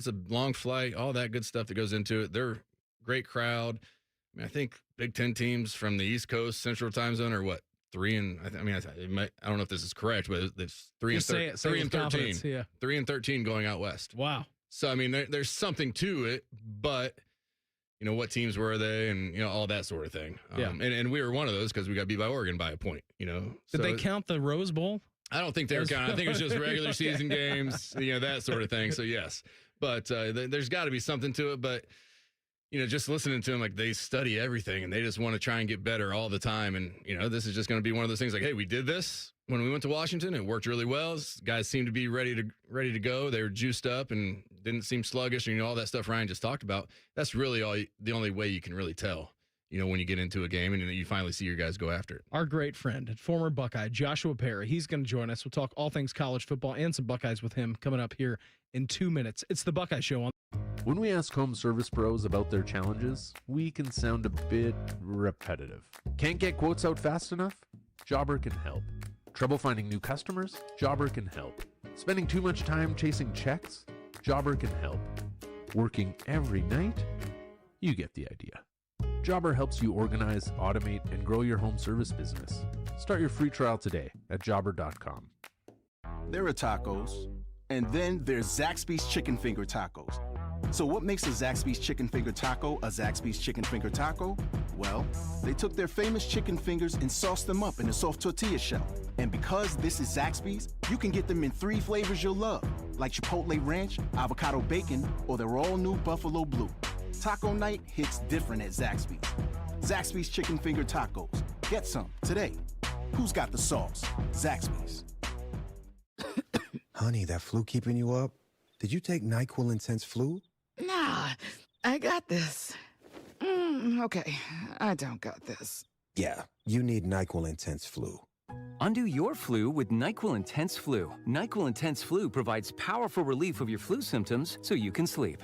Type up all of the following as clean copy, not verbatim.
It's a long flight, all that good stuff that goes into it. They're a great crowd. I mean, I think Big Ten teams from the East Coast Central Time Zone are what, 3 and I don't know if this is correct, but it's 3 and 13. Yeah. 3 and 13 going out west. Wow. So I mean, there's something to it, but what teams were they, and all that sort of thing. And we were one of those because we got beat by Oregon by a point. Did they count the Rose Bowl? I don't think they were counting. I think it was just regular season games, that sort of thing. So yes, but there's got to be something to it. But just listening to them, like, they study everything and they just want to try and get better all the time. And this is just going to be one of those things. Like, hey, we did this when we went to Washington. It worked really well. Guys seemed to be ready to go. They were juiced up and didn't seem sluggish. And all that stuff Ryan just talked about. That's really the only way you can really tell. When you get into a game and you finally see your guys go after it. Our great friend and former Buckeye, Joshua Perry, he's going to join us. We'll talk all things college football and some Buckeyes with him coming up here in 2 minutes. It's the Buckeye Show on. When we ask home service pros about their challenges, we can sound a bit repetitive. Can't get quotes out fast enough? Jobber can help. Trouble finding new customers? Jobber can help. Spending too much time chasing checks? Jobber can help. Working every night? You get the idea. Jobber helps you organize, automate, and grow your home service business. Start your free trial today at jobber.com. There are tacos, and then there's Zaxby's Chicken Finger Tacos. So what makes a Zaxby's Chicken Finger Taco a Zaxby's Chicken Finger Taco? Well, they took their famous chicken fingers and sauced them up in a soft tortilla shell. And because this is Zaxby's, you can get them in 3 flavors you'll love, like Chipotle Ranch, Avocado Bacon, or their all-new Buffalo Blue. Taco night hits different at Zaxby's. Zaxby's Chicken Finger Tacos. Get some today. Who's got the sauce? Zaxby's. Honey, that flu keeping you up? Did you take NyQuil Intense Flu? Nah, I got this. Okay, I don't got this. Yeah, you need NyQuil Intense Flu. Undo your flu with NyQuil Intense Flu. NyQuil Intense Flu provides powerful relief of your flu symptoms so you can sleep.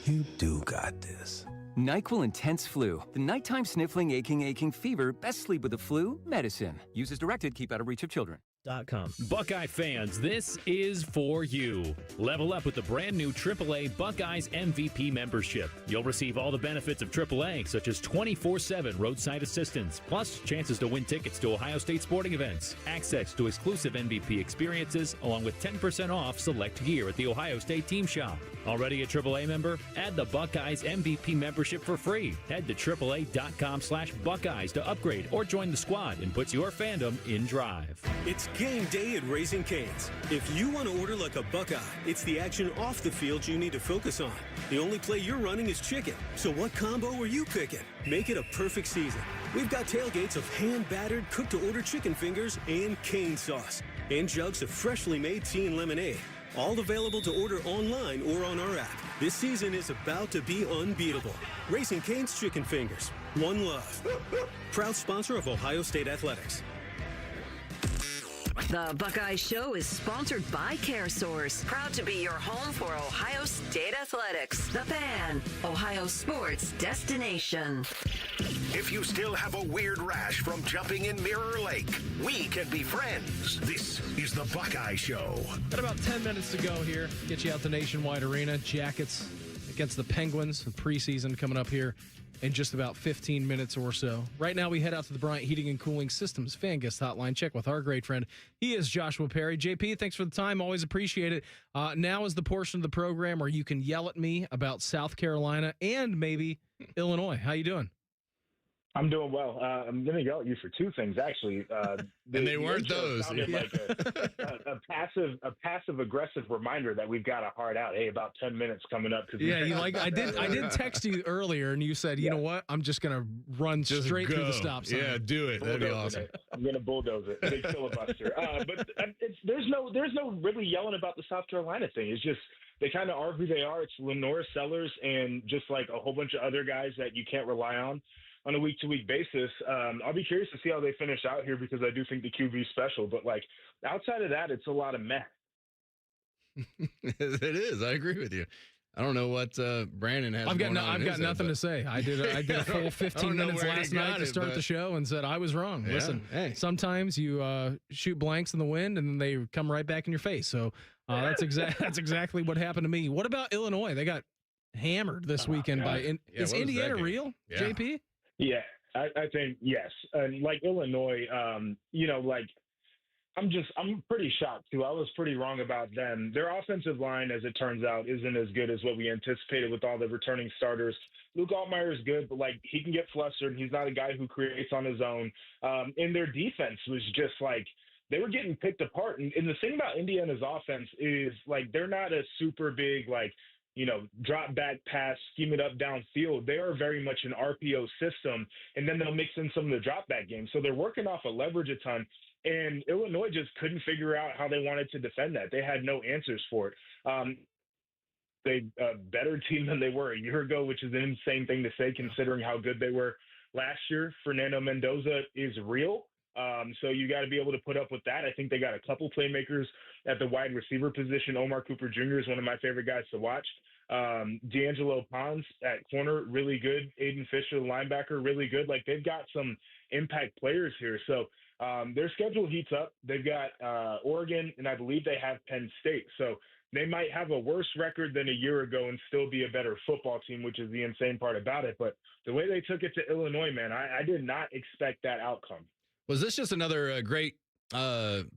You do got this. NyQuil Intense Flu. The nighttime sniffling, aching fever. Best sleep with the flu medicine. Use as directed. Keep out of reach of children. Buckeye fans, this is for you. Level up with the brand new AAA Buckeyes MVP membership. You'll receive all the benefits of AAA, such as 24/7 roadside assistance, plus chances to win tickets to Ohio State sporting events, access to exclusive MVP experiences, along with 10% off select gear at the Ohio State team shop. Already a AAA member? Add the Buckeyes MVP membership for free. Head to AAA.com/Buckeyes to upgrade or join the squad and put your fandom in drive. It's game day at Raising Cane's. If you want to order like a Buckeye, it's the action off the field you need to focus on. The only play you're running is chicken. So what combo are you picking? Make it a perfect season. We've got tailgates of hand-battered, cooked-to-order chicken fingers and cane sauce. And jugs of freshly made tea and lemonade. All available to order online or on our app. This season is about to be unbeatable. Raising Cane's Chicken Fingers. One love. Proud sponsor of Ohio State Athletics. The Buckeye Show is sponsored by CareSource, proud to be your home for Ohio State Athletics. The Fan, Ohio sports destination. If you still have a weird rash from jumping in Mirror Lake, we can be friends. This is the Buckeye Show. Got about 10 minutes to go here. Get you out to Nationwide Arena. Jackets against the Penguins. The preseason coming up here in just about 15 minutes or so. Right now, we head out to the Bryant Heating and Cooling Systems Fan Guest Hotline. Check with our great friend. He is Joshua Perry. JP, thanks for the time. Always appreciate it. Now is the portion of the program where you can yell at me about South Carolina and maybe Illinois. How you doing? I'm doing well. I'm going to yell at you for 2 things, actually. And they weren't those. Like a passive aggressive reminder that we've got a hard out. Hey, about 10 minutes coming up. I did text you earlier, and you said, you know what? I'm just going to run straight through the stop sign. Yeah, do it. That'd be awesome. I'm going to bulldoze it. Big filibuster. But there's no really yelling about the South Carolina thing. It's just they kind of are who they are. It's Lenore Sellers and just like a whole bunch of other guys that you can't rely on a week-to-week basis. I'll be curious to see how they finish out here because I do think the QB is special. But, like, outside of that, it's a lot of meh. It is. I agree with you. I don't know what Brandon has I've got nothing to to say. I did a full 15 minutes last night to start the show and said I was wrong. Yeah, listen, sometimes you shoot blanks in the wind and then they come right back in your face. So That's exactly what happened to me. What about Illinois? They got hammered this weekend is Indiana real, yeah. JP? Yeah, I think yes. And like Illinois, I'm pretty shocked too. I was pretty wrong about them. Their offensive line, as it turns out, isn't as good as what we anticipated with all the returning starters. Luke Altmaier is good, but like he can get flustered. He's not a guy who creates on his own. And their defense was just like they were getting picked apart. And the thing about Indiana's offense is like they're not a super big drop back pass, scheme it up downfield. They are very much an RPO system, and then they'll mix in some of the drop back games. So they're working off of leverage a ton. And Illinois just couldn't figure out how they wanted to defend that. They had no answers for it. They a better team than they were a year ago, which is an insane thing to say considering how good they were last year. Fernando Mendoza is real. So you got to be able to put up with that. I think they got a couple playmakers at the wide receiver position. Omar Cooper Jr. is one of my favorite guys to watch. D'Angelo Pons at corner, really good. Aiden Fisher, the linebacker, really good. Like they've got some impact players here. So their schedule heats up. They've got Oregon, and I believe they have Penn State. So they might have a worse record than a year ago and still be a better football team, which is the insane part about it. But the way they took it to Illinois, man, I did not expect that outcome. Was this just another great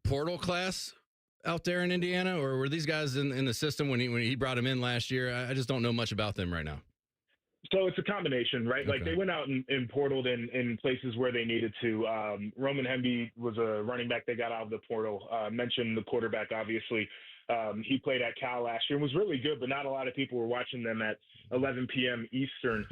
portal class out there in Indiana, or were these guys in the system when he brought them in last year? I just don't know much about them right now. So it's a combination, right? Okay. Like they went out and portaled in places where they needed to. Roman Hemby was a running back they got out of the portal. Mentioned the quarterback, obviously. He played at Cal last year and was really good, but not a lot of people were watching them at 11 p.m. Eastern.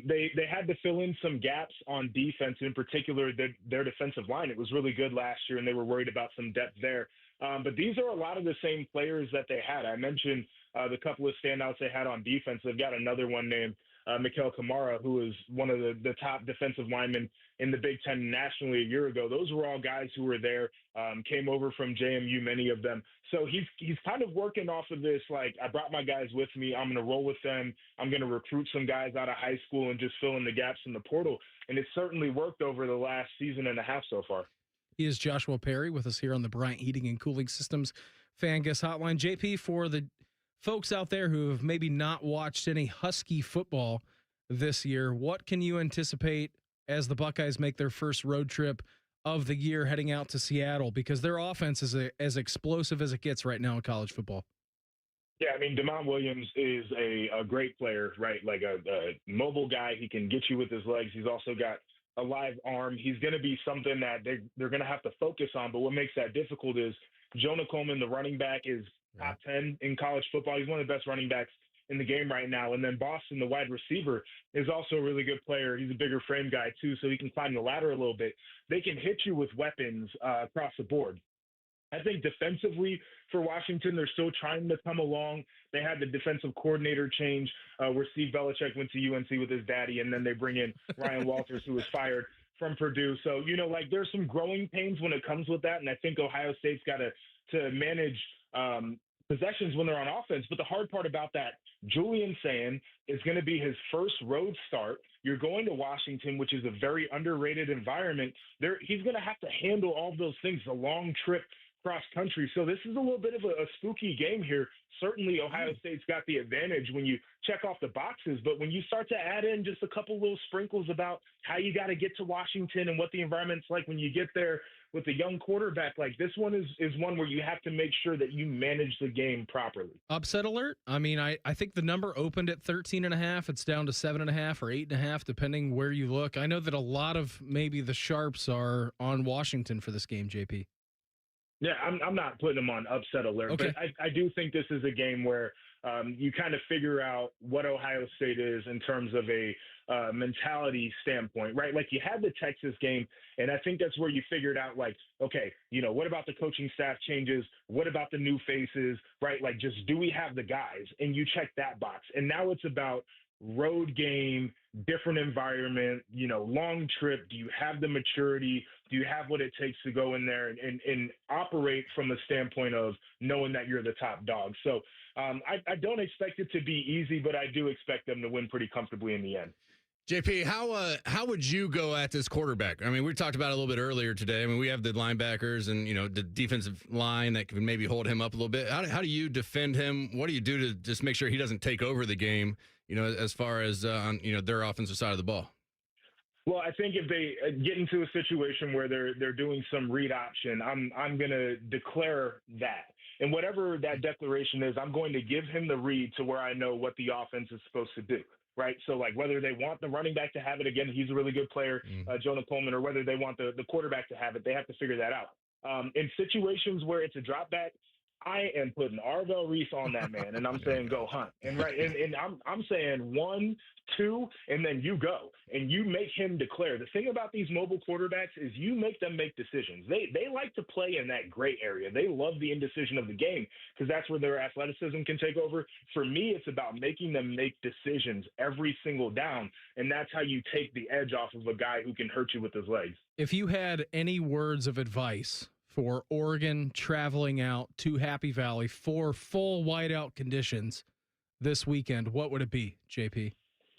They had to fill in some gaps on defense, in particular their defensive line. It was really good last year, and they were worried about some depth there. But these are a lot of the same players that they had. I mentioned the couple of standouts they had on defense. They've got another one named Mikael Kamara, who is one of the top defensive linemen in the Big Ten nationally a year ago. Those were all guys who were there, came over from JMU, many of them. So he's kind of working off of this, like, I brought my guys with me. I'm going to roll with them. I'm going to recruit some guys out of high school and just fill in the gaps in the portal. And it's certainly worked over the last season and a half so far. He is Joshua Perry with us here on the Bryant Heating and Cooling Systems Fan Guest Hotline. JP, for the folks out there who have maybe not watched any Husky football this year, what can you anticipate as the Buckeyes make their first road trip of the year heading out to Seattle? Because their offense is as explosive as it gets right now in college football. Yeah, I mean, Damon Williams is a great player, right? Like a mobile guy. He can get you with his legs. He's also got a live arm. He's going to be something that they're going to have to focus on. But what makes that difficult is Jonah Coleman, the running back, is top 10 in college football. He's one of the best running backs in the game right now. And then Boston, the wide receiver, is also a really good player. He's a bigger frame guy too, so he can climb the ladder a little bit. They can hit you with weapons across the board. I think defensively for Washington, they're still trying to come along. They had the defensive coordinator change where Steve Belichick went to UNC with his daddy, and then they bring in Ryan Walters, who was fired from Purdue. So, there's some growing pains when it comes with that, and I think Ohio State's got to manage possessions when they're on offense. But the hard part about that, Julian Sand is going to be his first road start. You're going to Washington, which is a very underrated environment. He's going to have to handle all those things, a long trip cross country. So this is a little bit of a spooky game here. Certainly Ohio State's got the advantage when you check off the boxes, but when you start to add in just a couple little sprinkles about how you got to get to Washington and what the environment's like when you get there with a young quarterback, like this one is one where you have to make sure that you manage the game properly. Upset alert? I mean, I think the number opened at 13.5. It's down to 7.5 or 8.5, depending where you look. I know that a lot of maybe the sharps are on Washington for this game, JP. Yeah, I'm not putting them on upset alert, okay. But I do think this is a game where you kind of figure out what Ohio State is in terms of a mentality standpoint, right? Like you had the Texas game, and I think that's where you figured out, like, okay, what about the coaching staff changes? What about the new faces, right? Like, just do we have the guys? And you check that box. And now it's about road game, different environment, long trip. Do you have the maturity? Do you have what it takes to go in there and operate from a standpoint of knowing that you're the top dog? So I don't expect it to be easy, but I do expect them to win pretty comfortably in the end. JP, how would you go at this quarterback? I mean, we talked about it a little bit earlier today. I mean, we have the linebackers and, the defensive line that can maybe hold him up a little bit. How do you defend him? What do you do to just make sure he doesn't take over the game, as far as on, their offensive side of the ball? Well, I think if they get into a situation where they're doing some read option, I'm going to declare that. And whatever that declaration is, I'm going to give him the read to where I know what the offense is supposed to do. Right. So like whether they want the running back to have it, again, he's a really good player, Jonah Coleman, or whether they want the quarterback to have it, they have to figure that out. In situations where it's a drop back, I am putting Arvell Reese on that man, and I'm saying go hunt. And I'm saying 1, 2, and then you go and you make him declare. The thing about these mobile quarterbacks is you make them make decisions. They like to play in that gray area. They love the indecision of the game because that's where their athleticism can take over. For me, it's about making them make decisions every single down, and that's how you take the edge off of a guy who can hurt you with his legs. If you had any words of advice for Oregon traveling out to Happy Valley for full whiteout conditions this weekend, what would it be, JP?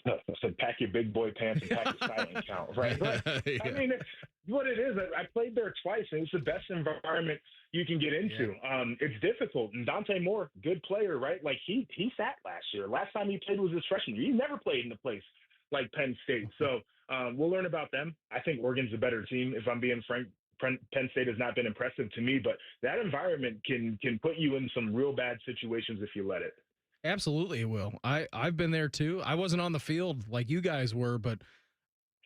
I said, pack your big boy pants and pack your silent count, right? Yeah. I mean, what it is, I played there twice, and it's the best environment you can get into. Yeah. It's difficult. And Dante Moore, good player, right? Like, he sat last year. Last time he played was his freshman year. He never played in a place like Penn State. So we'll learn about them. I think Oregon's a better team, if I'm being frank. Penn State has not been impressive to me, but that environment can put you in some real bad situations if you let it. Absolutely it will. I've been there too. I wasn't on the field like you guys were, but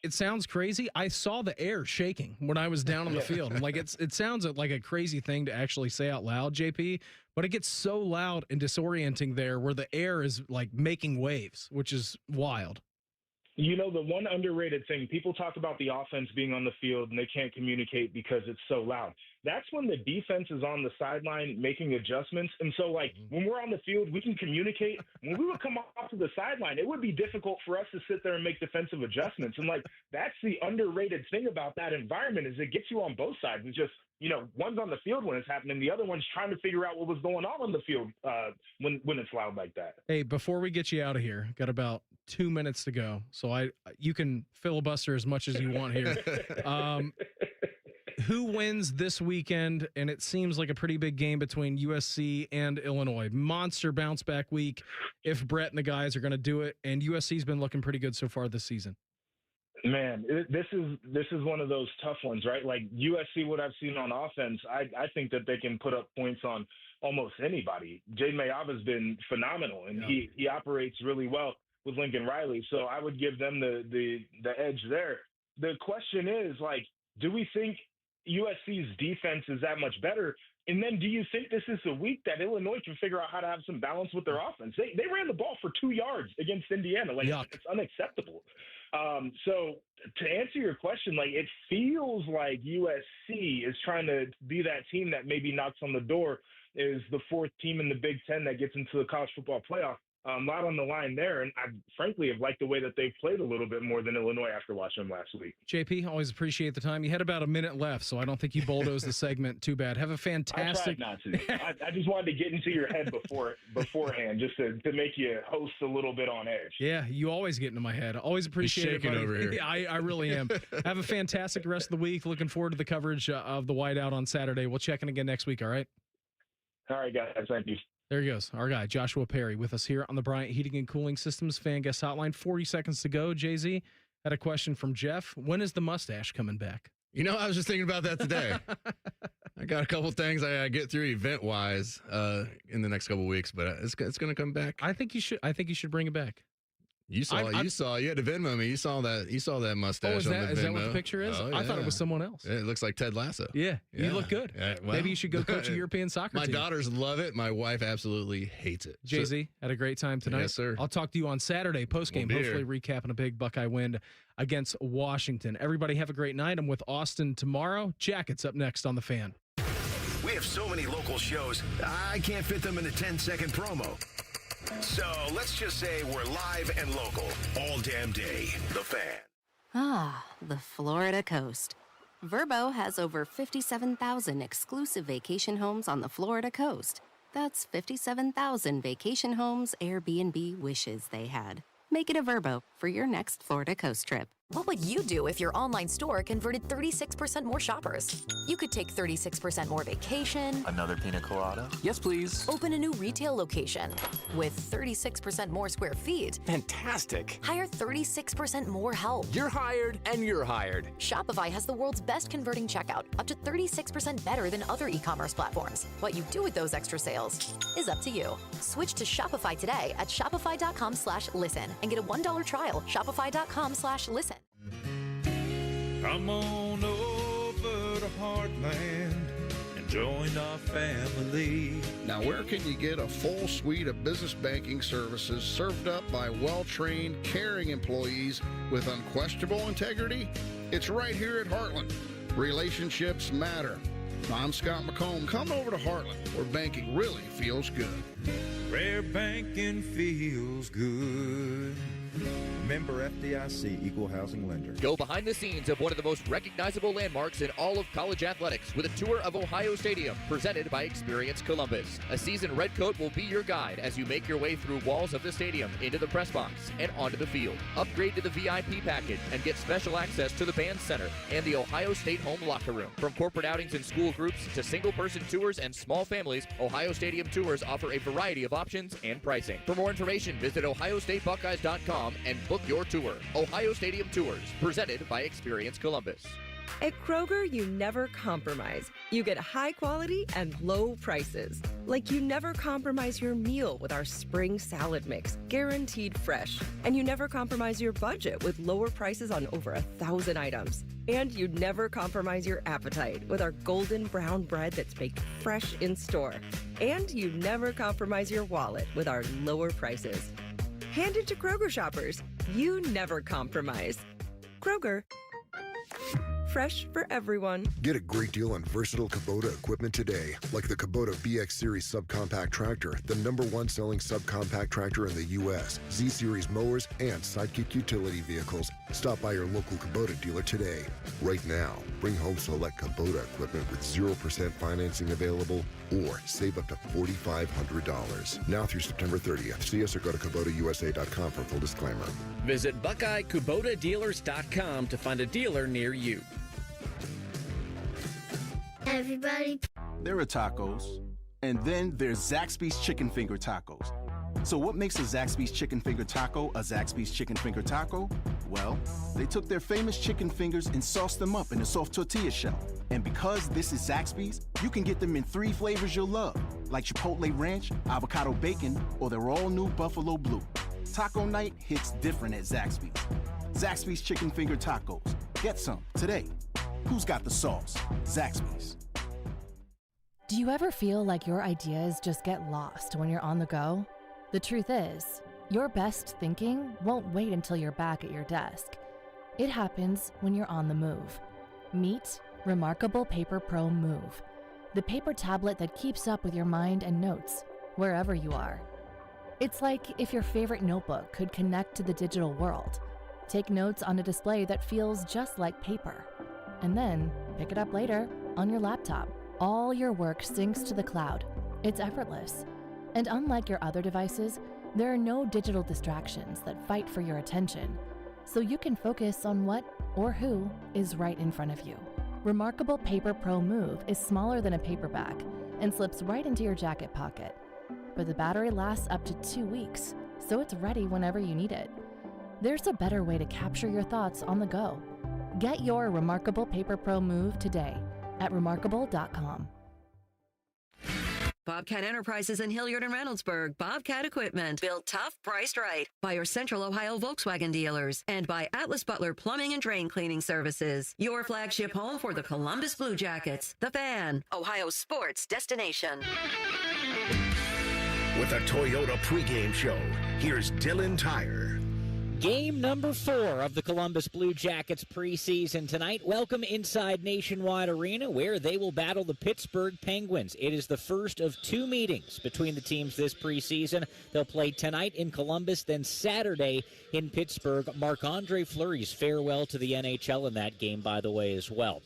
it sounds crazy. I saw the air shaking when I was down on the field. Like it sounds like a crazy thing to actually say out loud, JP, but it gets so loud and disorienting there where the air is like making waves, which is wild. The one underrated thing, people talk about the offense being on the field and they can't communicate because it's so loud. That's when the defense is on the sideline making adjustments. And so, when we're on the field, we can communicate. When we would come off to the sideline, it would be difficult for us to sit there and make defensive adjustments. And, that's the underrated thing about that environment is it gets you on both sides. It's just, one's on the field when it's happening. The other one's trying to figure out what was going on the field when it's loud like that. Hey, before we get you out of here, got about 2 minutes to go. So you can filibuster as much as you want here. Who wins this weekend? And it seems like a pretty big game between USC and Illinois. Monster bounce back week if Brett and the guys are going to do it. And USC's been looking pretty good so far this season. Man, this is one of those tough ones, right? Like USC, what I've seen on offense, I think that they can put up points on almost anybody. Jay Mayava's been phenomenal, and he operates really well with Lincoln Riley. So I would give them the edge there. The question is, do we think USC's defense is that much better? And then do you think this is the week that Illinois can figure out how to have some balance with their offense? They ran the ball for 2 yards against Indiana. It's unacceptable. So to answer your question, it feels like USC is trying to be that team that maybe knocks on the door, is the fourth team in the Big Ten that gets into the college football playoff. A lot on the line there, and I frankly have liked the way that they've played a little bit more than Illinois after watching them last week. JP, always appreciate the time. You had about a minute left, so I don't think you bulldozed the segment too bad. Have a fantastic. I tried not to. I just wanted to get into your head beforehand, just to make you host a little bit on edge. Yeah, you always get into my head. Always appreciate it, buddy. Over here. Yeah, I really am. Have a fantastic rest of the week. Looking forward to the coverage of the whiteout on Saturday. We'll check in again next week. All right. All right, guys. Thank you. There he goes. Our guy, Joshua Perry, with us here on the Bryant Heating and Cooling Systems Fan Guest Hotline. 40 seconds to go. Jay-Z had a question from Jeff. When is the mustache coming back? I was just thinking about that today. I got a couple things I get through event-wise in the next couple weeks, but it's going to come back. I think you should bring it back. You saw you had to Venmo me. You saw that mustache. Oh, is on the Venmo. Is that what the picture is? Oh, yeah. I thought it was someone else. It looks like Ted Lasso. Yeah. You look good. Yeah, well, maybe you should go coach a European soccer team. My daughters love it. My wife absolutely hates it. Jay-Z, had a great time tonight. Yes, sir. I'll talk to you on Saturday postgame, hopefully recapping a big Buckeye win against Washington. Everybody have a great night. I'm with Austin tomorrow. Jackets up next on The Fan. We have so many local shows, I can't fit them in a 10-second promo. So let's just say we're live and local all damn day. The Fan. Ah, the Florida coast. Vrbo has over 57,000 exclusive vacation homes on the Florida coast. That's 57,000 vacation homes Airbnb wishes they had. Make it a Vrbo for your next Florida coast trip. What would you do if your online store converted 36% more shoppers? You could take 36% more vacation. Another pina colada? Yes, please. Open a new retail location with 36% more square feet. Fantastic. Hire 36% more help. You're hired and you're hired. Shopify has the world's best converting checkout, up to 36% better than other e-commerce platforms. What you do with those extra sales is up to you. Switch to Shopify today at shopify.com/listen and get a $1 trial. Shopify.com/listen. Come on over to Heartland and join our family. Now, where can you get a full suite of business banking services served up by well-trained, caring employees with unquestionable integrity? It's right here at Heartland. Relationships matter. I'm Scott McComb. Come over to Heartland, where banking really feels good. Where banking feels good. Member FDIC, Equal Housing Lender. Go behind the scenes of one of the most recognizable landmarks in all of college athletics with a tour of Ohio Stadium presented by Experience Columbus. A seasoned redcoat will be your guide as you make your way through walls of the stadium, into the press box, and onto the field. Upgrade to the VIP package and get special access to the band center and the Ohio State home locker room. From corporate outings and school groups to single-person tours and small families, Ohio Stadium tours offer a variety of options and pricing. For more information, visit ohiostatebuckeyes.com and book your tour. Ohio Stadium Tours, presented by Experience Columbus. At Kroger, you never compromise. You get high quality and low prices. Like you never compromise your meal with our spring salad mix, guaranteed fresh. And you never compromise your budget with lower prices on over 1,000 items. And you never compromise your appetite with our golden brown bread that's baked fresh in store. And you never compromise your wallet with our lower prices. Hand it to Kroger shoppers. You never compromise. Kroger. Fresh for everyone. Get a great deal on versatile Kubota equipment today, like the Kubota BX Series subcompact tractor, the #1 selling subcompact tractor in the U.S., Z-Series mowers, and Sidekick utility vehicles. Stop by your local Kubota dealer today. Right now, bring home select Kubota equipment with 0% financing available or save up to $4,500. Now through September 30th. See us or go to KubotaUSA.com for full disclaimer. Visit BuckeyeKubotaDealers.com to find a dealer near you. Everybody. There are tacos, and then there's Zaxby's Chicken Finger Tacos. So what makes a Zaxby's Chicken Finger Taco a Zaxby's Chicken Finger Taco? Well, they took their famous chicken fingers and sauced them up in a soft tortilla shell. And because this is Zaxby's, you can get them in 3 flavors you'll love, like Chipotle Ranch, Avocado Bacon, or their all-new Buffalo Blue. Taco night hits different at Zaxby's. Zaxby's Chicken Finger Tacos. Get some today. Who's got the sauce? Zaxby's. Do you ever feel like your ideas just get lost when you're on the go? The truth is, your best thinking won't wait until you're back at your desk. It happens when you're on the move. Meet Remarkable Paper Pro Move, the paper tablet that keeps up with your mind and notes, wherever you are. It's like if your favorite notebook could connect to the digital world. Take notes on a display that feels just like paper, and then pick it up later on your laptop. All your work syncs to the cloud. It's effortless. And unlike your other devices, there are no digital distractions that fight for your attention, so you can focus on what or who is right in front of you. Remarkable Paper Pro Move is smaller than a paperback and slips right into your jacket pocket. But the battery lasts up to 2 weeks, so it's ready whenever you need it. There's a better way to capture your thoughts on the go. Get your Remarkable Paper Pro Move today at remarkable.com. Bobcat Enterprises in Hilliard and Reynoldsburg. Bobcat Equipment. Built tough, priced right. By your Central Ohio Volkswagen dealers. And by Atlas Butler Plumbing and Drain Cleaning Services. Your flagship home for the Columbus Blue Jackets. The Fan. Ohio sports destination. With a Toyota pregame show, here's Dylan Tyre. Game number 4 of the Columbus Blue Jackets preseason tonight. Welcome inside Nationwide Arena, where they will battle the Pittsburgh Penguins. It is the first of 2 meetings between the teams this preseason. They'll play tonight in Columbus, then Saturday in Pittsburgh. Marc-Andre Fleury's farewell to the NHL in that game, by the way, as well.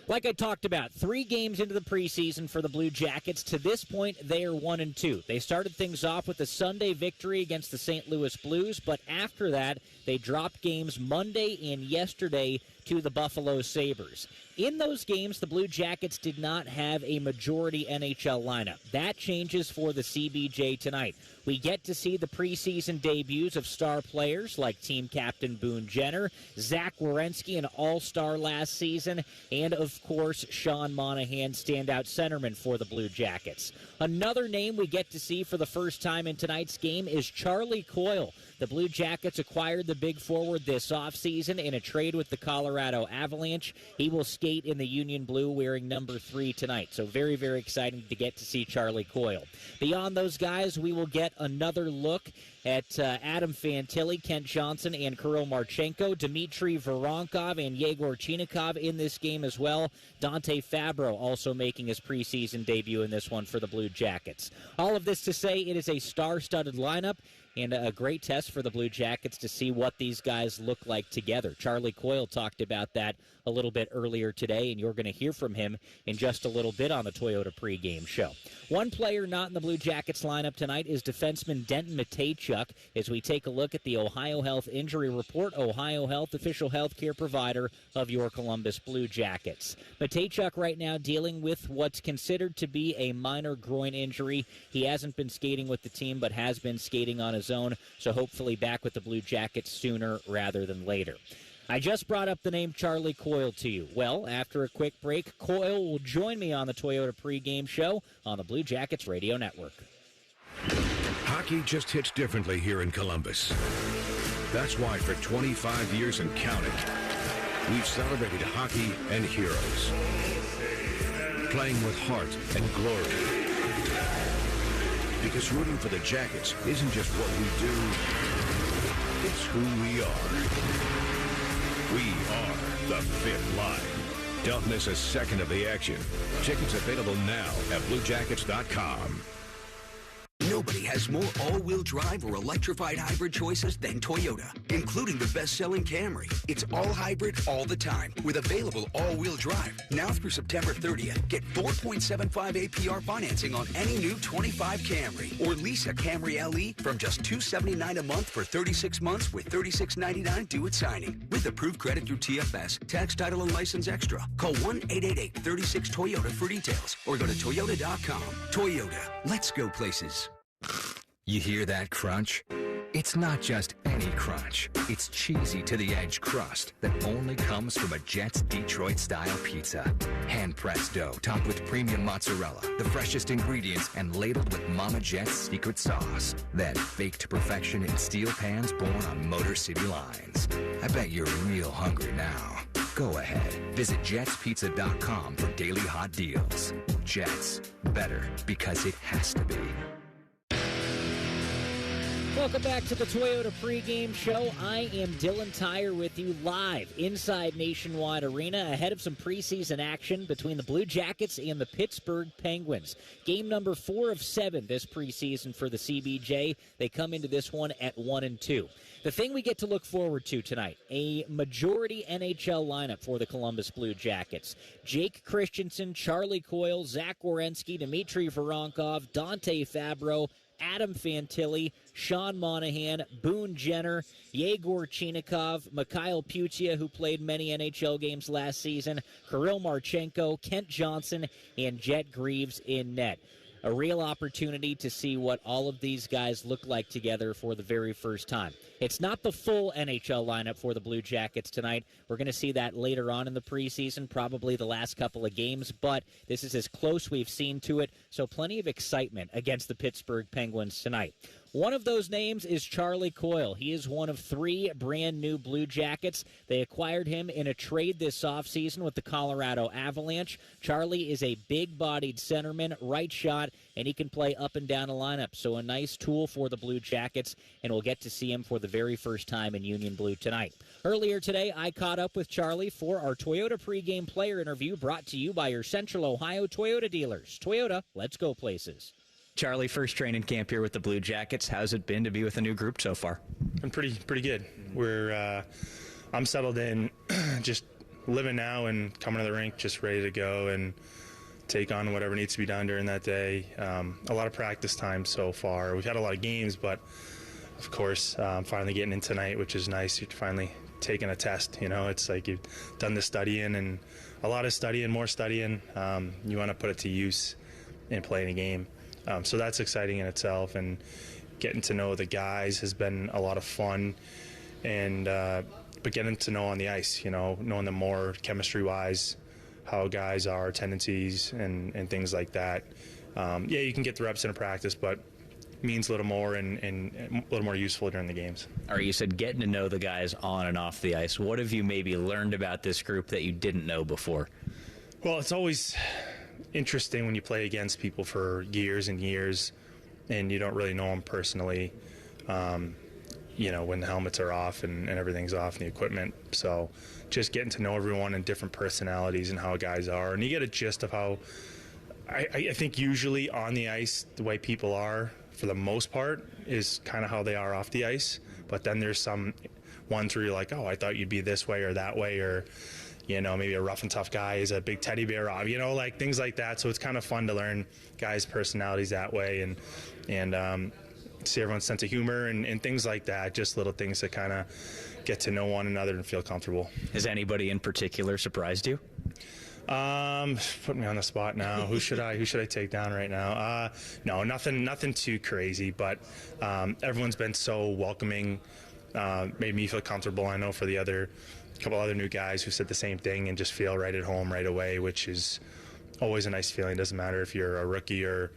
Like I talked about, 3 games into the preseason for the Blue Jackets. To this point, they are 1-2. They started things off with a Sunday victory against the St. Louis Blues, but after that, they dropped games Monday and yesterday to the Buffalo Sabres. In those games, the Blue Jackets did not have a majority NHL lineup. That changes for the CBJ tonight. We get to see the preseason debuts of star players like team captain Boone Jenner, Zach Werenski, an all-star last season, and, of course, Sean Monahan, standout centerman for the Blue Jackets. Another name we get to see for the first time in tonight's game is Charlie Coyle. The Blue Jackets acquired the big forward this offseason in a trade with the Colorado Avalanche. He will skate in the Union Blue wearing number 3 tonight. So very, very exciting to get to see Charlie Coyle. Beyond those guys, we will get another look at Adam Fantilli, Kent Johnson, and Kirill Marchenko, Dmitry Voronkov, and Yegor Chinikov in this game as well. Dante Fabro also making his preseason debut in this one for the Blue Jackets. All of this to say it is a star-studded lineup, and a great test for the Blue Jackets to see what these guys look like together. Charlie Coyle talked about that a little bit earlier today, and you're going to hear from him in just a little bit on the Toyota pregame show. One player not in the Blue Jackets lineup tonight is defenseman Denton Matejchuk as we take a look at the Ohio Health Injury Report. Ohio Health, official health care provider of your Columbus Blue Jackets. Matejchuk right now dealing with what's considered to be a minor groin injury. He hasn't been skating with the team, but has been skating on his own, so hopefully back with the Blue Jackets sooner rather than later. I just brought up the name Charlie Coyle to you. Well, after a quick break, Coyle will join me on the Toyota pregame show on the Blue Jackets Radio Network. Hockey just hits differently here in Columbus. That's why for 25 years and counting, we've celebrated hockey and heroes. Playing with heart and glory. Because rooting for the Jackets isn't just what we do, it's who we are. We are the Fifth Line. Don't miss a second of the action. Tickets available now at BlueJackets.com. Nobody has more all-wheel drive or electrified hybrid choices than Toyota, including the best-selling Camry. It's all hybrid all the time with available all-wheel drive. Now through September 30th, get 4.75 APR financing on any new 25 Camry or lease a Camry LE from just $279 a month for 36 months with $36.99 due at signing. With approved credit through TFS, tax, title, and license extra. Call 1-888-36-TOYOTA for details or go to Toyota.com. Toyota, let's go places. You hear that crunch? It's not just any crunch. It's cheesy to the edge crust that only comes from a Jets Detroit-style pizza. Hand-pressed dough topped with premium mozzarella, the freshest ingredients, and ladled with Mama Jet's secret sauce. Then baked to perfection in steel pans born on Motor City lines. I bet you're real hungry now. Go ahead. Visit jetspizza.com for daily hot deals. Jets. Better because it has to be. Welcome back to the Toyota pregame show. I am Dylan Tyre with you live inside Nationwide Arena ahead of some preseason action between the Blue Jackets and the Pittsburgh Penguins. Game number 4 of 7 this preseason for the CBJ. They come into this one at 1-2. The thing we get to look forward to tonight, a majority NHL lineup for the Columbus Blue Jackets. Jake Christensen, Charlie Coyle, Zach Werenski, Dmitry Voronkov, Dante Fabro, Adam Fantilli, Sean Monahan, Boone Jenner, Yegor Chinikov, Mikhail Putia, who played many NHL games last season, Kirill Marchenko, Kent Johnson, and Jet Greaves in net. A real opportunity to see what all of these guys look like together for the very first time. It's not the full NHL lineup for the Blue Jackets tonight. We're going to see that later on in the preseason, probably the last couple of games, but this is as close we've seen to it, so plenty of excitement against the Pittsburgh Penguins tonight. One of those names is Charlie Coyle. He is one of 3 brand new Blue Jackets. They acquired him in a trade this offseason with the Colorado Avalanche. Charlie is a big-bodied centerman, right shot, and he can play up and down a lineup. So a nice tool for the Blue Jackets, and we'll get to see him for the very first time in Union Blue tonight. Earlier today, I caught up with Charlie for our Toyota pregame player interview brought to you by your Central Ohio Toyota dealers. Toyota, let's go places. Charlie, first training camp here with the Blue Jackets. How's it been to be with a new group so far? I'm pretty good. I'm settled in, just living now and coming to the rink just ready to go and take on whatever needs to be done during that day. A lot of practice time so far. We've had a lot of games, but of course, finally getting in tonight, which is nice. You're finally taking a test. It's like you've done the studying and a lot of studying, more studying. You want to put it to use and playing a game. So that's exciting in itself, and getting to know the guys has been a lot of fun. And but getting to know on the ice, knowing them more chemistry-wise, how guys are, tendencies, and things like that. Yeah, you can get the reps in a practice, but means a little more and a little more useful during the games. All right, you said getting to know the guys on and off the ice. What have you maybe learned about this group that you didn't know before? Well, it's always interesting when you play against people for years and years and you don't really know them personally. When the helmets are off and everything's off and the equipment. So just getting to know everyone and different personalities and how guys are. And you get a gist of how, I think usually on the ice, the way people are, for the most part, is kind of how they are off the ice. But then there's some ones where you're like, oh, I thought you'd be this way or that way, or, maybe a rough and tough guy is a big teddy bear, like things like that. So it's kind of fun to learn guys' personalities that way and see everyone's sense of humor and things like that, just little things to kind of get to know one another and feel comfortable. Has anybody in particular surprised you? Put me on the spot now. Who should I take down right now? No, nothing too crazy, but everyone's been so welcoming, made me feel comfortable. I know for the couple other new guys who said the same thing and just feel right at home right away, which is always a nice feeling. Doesn't matter if you're a rookie or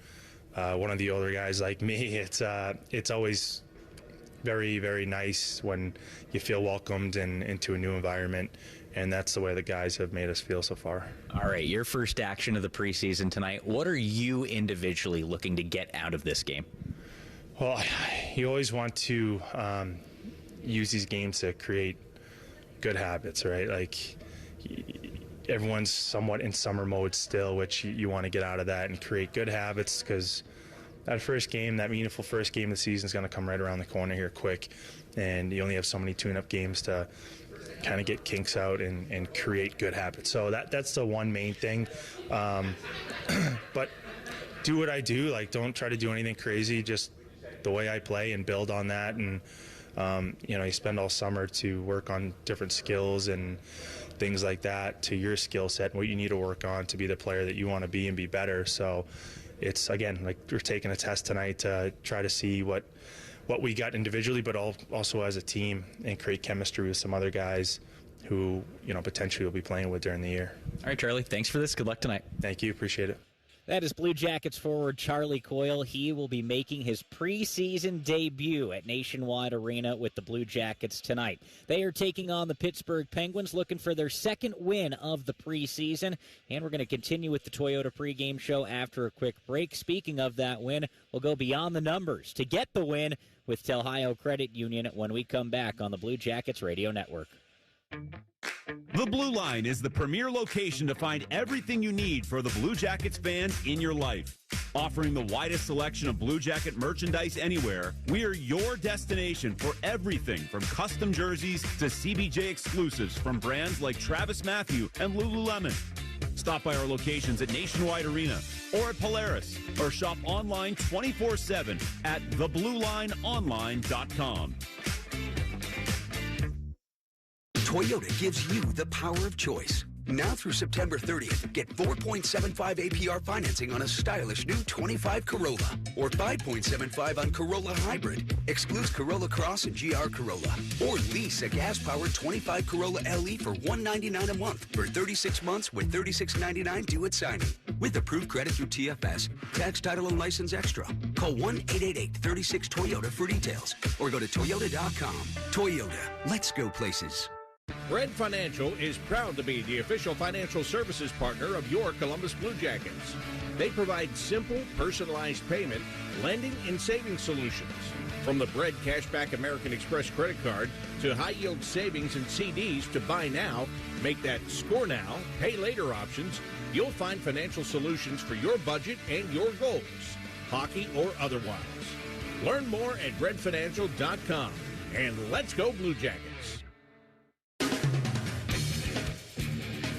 one of the older guys like me. It's always very, very nice when you feel welcomed and into a new environment, and that's the way the guys have made us feel so far. All right, your first action of the preseason tonight. What are you individually looking to get out of this game? Well, you always want to use these games to create good habits, right? Like, everyone's somewhat in summer mode still, which you want to get out of that and create good habits, because that meaningful first game of the season is going to come right around the corner here quick, and you only have so many tune-up games to kind of get kinks out and create good habits. So that's the one main thing. But do what I do. Like, don't try to do anything crazy, just the way I play, and build on that. And you spend all summer to work on different skills and things like that to your skill set and what you need to work on to be the player that you want to be and be better. So it's, again, like we're taking a test tonight to try to see what we got individually, but also as a team, and create chemistry with some other guys who, potentially will be playing with during the year. All right, Charlie, thanks for this. Good luck tonight. Thank you. Appreciate it. That is Blue Jackets forward Charlie Coyle. He will be making his preseason debut at Nationwide Arena with the Blue Jackets tonight. They are taking on the Pittsburgh Penguins, looking for their second win of the preseason. And we're going to continue with the Toyota pregame show after a quick break. Speaking of that win, we'll go beyond the numbers to get the win with Telhio Credit Union when we come back on the Blue Jackets Radio Network. The Blue Line is the premier location to find everything you need for the Blue Jackets fans in your life. Offering the widest selection of Blue Jacket merchandise anywhere, we are your destination for everything from custom jerseys to CBJ exclusives from brands like Travis Matthew and Lululemon. Stop by our locations at Nationwide Arena or at Polaris, or shop online 24/7 at thebluelineonline.com. Toyota gives you the power of choice. Now through September 30th, get 4.75 APR financing on a stylish new 25 Corolla, or 5.75 on Corolla Hybrid. Excludes Corolla Cross and GR Corolla. Or lease a gas-powered 25 Corolla LE for $199 a month for 36 months with $36.99 due at signing. With approved credit through TFS, tax, title, and license extra. Call 1-888-36-TOYOTA for details, or go to Toyota.com. Toyota, let's go places. Bread Financial is proud to be the official financial services partner of your Columbus Blue Jackets. They provide simple, personalized payment, lending, and savings solutions. From the Bread Cashback American Express credit card to high-yield savings and CDs to buy now, make that score now, pay later options, you'll find financial solutions for your budget and your goals, hockey or otherwise. Learn more at breadfinancial.com. And let's go Blue Jackets.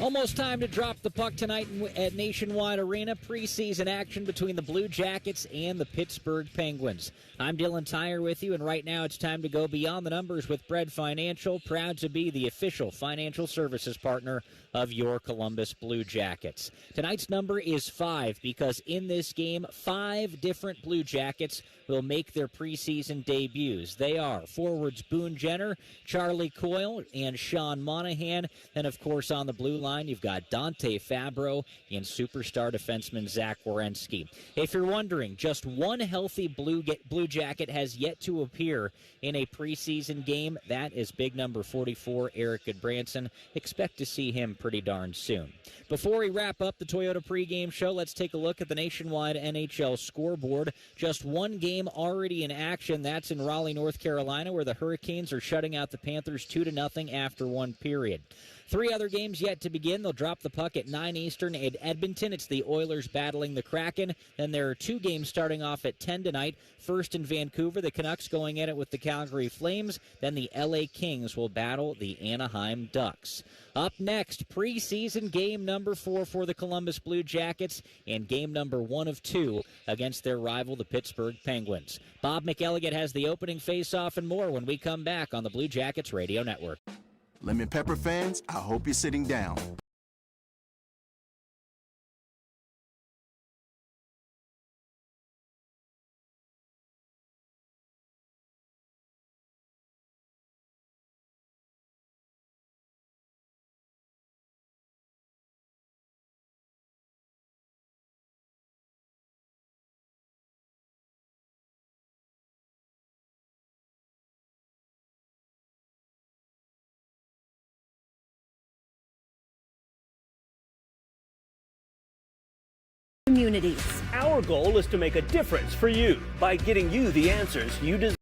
Almost time to drop the puck tonight at Nationwide Arena. Preseason action between the Blue Jackets and the Pittsburgh Penguins. I'm Dylan Tyre with you, and right now it's time to go beyond the numbers with Bread Financial, proud to be the official financial services partner of your Columbus Blue Jackets. Tonight's number is 5 because in this game, 5 different Blue Jackets will make their preseason debuts. They are forwards Boone Jenner, Charlie Coyle, and Sean Monahan. And, of course, on the blue line, you've got Dante Fabro and superstar defenseman Zach Werenski. If you're wondering, just one healthy Blue Jacket has yet to appear in a preseason game. That is big number 44, Eric Goodbranson. Expect to see him pretty darn soon. Before we wrap up the Toyota pregame show, let's take a look at the Nationwide NHL scoreboard. Just one game already in action. That's in Raleigh, North Carolina, where the Hurricanes are shutting out the Panthers 2-0 after one period. 3 other games yet to begin. They'll drop the puck at 9 Eastern at Edmonton. It's the Oilers battling the Kraken. Then there are 2 games starting off at 10 tonight. First in Vancouver, the Canucks going at it with the Calgary Flames. Then the LA Kings will battle the Anaheim Ducks. Up next, preseason game number 4 for the Columbus Blue Jackets and game number 1 of 2 against their rival, the Pittsburgh Penguins. Bob McElligott has the opening face-off and more when we come back on the Blue Jackets Radio Network. Lemon Pepper fans, I hope you're sitting down. Communities. Our goal is to make a difference for you by getting you the answers you deserve.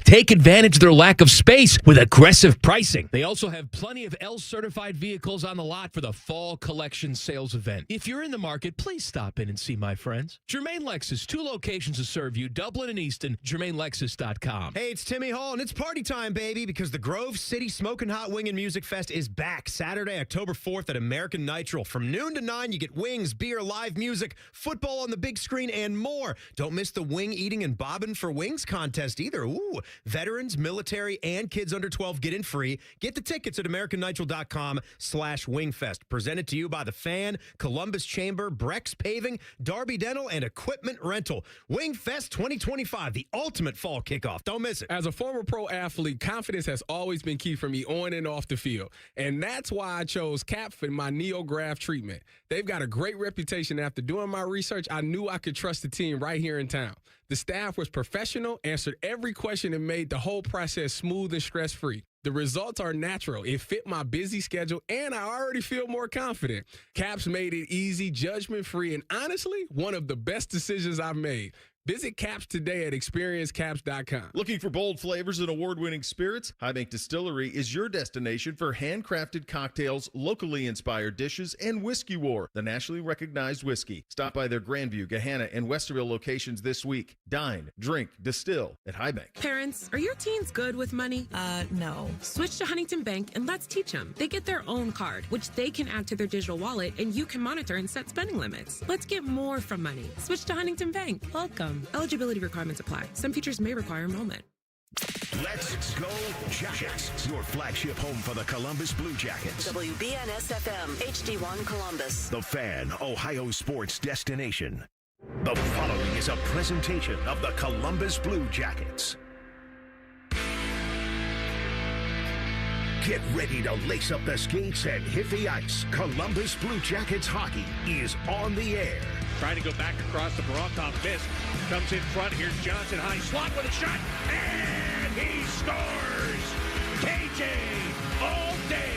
Take advantage of their lack of space with aggressive pricing. They also have plenty of L-certified vehicles on the lot for the fall collection sales event. If you're in the market, please stop in and see my friends. Germain Lexus, 2 locations to serve you, Dublin and Easton, GermainLexus.com. Hey, it's Timmy Hall, and it's party time, baby, because the Grove City Smokin' Hot Wing and Music Fest is back Saturday, October 4th at American Nitro. From noon to 9, you get wings, beer, live music, football on the big screen, and more. Don't miss the wing eating and bobbing for wings contest either. Ooh. Veterans, military, and kids under 12 get in free. Get the tickets at AmericanNitro.com/wingfest. Presented to you by The Fan, Columbus Chamber, Brex Paving, Darby Dental, and Equipment Rental. Wingfest 2025, the ultimate fall kickoff. Don't miss it. As a former pro athlete, confidence has always been key for me on and off the field. And that's why I chose CAP for my NeoGraft treatment. They've got a great reputation. After doing my research, I knew I could trust the team right here in town. The staff was professional, answered every question, and made the whole process smooth and stress-free. The results are natural. It fit my busy schedule, and I already feel more confident. CAPS made it easy, judgment-free, and honestly, one of the best decisions I've made. Visit CAPS today at experiencecaps.com. Looking for bold flavors and award-winning spirits? High Bank Distillery is your destination for handcrafted cocktails, locally inspired dishes, and Whiskey War, the nationally recognized whiskey. Stop by their Grandview, Gahanna, and Westerville locations this week. Dine, drink, distill at High Bank. Parents, are your teens good with money? No. Switch to Huntington Bank and let's teach them. They get their own card, which they can add to their digital wallet, and you can monitor and set spending limits. Let's get more from money. Switch to Huntington Bank. Welcome. Eligibility requirements apply. Some features may require enrollment. Let's go Jackets, your flagship home for the Columbus Blue Jackets. WBNS-FM, HD1 Columbus. The Fan, Ohio sports destination. The following is a presentation of the Columbus Blue Jackets. Get ready to lace up the skates and hit the ice. Columbus Blue Jackets hockey is on the air. Trying to go back across the Barantov miss. Comes in front. Here's Johnson. High slot with a shot. And he scores. DJ all day.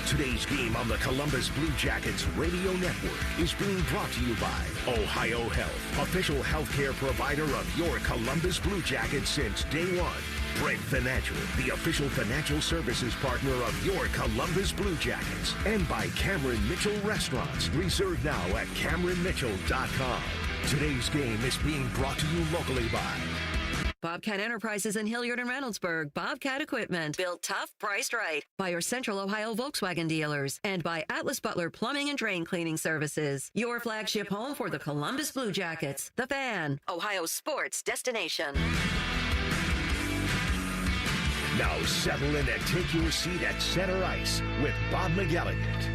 Today's game on the Columbus Blue Jackets Radio Network is being brought to you by Ohio Health, official healthcare provider of your Columbus Blue Jackets since day one. Brent Financial, the official financial services partner of your Columbus Blue Jackets. And by Cameron Mitchell Restaurants. Reserve now at CameronMitchell.com. Today's game is being brought to you locally by Bobcat Enterprises in Hilliard and Reynoldsburg. Bobcat Equipment. Built tough, priced right. By your Central Ohio Volkswagen dealers. And by Atlas Butler Plumbing and Drain Cleaning Services. Your flagship home for the Columbus Blue Jackets. The Fan. Ohio's sports destination. Now settle in and take your seat at center ice with Bob McElligott.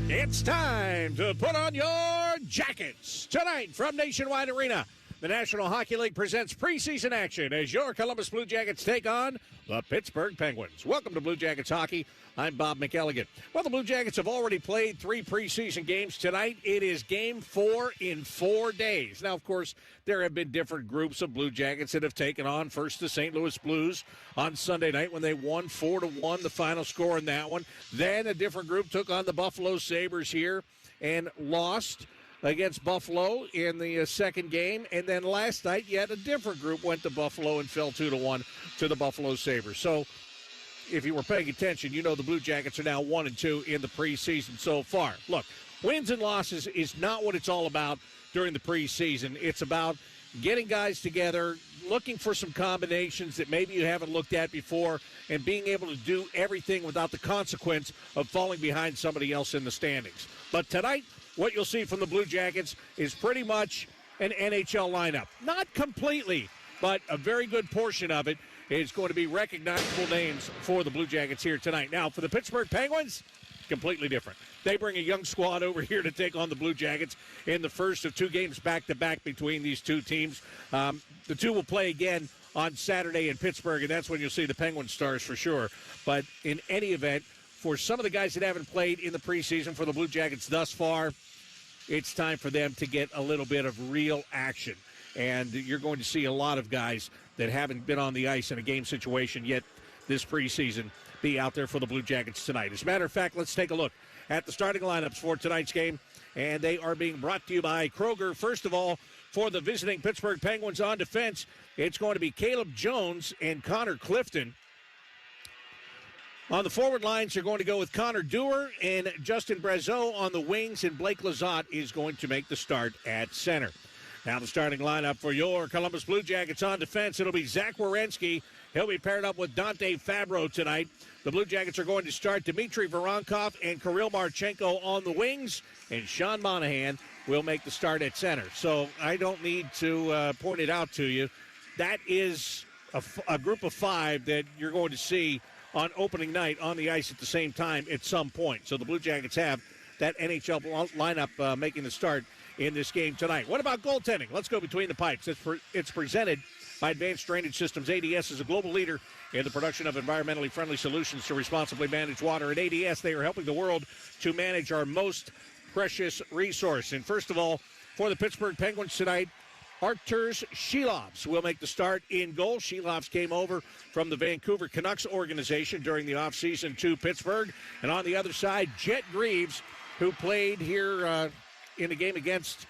It's time to put on your jackets. Tonight from Nationwide Arena, the National Hockey League presents preseason action as your Columbus Blue Jackets take on the Pittsburgh Penguins. Welcome to Blue Jackets Hockey. I'm Bob McElligott. Well, the Blue Jackets have already played 3 preseason games. Tonight, it is game 4 in 4 days. Now, of course, there have been different groups of Blue Jackets that have taken on. First, the St. Louis Blues on Sunday night when they won 4-1, the final score in that one. Then a different group took on the Buffalo Sabres here and lost against Buffalo in the second game. And then last night, yet a different group went to Buffalo and fell 2-1 to the Buffalo Sabres. So if you were paying attention, you know the Blue Jackets are now 1-2 in the preseason so far. Look, wins and losses is not what it's all about during the preseason. It's about getting guys together, looking for some combinations that maybe you haven't looked at before, and being able to do everything without the consequence of falling behind somebody else in the standings. But tonight, what you'll see from the Blue Jackets is pretty much an NHL lineup. Not completely, but a very good portion of it is going to be recognizable names for the Blue Jackets here tonight. Now, for the Pittsburgh Penguins, completely different. They bring a young squad over here to take on the Blue Jackets in the first of 2 games back-to-back between these two teams. The two will play again on Saturday in Pittsburgh, and that's when you'll see the Penguin stars for sure. But in any event, for some of the guys that haven't played in the preseason for the Blue Jackets thus far, it's time for them to get a little bit of real action. And you're going to see a lot of guys that haven't been on the ice in a game situation yet this preseason be out there for the Blue Jackets tonight. As a matter of fact, let's take a look at the starting lineups for tonight's game. And they are being brought to you by Kroger. First of all, for the visiting Pittsburgh Penguins on defense, it's going to be Caleb Jones and Connor Clifton. On the forward lines, you're going to go with Connor Dewar and Justin Brazeau on the wings, and Blake Lizotte is going to make the start at center. Now the starting lineup for your Columbus Blue Jackets on defense, it'll be Zach Werenski. He'll be paired up with Dante Fabro tonight. The Blue Jackets are going to start Dmitry Voronkov and Kirill Marchenko on the wings, and Sean Monahan will make the start at center. So I don't need to point it out to you. That is a group of 5 that you're going to see on opening night on the ice at the same time at some point. So the Blue Jackets have that NHL lineup making the start in this game tonight. What about goaltending? Let's go between the pipes. It's presented by Advanced Drainage Systems. ADS is a global leader in the production of environmentally friendly solutions to responsibly manage water. At ADS, they are helping the world to manage our most precious resource. And first of all, for the Pittsburgh Penguins tonight, Arturs Shilovs will make the start in goal. Shilovs came over from the Vancouver Canucks organization during the offseason to Pittsburgh. And on the other side, Jet Greaves, who played here in the game against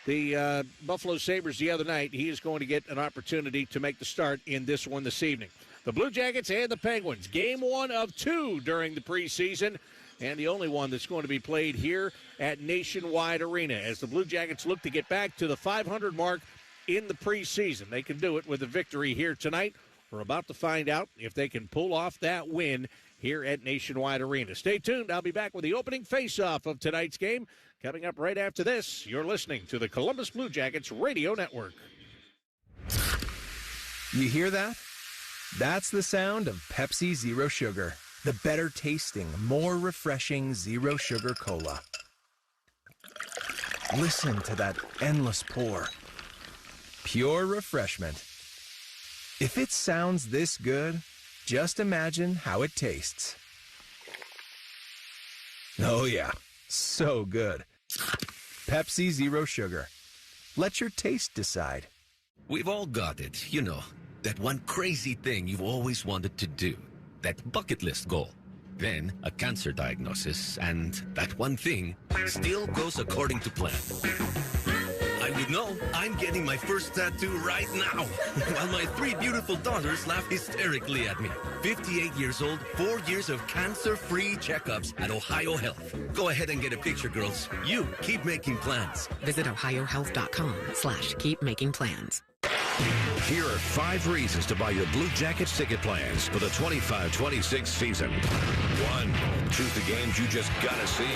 the Buffalo Sabres the other night. He is going to get an opportunity to make the start in this one this evening. The Blue Jackets and the Penguins, game 1 of 2 during the preseason, and the only one that's going to be played here at Nationwide Arena as the Blue Jackets look to get back to the 500 mark in the preseason. They can do it with a victory here tonight. We're about to find out if they can pull off that win here at Nationwide Arena. Stay tuned. I'll be back with the opening face-off of tonight's game. Coming up right after this, you're listening to the Columbus Blue Jackets Radio Network. You hear that? That's the sound of Pepsi Zero Sugar, the better tasting, more refreshing Zero Sugar Cola. Listen to that endless pour. Pure refreshment. If it sounds this good, just imagine how it tastes. Oh yeah, so good. Pepsi Zero Sugar. Let your taste decide. We've all got it, you know, that one crazy thing you've always wanted to do. that bucket list goal. Then a cancer diagnosis, and that one thing still goes according to plan. I would know I'm getting my first tattoo right now, while my 3 beautiful daughters laugh hysterically at me. 58 years old, 4 years of cancer-free checkups at Ohio Health. Go ahead and get a picture, girls. You keep making plans. Visit ohiohealth.com/keepmakingplans. Here are 5 reasons to buy your Blue Jackets ticket plans for the 25-26 season. 1. Choose the games you just gotta see.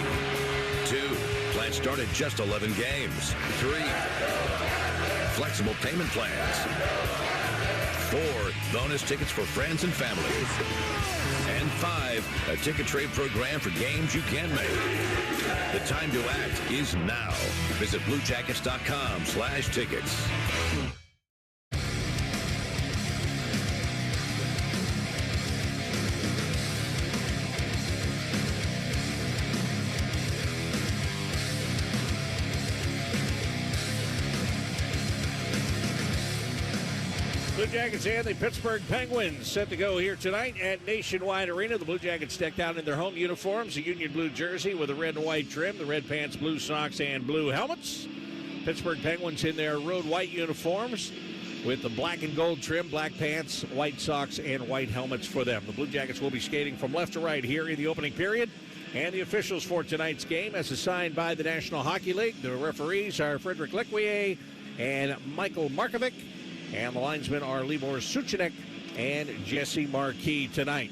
2. Plans start at just 11 games. 3. Flexible payment plans. 4. Bonus tickets for friends and family. And 5. A ticket trade program for games you can't make. The time to act is now. Visit BlueJackets.com/tickets. Blue Jackets and the Pittsburgh Penguins set to go here tonight at Nationwide Arena. The Blue Jackets decked out in their home uniforms, a union blue jersey with a red and white trim, the red pants, blue socks, and blue helmets. Pittsburgh Penguins in their road white uniforms with the black and gold trim, black pants, white socks, and white helmets for them. The Blue Jackets will be skating from left to right here in the opening period. And the officials for tonight's game, as assigned by the National Hockey League, the referees are Frederick Lequier and Michael Markovic. And the linesmen are Libor Suchanek and Jesse Marquis tonight.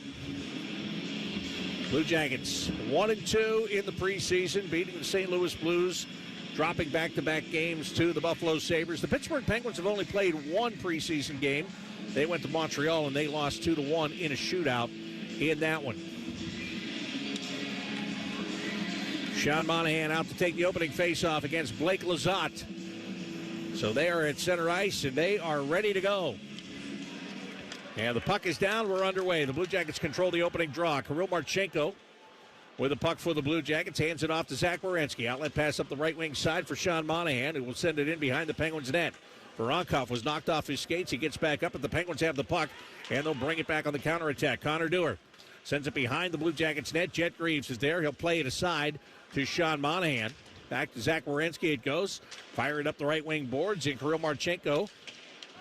Blue Jackets 1-2 in the preseason, beating the St. Louis Blues, dropping back-to-back games to the Buffalo Sabres. The Pittsburgh Penguins have only played one preseason game. They went to Montreal and they lost 2-1 in a shootout in that one. Sean Monahan out to take the opening faceoff against Blake Lizotte. So they are at center ice, and they are ready to go. And the puck is down. We're underway. The Blue Jackets control the opening draw. Kirill Marchenko with the puck for the Blue Jackets. Hands it off to Zach Werenski. Outlet pass up the right wing side for Sean Monahan, who will send it in behind the Penguins' net. Voronkov was knocked off his skates. He gets back up, but the Penguins have the puck, and they'll bring it back on the counterattack. Connor Dewar sends it behind the Blue Jackets' net. Jet Greaves is there. He'll play it aside to Sean Monahan. Back to Zach Werenski it goes. Fire it up the right wing boards, and Kirill Marchenko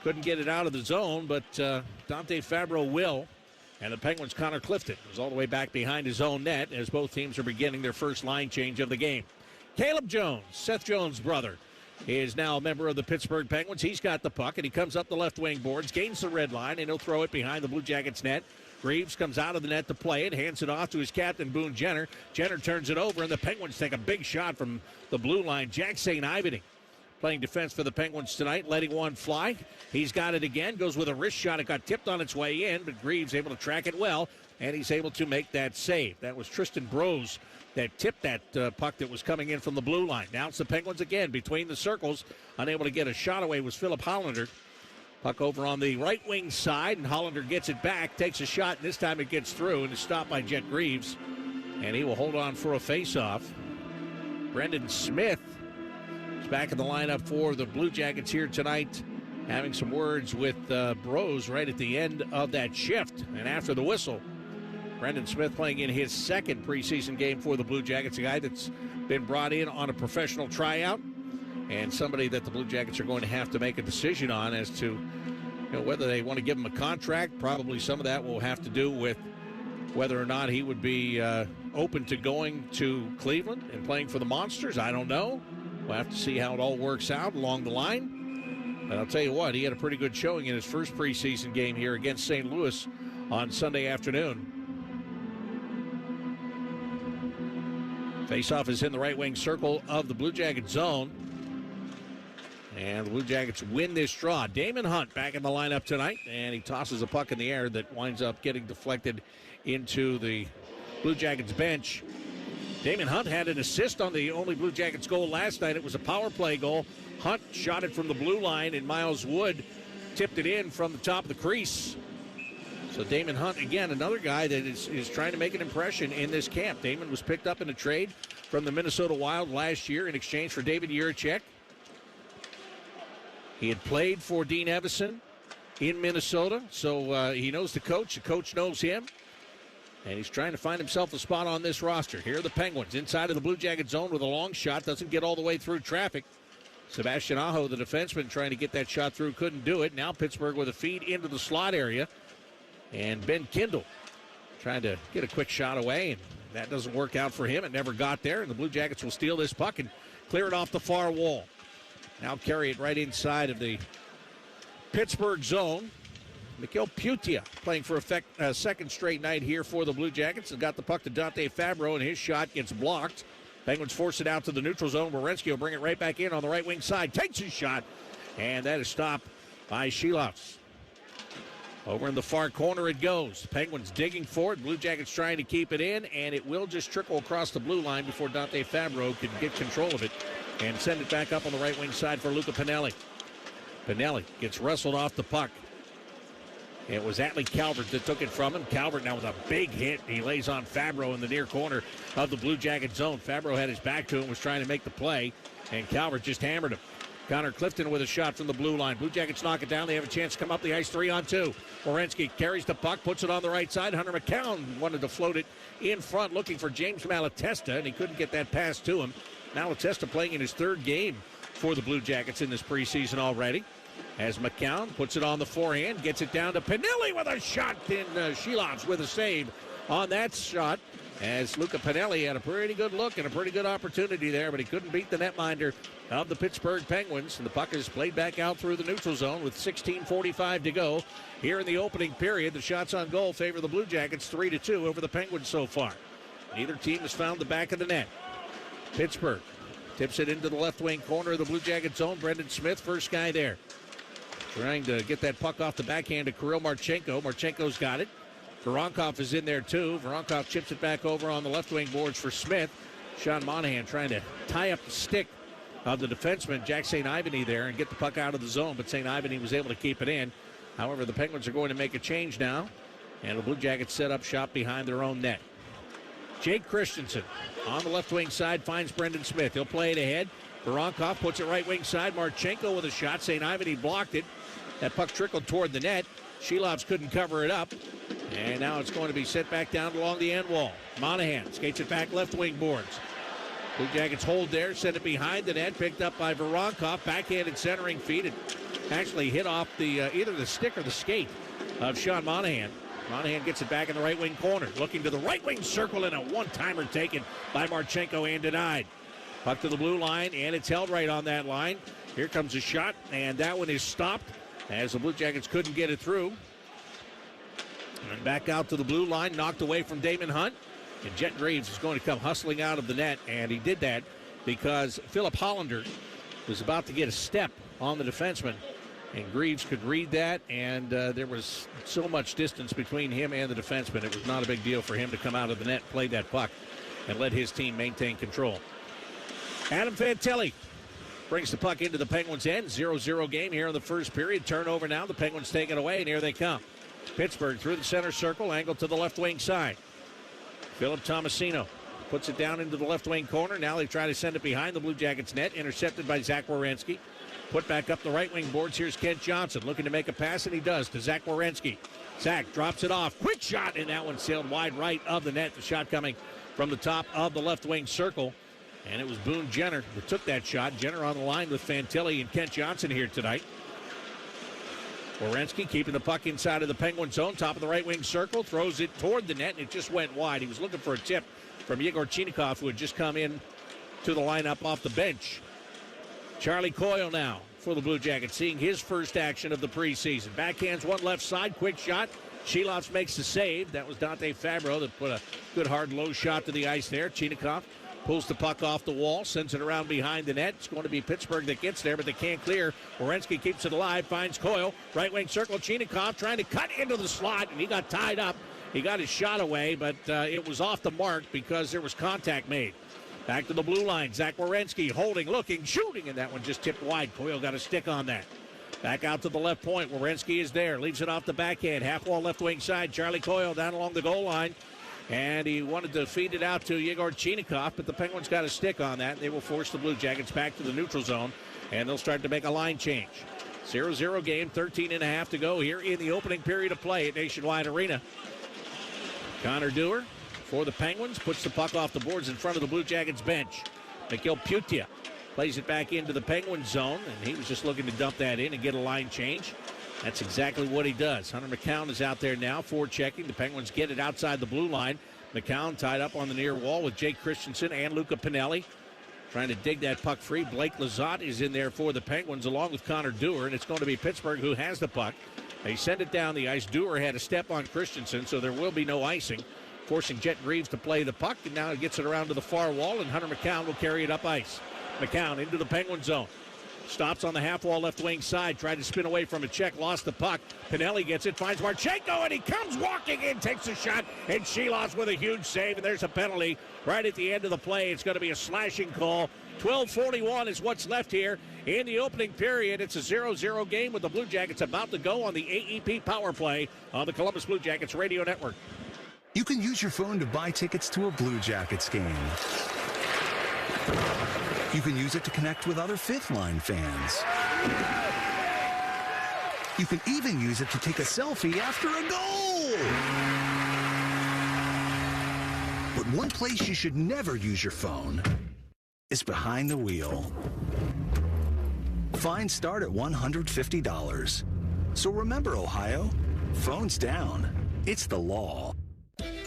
couldn't get it out of the zone, but Dante Fabro will. And the Penguins' Connor Clifton is all the way back behind his own net as both teams are beginning their first line change of the game. Caleb Jones, Seth Jones' brother, is now a member of the Pittsburgh Penguins. He's got the puck, and he comes up the left wing boards, gains the red line, and he'll throw it behind the Blue Jackets' net. Greaves comes out of the net to play it, hands it off to his captain, Boone Jenner. Jenner turns it over, and the Penguins take a big shot from the blue line. Jack St. Ivening playing defense for the Penguins tonight, letting one fly. He's got it again, goes with a wrist shot. It got tipped on its way in, but Greaves able to track it well, and he's able to make that save. That was Tristan Brose that tipped that puck that was coming in from the blue line. Now it's the Penguins again between the circles. Unable to get a shot away was Philip Hollander. Puck over on the right wing side, and Hollander gets it back, takes a shot, and this time it gets through and is stopped by Jet Greaves. And he will hold on for a faceoff. Brendan Smith is back in the lineup for the Blue Jackets here tonight, having some words with Brose right at the end of that shift. And after the whistle, Brendan Smith playing in his second preseason game for the Blue Jackets, a guy that's been brought in on a professional tryout, and somebody that the Blue Jackets are going to have to make a decision on as to whether they want to give him a contract. Probably some of that will have to do with whether or not he would be open to going to Cleveland and playing for the Monsters. I don't know. We'll have to see how it all works out along the line. But I'll tell you what, he had a pretty good showing in his first preseason game here against St. Louis on Sunday afternoon. Faceoff is in the right wing circle of the Blue Jacket zone. And the Blue Jackets win this draw. Damon Hunt back in the lineup tonight, and he tosses a puck in the air that winds up getting deflected into the Blue Jackets bench. Damon Hunt had an assist on the only Blue Jackets goal last night. It was a power play goal. Hunt shot it from the blue line, and Miles Wood tipped it in from the top of the crease. So Damon Hunt, again, another guy that is trying to make an impression in this camp. Damon was picked up in a trade from the Minnesota Wild last year in exchange for David Jiricek. He had played for Dean Evison in Minnesota, so he knows the coach. The coach knows him. And he's trying to find himself a spot on this roster. Here are the Penguins inside of the Blue Jacket zone with a long shot. Doesn't get all the way through traffic. Sebastian Aho, the defenseman, trying to get that shot through. Couldn't do it. Now Pittsburgh with a feed into the slot area. And Ben Kindle trying to get a quick shot away. And that doesn't work out for him. It never got there. And the Blue Jackets will steal this puck and clear it off the far wall. Now carry it right inside of the Pittsburgh zone. Mikhail Putia playing for a second straight night here for the Blue Jackets. And got the puck to Dante Fabro, and his shot gets blocked. Penguins force it out to the neutral zone. Werenski will bring it right back in on the right wing side. Takes his shot, and that is stopped by Shilovs. Over in the far corner it goes. Penguins digging for it. Blue Jackets trying to keep it in, and it will just trickle across the blue line before Dante Fabro can get control of it and send it back up on the right wing side for Luca Pinelli. Pinelli gets wrestled off the puck. It was Atlee Calvert that took it from him. Calvert now with a big hit. He lays on Fabro in the near corner of the Blue Jacket zone. Fabro had his back to him, was trying to make the play, and Calvert just hammered him. Connor Clifton with a shot from the blue line. Blue Jackets knock it down. They have a chance to come up the ice 3-on-2. Werenski carries the puck, puts it on the right side. Hunter McCown wanted to float it in front, looking for James Malatesta, and he couldn't get that pass to him. Malatesta playing in his third game for the Blue Jackets in this preseason already. As McCown puts it on the forehand, gets it down to Pinelli with a shot. Then Shilovs with a save on that shot. As Luca Pinelli had a pretty good look and a pretty good opportunity there, but he couldn't beat the netminder of the Pittsburgh Penguins. And the puck is played back out through the neutral zone with 16:45 to go. Here in the opening period, the shots on goal favor the Blue Jackets 3-2 over the Penguins so far. Neither team has found the back of the net. Pittsburgh tips it into the left wing corner of the Blue Jacket zone. Brendan Smith, first guy there. Trying to get that puck off the backhand to Kirill Marchenko. Marchenko's got it. Voronkov is in there too. Voronkov chips it back over on the left wing boards for Smith. Sean Monahan trying to tie up the stick of the defenseman, Jack St. Ivany, there and get the puck out of the zone, but St. Ivany was able to keep it in. However, the Penguins are going to make a change now, and the Blue Jackets set up shop behind their own net. Jake Christensen on the left wing side finds Brendan Smith. He'll play it ahead. Voronkov puts it right wing side. Marchenko with a shot. St. Ivany blocked it. That puck trickled toward the net. Shilovs couldn't cover it up. And now it's going to be set back down along the end wall. Monahan skates it back left wing boards. Blue Jackets hold there, send it behind the net, picked up by Voronkov. Backhanded centering feed. It actually hit off the either the stick or the skate of Sean Monahan. Monahan gets it back in the right wing corner. Looking to the right wing circle, and a one-timer taken by Marchenko and denied. Puck to the blue line, and it's held right on that line. Here comes a shot, and that one is stopped as the Blue Jackets couldn't get it through. And back out to the blue line, knocked away from Damon Hunt. And Jet Graves is going to come hustling out of the net, and he did that because Philip Hollander was about to get a step on the defenseman. And Greaves could read that, and there was so much distance between him and the defenseman. It was not a big deal for him to come out of the net, play that puck, and let his team maintain control. Adam Fantilli brings the puck into the Penguins' end. 0-0 game here in the first period. Turnover now. The Penguins take it away, and here they come. Pittsburgh through the center circle, angled to the left wing side. Philip Tomasino puts it down into the left wing corner. Now they try to send it behind the Blue Jackets' net. Intercepted by Zach Werenski. Put back up the right wing boards. Here's Kent Johnson looking to make a pass, and he does to Zach Werenski. Zach drops it off. Quick shot, and that one sailed wide right of the net. The shot coming from the top of the left wing circle. And it was Boone Jenner who took that shot. Jenner on the line with Fantilli and Kent Johnson here tonight. Werenski keeping the puck inside of the Penguin zone. Top of the right wing circle. Throws it toward the net, and it just went wide. He was looking for a tip from Yegor Chinikov, who had just come in to the lineup off the bench. Charlie Coyle now for the Blue Jackets, seeing his first action of the preseason. Backhands one left side, quick shot. Shilovs makes the save. That was Dante Fabro that put a good hard low shot to the ice there. Chinikov pulls the puck off the wall, sends it around behind the net. It's going to be Pittsburgh that gets there, but they can't clear. Werenski keeps it alive, finds Coyle. Right wing circle, Chinikov trying to cut into the slot, and he got tied up. He got his shot away, but it was off the mark because there was contact made. Back to the blue line. Zach Werenski holding, looking, shooting, and that one just tipped wide. Coyle got a stick on that. Back out to the left point. Werenski is there. Leaves it off the backhand. Half wall left wing side. Charlie Coyle down along the goal line. And he wanted to feed it out to Yegor Chinikov, but the Penguins got a stick on that. They will force the Blue Jackets back to the neutral zone, and they'll start to make a line change. 0-0 game, 13 and a half to go here in the opening period of play at Nationwide Arena. Connor Dewar for the Penguins puts the puck off the boards in front of the Blue Jackets bench. Mikhail Putia plays it back into the Penguin zone, and he was just looking to dump that in and get a line change. That's exactly what he does. Hunter McCown is out there now, forechecking. The Penguins get it outside the blue line. McCown tied up on the near wall with Jake Christensen and Luca Pinelli, trying to dig that puck free. Blake Lizotte is in there for the Penguins along with Connor Dewar, and it's going to be Pittsburgh who has the puck. They send it down the ice. Dewar had a step on Christensen, so there will be no icing, forcing Jet Reeves to play the puck, and now he gets it around to the far wall, and Hunter McCown will carry it up ice. McCown into the Penguin zone. Stops on the half wall left wing side. Tried to spin away from a check. Lost the puck. Pinelli gets it. Finds Marchenko, and he comes walking in. Takes a shot. And Sheeloff with a huge save. And there's a penalty right at the end of the play. It's going to be a slashing call. 12:41 is what's left here in the opening period. It's a 0-0 game with the Blue Jackets about to go on the AEP power play on the Columbus Blue Jackets radio network. You can use your phone to buy tickets to a Blue Jackets game. You can use it to connect with other fifth line fans. You can even use it to take a selfie after a goal. But one place you should never use your phone is behind the wheel. Fines start at $150. So remember, Ohio, phones down. It's the law.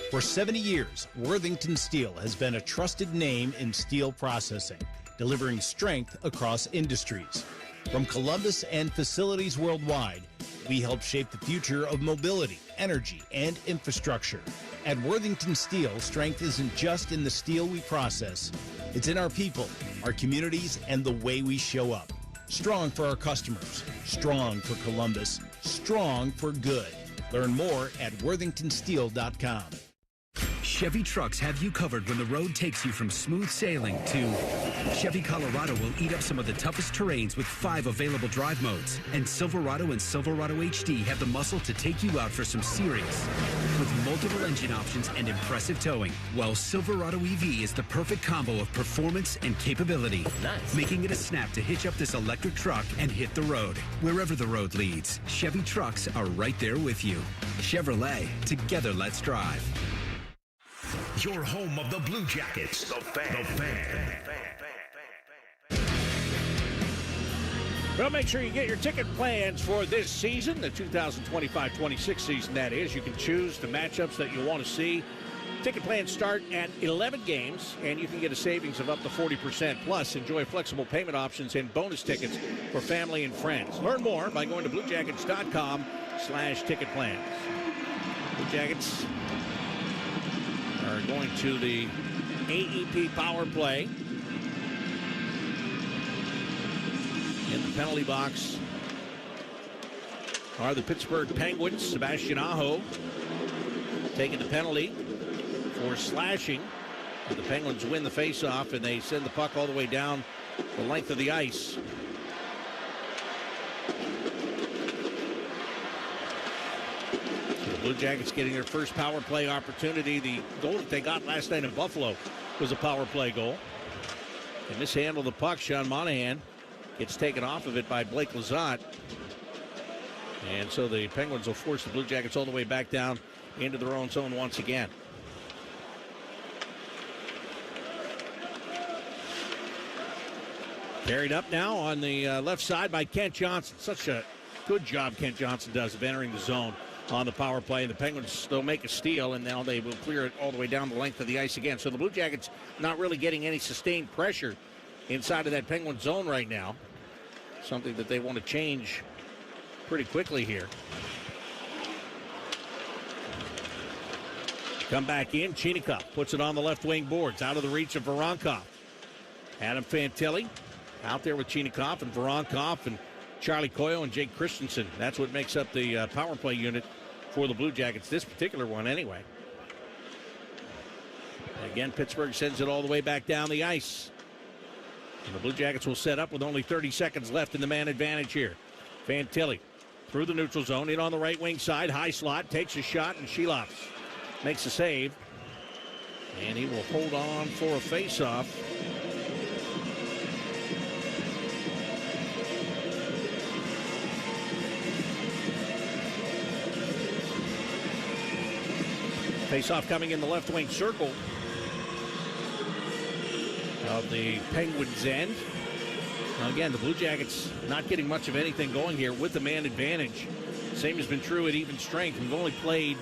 For 70 years, Worthington Steel has been a trusted name in steel processing, delivering strength across industries. From Columbus and facilities worldwide, we help shape the future of mobility, energy, and infrastructure. At Worthington Steel, strength isn't just in the steel we process. It's in our people, our communities, and the way we show up. Strong for our customers, strong for Columbus, strong for good. Learn more at worthingtonsteel.com. Chevy trucks have you covered when the road takes you from smooth sailing to Chevy Colorado will eat up some of the toughest terrains with 5 available drive modes. And Silverado and Silverado HD have the muscle to take you out for some serious with multiple engine options and impressive towing. While Silverado EV is the perfect combo of performance and capability, making it a snap to hitch up this electric truck and hit the road. Wherever the road leads, Chevy trucks are right there with you. Chevrolet, together let's drive. Your home of the Blue Jackets. The Fan. Well, make sure you get your ticket plans for this season, the 2025-26 season, that is. You can choose the matchups that you want to see. Ticket plans start at 11 games, and you can get a savings of up to 40%. Plus, enjoy flexible payment options and bonus tickets for family and friends. Learn more by going to bluejackets.com/ticket plans. Blue Jackets are going to the AEP power play. In the penalty box are the Pittsburgh Penguins. Sebastian Aho taking the penalty for slashing. And the Penguins win the faceoff, and they send the puck all the way down the length of the ice. Blue Jackets getting their first power play opportunity. The goal that they got last night in Buffalo was a power play goal. They mishandled the puck. Sean Monahan gets taken off of it by Blake Lizotte. And so the Penguins will force the Blue Jackets all the way back down into their own zone once again. Carried up now on the left side by Kent Johnson. Such a good job Kent Johnson does of entering the zone on the power play. The Penguins, they'll make a steal, and now they will clear it all the way down the length of the ice again. So the Blue Jackets not really getting any sustained pressure inside of that Penguin zone right now. Something that they want to change pretty quickly here. Come back in. Chinikov puts it on the left wing boards, out of the reach of Voronkov. Adam Fantilli out there with Chinikov and Voronkov and Charlie Coyle and Jake Christensen. That's what makes up the power play unit for the Blue Jackets, this particular one anyway. Again, Pittsburgh sends it all the way back down the ice. And the Blue Jackets will set up with only 30 seconds left in the man advantage here. Fantilli through the neutral zone, in on the right wing side, high slot, takes a shot, and Sheeloff makes a save. And he will hold on for a faceoff. Face-off coming in the left wing circle of the Penguins' end. Now again, the Blue Jackets not getting much of anything going here with the man advantage. Same has been true at even strength. We've only played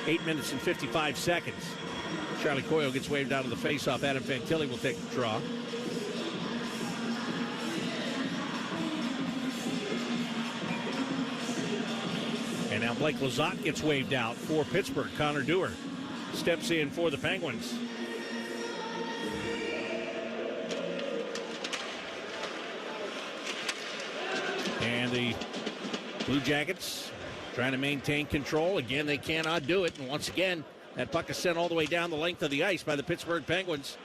8 minutes and 55 seconds. Charlie Coyle gets waved out of the face-off. Adam Fantilli will take the draw. And now Blake Lizotte gets waved out for Pittsburgh. Connor Dewar steps in for the Penguins. And the Blue Jackets trying to maintain control. Again, they cannot do it. And once again, that puck is sent all the way down the length of the ice by the Pittsburgh Penguins.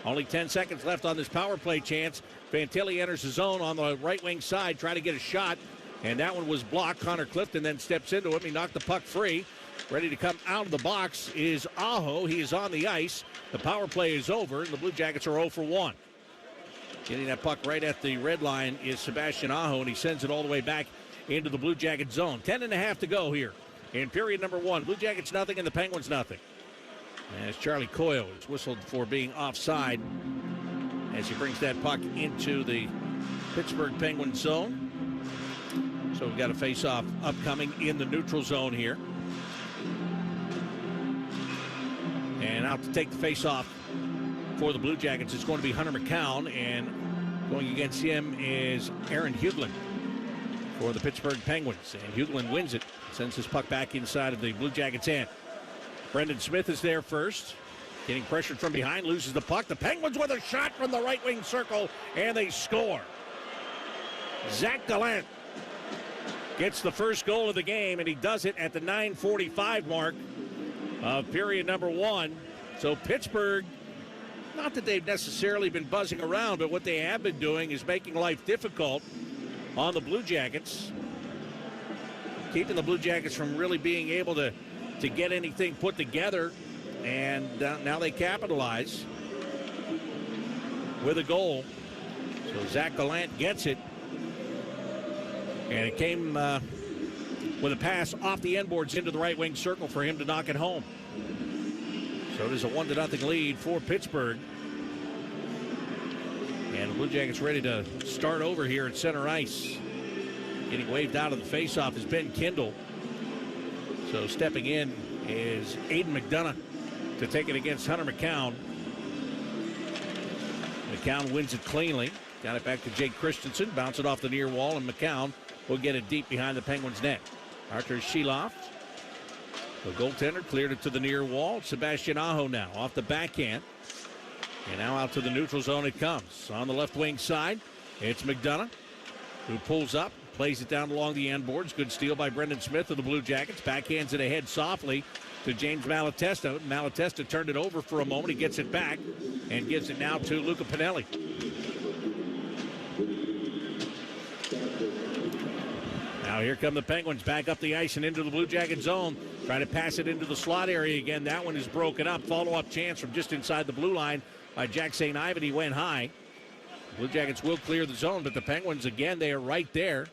Only 10 seconds left on this power play chance. Fantilli enters the zone on the right wing side, trying to get a shot. And that one was blocked. Connor Clifton then steps into it. He knocked the puck free. Ready to come out of the box is Aho. He is on the ice. The power play is over, and the Blue Jackets are 0 for 1. Getting that puck right at the red line is Sebastian Aho, and he sends it all the way back into the Blue Jackets zone. 10.5 to go here in period number 1. Blue Jackets nothing and the Penguins nothing. As Charlie Coyle is whistled for being offside as he brings that puck into the Pittsburgh Penguins zone. So we've got a face-off upcoming in the neutral zone here. And out to take the face-off for the Blue Jackets, it's going to be Hunter McCown, and going against him is Aaron Hughlin for the Pittsburgh Penguins. And Hughlin wins it, sends his puck back inside of the Blue Jackets' end. Brendan Smith is there first, getting pressured from behind, loses the puck. The Penguins with a shot from the right wing circle, and they score. Zach Gallant gets the first goal of the game, and he does it at the 9:45 mark of period number 1. So Pittsburgh, not that they've necessarily been buzzing around, but what they have been doing is making life difficult on the Blue Jackets, keeping the Blue Jackets from really being able to get anything put together, and now they capitalize with a goal. So Zach Gallant gets it, and it came with a pass off the end boards into the right wing circle for him to knock it home. So it is a 1-0 lead for Pittsburgh. And the Blue Jackets ready to start over here at center ice. Getting waved out of the faceoff is Ben Kindle. So stepping in is Aiden McDonough to take it against Hunter McCown. McCown wins it cleanly. Got it back to Jake Christensen. Bounce it off the near wall, and McCown will get it deep behind the Penguins' net. Artur Shiloff, the goaltender, cleared it to the near wall. Sebastian Aho now off the backhand. And now out to the neutral zone it comes. On the left wing side, it's McDonough, who pulls up, plays it down along the end boards. Good steal by Brendan Smith of the Blue Jackets. Backhands it ahead softly to James Malatesta. Malatesta turned it over for a moment. He gets it back and gives it now to Luca Pinelli. Now here come the Penguins back up the ice and into the Blue Jacket zone. Trying to pass it into the slot area again. That one is broken up. Follow-up chance from just inside the blue line by Jack St. Ivan. He went high. Blue Jackets will clear the zone, but the Penguins, again, they are right there.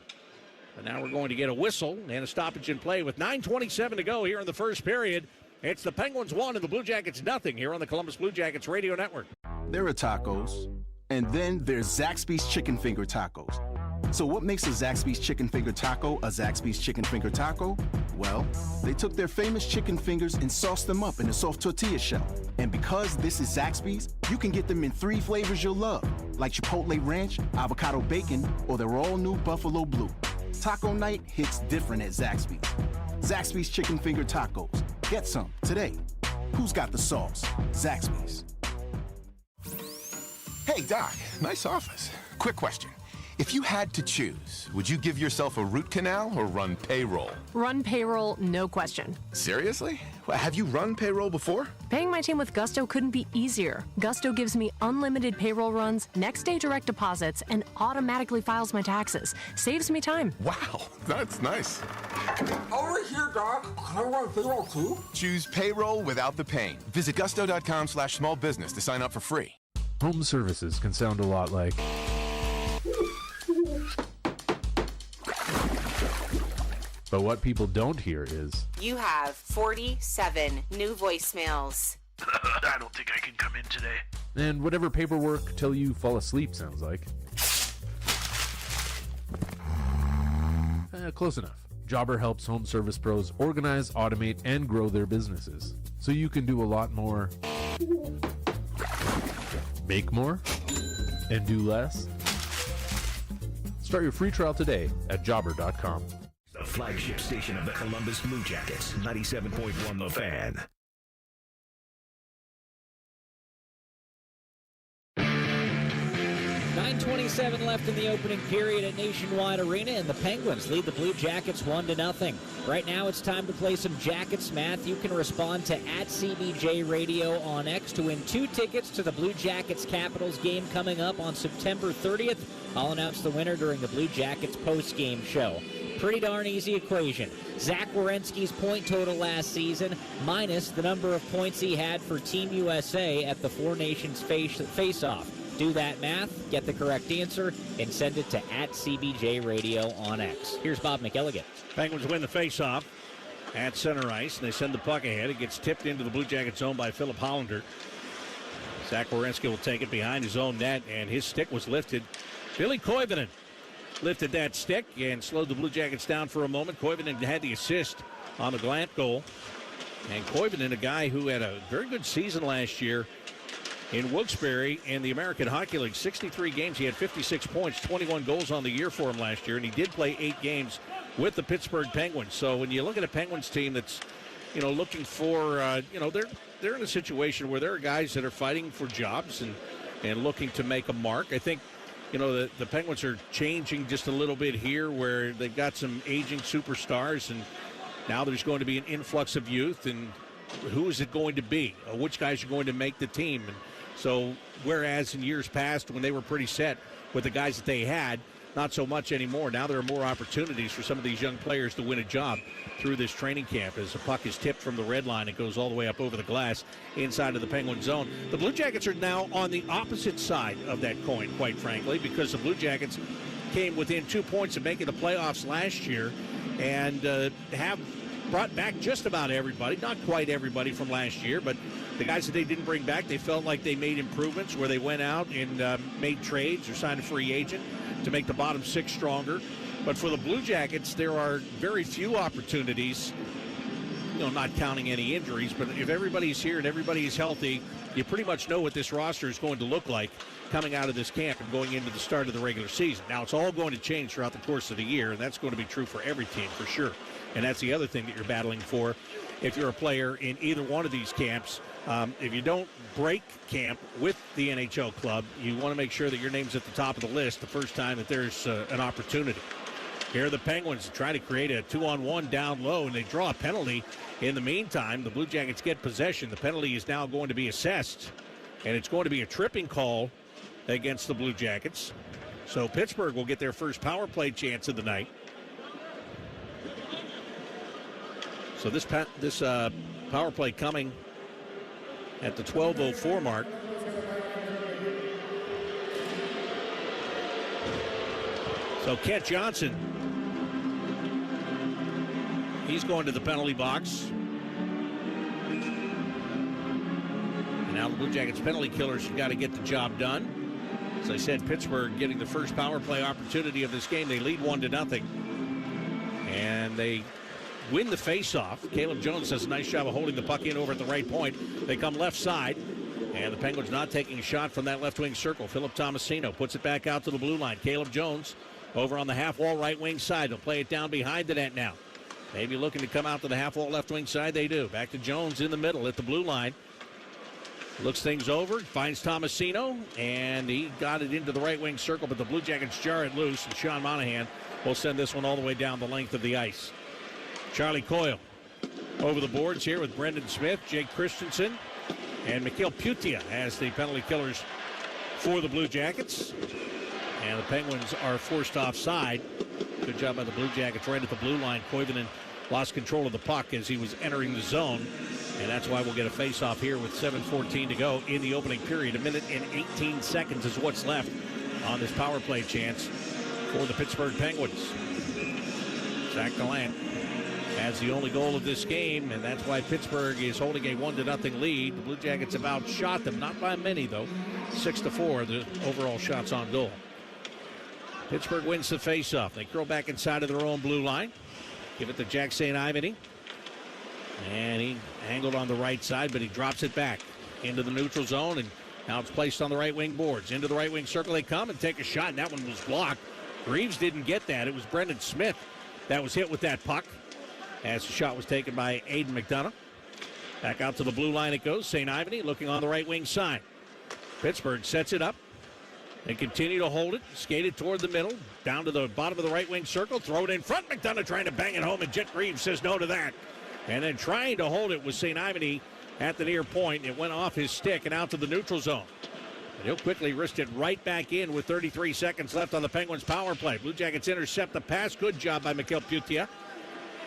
But now we're going to get a whistle and a stoppage in play with 9:27 to go here in the first period. It's the Penguins 1 and the Blue Jackets nothing here on the Columbus Blue Jackets Radio Network. There are tacos, and then there's Zaxby's Chicken Finger Tacos. So what makes a Zaxby's Chicken Finger Taco a Zaxby's Chicken Finger Taco? Well, they took their famous chicken fingers and sauced them up in a soft tortilla shell. And because this is Zaxby's, you can get them in 3 flavors you'll love, like Chipotle Ranch, Avocado Bacon, or their all-new Buffalo Blue. Taco night hits different at Zaxby's. Zaxby's Chicken Finger Tacos. Get some today. Who's got the sauce? Zaxby's. Hey, Doc, nice office. Quick question. If you had to choose, would you give yourself a root canal or run payroll? Run payroll, no question. Seriously? Well, have you run payroll before? Paying my team with Gusto couldn't be easier. Gusto gives me unlimited payroll runs, next day direct deposits, and automatically files my taxes. Saves me time. Wow, that's nice. Over here, Doc. Can I run payroll too? Choose payroll without the pain. Visit gusto.com/smallbusiness to sign up for free. Home services can sound a lot like... But what people don't hear is... You have 47 new voicemails. I don't think I can come in today. And whatever paperwork till you fall asleep sounds like. Close enough. Jobber helps home service pros organize, automate, and grow their businesses. So you can do a lot more, make more, and do less. Start your free trial today at jobber.com. The flagship station of the Columbus Blue Jackets, 97.1 The Fan. 9:27 left in the opening period at Nationwide Arena, and the Penguins lead the Blue Jackets 1-0. Right now, it's time to play some Jackets math. You can respond to @CBJ Radio on X to win 2 tickets to the Blue Jackets Capitals game coming up on September 30th. I'll announce the winner during the Blue Jackets post-game show. Pretty darn easy equation. Zach Werenski's point total last season minus the number of points he had for Team USA at the Four Nations face-off. Do that math, get the correct answer, and send it to @CBJ Radio on X. Here's Bob McElligott. Penguins win the face-off at center ice, and they send the puck ahead. It gets tipped into the Blue Jackets zone by Philip Hollander. Zach Werenski will take it behind his own net, and his stick was lifted. Billy Koivunen lifted that stick and slowed the Blue Jackets down for a moment. Koivunen had the assist on the Glant goal. And Koivunen, a guy who had a very good season last year in Wilkes-Barre in the American Hockey League. 63 games, he had 56 points, 21 goals on the year for him last year, and he did play 8 games with the Pittsburgh Penguins. So when you look at a Penguins team that's, looking for, they're in a situation where there are guys that are fighting for jobs and looking to make a mark. I think, the Penguins are changing just a little bit here where they've got some aging superstars, and now there's going to be an influx of youth, and who is it going to be? Which guys are going to make the team? And so whereas in years past when they were pretty set with the guys that they had, not so much anymore. Now there are more opportunities for some of these young players to win a job through this training camp. As the puck is tipped from the red line, it goes all the way up over the glass inside of the Penguin zone. The Blue Jackets are now on the opposite side of that coin, quite frankly, because the Blue Jackets came within 2 points of making the playoffs last year and have brought back just about everybody, not quite everybody from last year, but the guys that they didn't bring back, they felt like they made improvements where they went out and made trades or signed a free agent to make the bottom 6 stronger. But for the Blue Jackets, there are very few opportunities, not counting any injuries, but if everybody's here and everybody is healthy, you pretty much know what this roster is going to look like coming out of this camp and going into the start of the regular season. Now, it's all going to change throughout the course of the year, and that's going to be true for every team for sure. And that's the other thing that you're battling for if you're a player in either one of these camps. If you don't break camp with the NHL club, you want to make sure that your name's at the top of the list the first time that there's an opportunity. Here are the Penguins trying to create a 2-on-1 down low, and they draw a penalty. In the meantime, the Blue Jackets get possession. The penalty is now going to be assessed, and it's going to be a tripping call against the Blue Jackets. So Pittsburgh will get their first power play chance of the night. So this power play coming at the 12:04 mark. So Kent Johnson, he's going to the penalty box. And now the Blue Jackets penalty killers have got to get the job done. As I said, Pittsburgh getting the first power play opportunity of this game. They lead 1-0. And they win the face-off. Caleb Jones does a nice job of holding the puck in over at the right point. They come left side, and the Penguins not taking a shot from that left wing circle. Philip Tomasino puts it back out to the blue line. Caleb Jones over on the half-wall right wing side. They'll play it down behind the net now. Maybe looking to come out to the half-wall left wing side. They do. Back to Jones in the middle at the blue line. Looks things over, finds Tomasino, and he got it into the right wing circle, but the Blue Jackets jar it loose, and Sean Monahan will send this one all the way down the length of the ice. Charlie Coyle over the boards here with Brendan Smith, Jake Christensen, and Mikhail Putia as the penalty killers for the Blue Jackets. And the Penguins are forced offside. Good job by the Blue Jackets right at the blue line. Koivunen lost control of the puck as he was entering the zone. And that's why we'll get a face-off here with 7:14 to go in the opening period. 1 minute and 18 seconds is what's left on this power play chance for the Pittsburgh Penguins. Zach Gallant has the only goal of this game, and that's why Pittsburgh is holding a 1-0 lead. The Blue Jackets have outshot them, not by many, though. 6-4, the overall shots on goal. Pittsburgh wins the faceoff. They curl back inside of their own blue line. Give it to Jack St. Ivany. And he angled on the right side, but he drops it back into the neutral zone, and now it's placed on the right wing boards. Into the right wing circle they come and take a shot, and that one was blocked. Reeves didn't get that. It was Brendan Smith that was hit with that puck as the shot was taken by Aiden McDonough. Back out to the blue line it goes. St. Ivany looking on the right wing side. Pittsburgh sets it up. They continue to hold it, skate it toward the middle, down to the bottom of the right wing circle, throw it in front. McDonough trying to bang it home, and Jet Reeves says no to that. And then trying to hold it was St. Ivany at the near point. It went off his stick and out to the neutral zone. And he'll quickly wrist it right back in with 33 seconds left on the Penguins' power play. Blue Jackets intercept the pass. Good job by Mikhail Putia.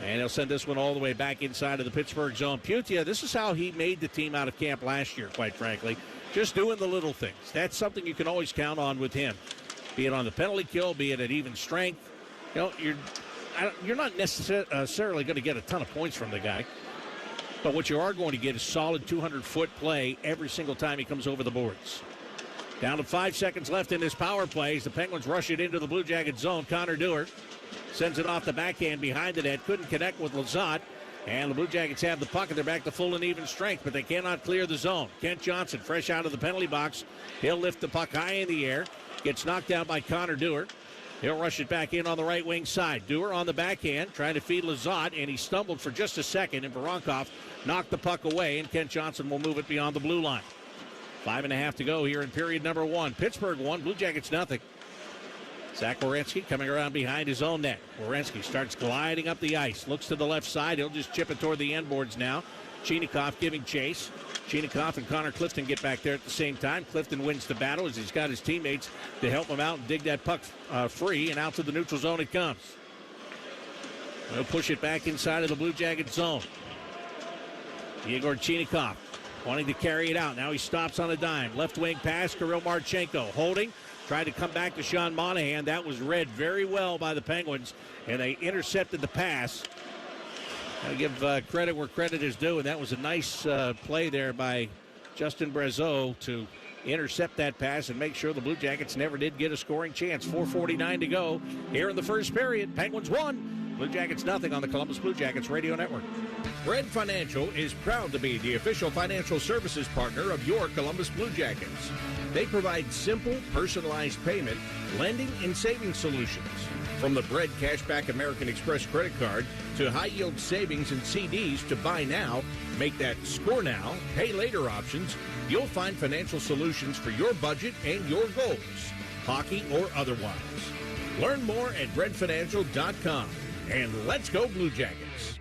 And he'll send this one all the way back inside of the Pittsburgh zone. Putia, this is how he made the team out of camp last year, quite frankly. Just doing the little things. That's something you can always count on with him. Be it on the penalty kill, be it at even strength. You know, you're not necessarily going to get a ton of points from the guy. But what you are going to get is solid 200-foot play every single time he comes over the boards. Down to 5 seconds left in this power play as the Penguins rush it into the Blue Jacket zone. Connor Dewar sends it off the backhand behind the net. Couldn't connect with Lizotte. And the Blue Jackets have the puck, and they're back to full and even strength, but they cannot clear the zone. Kent Johnson, fresh out of the penalty box. He'll lift the puck high in the air. Gets knocked down by Connor Dewar. He'll rush it back in on the right wing side. Dewar on the backhand, trying to feed Lizotte, and he stumbled for just a second, and Voronkov knocked the puck away, and Kent Johnson will move it beyond the blue line. 5.5 to go here in period number 1. Pittsburgh 1, Blue Jackets nothing. Zach Werenski coming around behind his own net. Werenski starts gliding up the ice. Looks to the left side. He'll just chip it toward the end boards now. Chinakhov giving chase. Chinakhov and Connor Clifton get back there at the same time. Clifton wins the battle as he's got his teammates to help him out and dig that puck free, and out to the neutral zone it comes. They'll push it back inside of the Blue Jacket zone. Yegor Chinakhov wanting to carry it out. Now he stops on a dime. Left wing pass, Kirill Marchenko holding. Tried to come back to Sean Monahan. That was read very well by the Penguins, and they intercepted the pass. I'll give credit where credit is due, and that was a nice play there by Justin Brazeau to intercept that pass and make sure the Blue Jackets never did get a scoring chance. 4:49 to go here in the first period. Penguins 1, Blue Jackets nothing on the Columbus Blue Jackets Radio Network. Bread Financial is proud to be the official financial services partner of your Columbus Blue Jackets. They provide simple, personalized payment, lending, and savings solutions. From the Bread Cashback American Express credit card to high-yield savings and CDs to buy now, make that score now, pay later options, you'll find financial solutions for your budget and your goals, hockey or otherwise. Learn more at breadfinancial.com. And let's go Blue Jackets.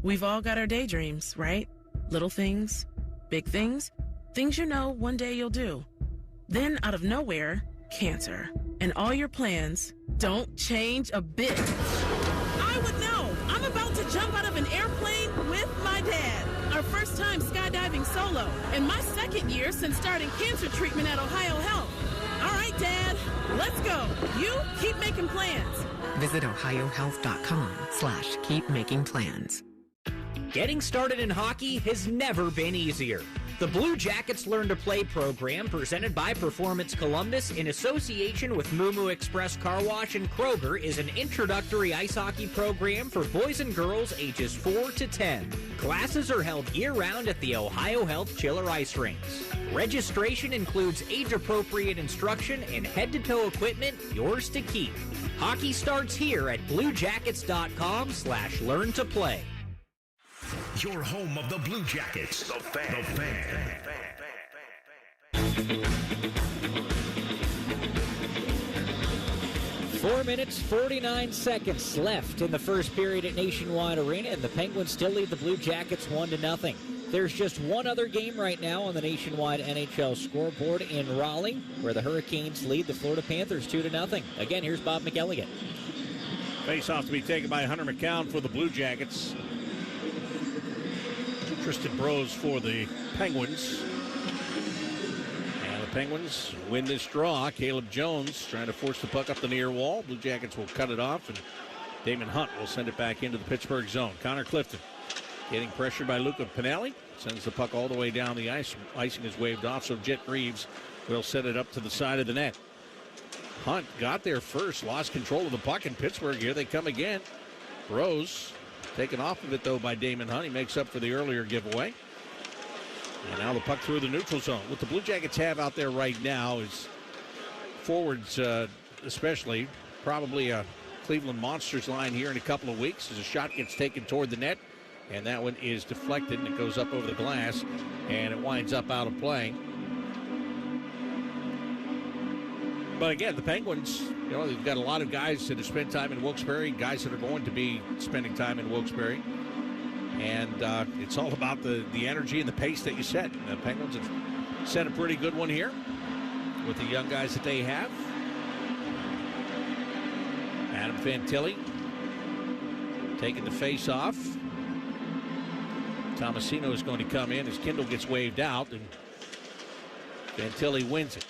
We've all got our daydreams, right? Little things, big things, things you know one day you'll do. Then out of nowhere, cancer. And all your plans don't change a bit. I would know. I'm about to jump out of an airplane with my dad. Our first time skydiving solo. And my second year since starting cancer treatment at Ohio Health. All right, Dad, let's go. You keep making plans. Visit ohiohealth.com/keepmakingplans. Getting started in hockey has never been easier. The Blue Jackets Learn to Play program, presented by Performance Columbus in association with Moo Express Car Wash and Kroger, is an introductory ice hockey program for boys and girls ages 4 to 10. Classes are held year-round at the Ohio Health Chiller Ice Rinks. Registration includes age-appropriate instruction and head-to-toe equipment, yours to keep. Hockey starts here at bluejackets.com/learn-to-play. Your home of the Blue Jackets. The Fan. 4 minutes, 49 seconds left in the first period at Nationwide Arena, and the Penguins still lead the Blue Jackets 1-0. There's just one other game right now on the Nationwide NHL scoreboard in Raleigh, where the Hurricanes lead the Florida Panthers 2-0. Again, here's Bob McElligott. Face-off to be taken by Hunter McCown for the Blue Jackets. Tristan Brose for the Penguins. And the Penguins win this draw. Caleb Jones trying to force the puck up the near wall. Blue Jackets will cut it off and Damon Hunt will send it back into the Pittsburgh zone. Connor Clifton getting pressured by Luca Pinelli. Sends the puck all the way down the ice. Icing is waved off, so Jet Reeves will set it up to the side of the net. Hunt got there first, lost control of the puck in Pittsburgh. Here they come again. Rose taken off of it, though, by Damon Hunt. He makes up for the earlier giveaway. And now the puck through the neutral zone. What the Blue Jackets have out there right now is forwards, especially, probably a Cleveland Monsters line here in a couple of weeks as a shot gets taken toward the net. And that one is deflected, and it goes up over the glass, and it winds up out of play. But again, the Penguins, they've got a lot of guys that have spent time in Wilkes-Barre, guys that are going to be spending time in Wilkes-Barre. And it's all about the energy and the pace that you set. And the Penguins have set a pretty good one here with the young guys that they have. Adam Fantilli taking the face off. Tomasino is going to come in as Kindle gets waved out, and Fantilli wins it.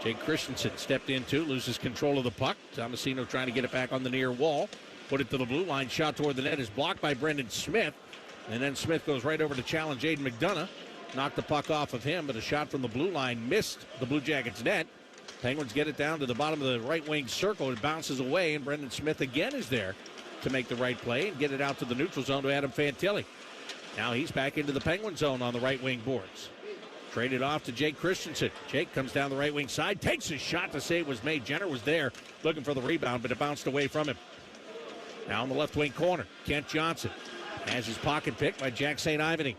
Jake Christensen stepped in too, loses control of the puck. Tomasino trying to get it back on the near wall. Put it to the blue line, shot toward the net is blocked by Brendan Smith. And then Smith goes right over to challenge Aiden McDonough. Knocked the puck off of him, but a shot from the blue line missed the Blue Jackets net. Penguins get it down to the bottom of the right wing circle. It bounces away, and Brendan Smith again is there to make the right play and get it out to the neutral zone to Adam Fantilli. Now he's back into the Penguin zone on the right wing boards. Traded off to Jake Christensen. Jake comes down the right wing side, takes a shot. The save was made. Jenner was there looking for the rebound, but it bounced away from him. Now in the left wing corner, Kent Johnson has his pocket picked by Jack St. Ivany.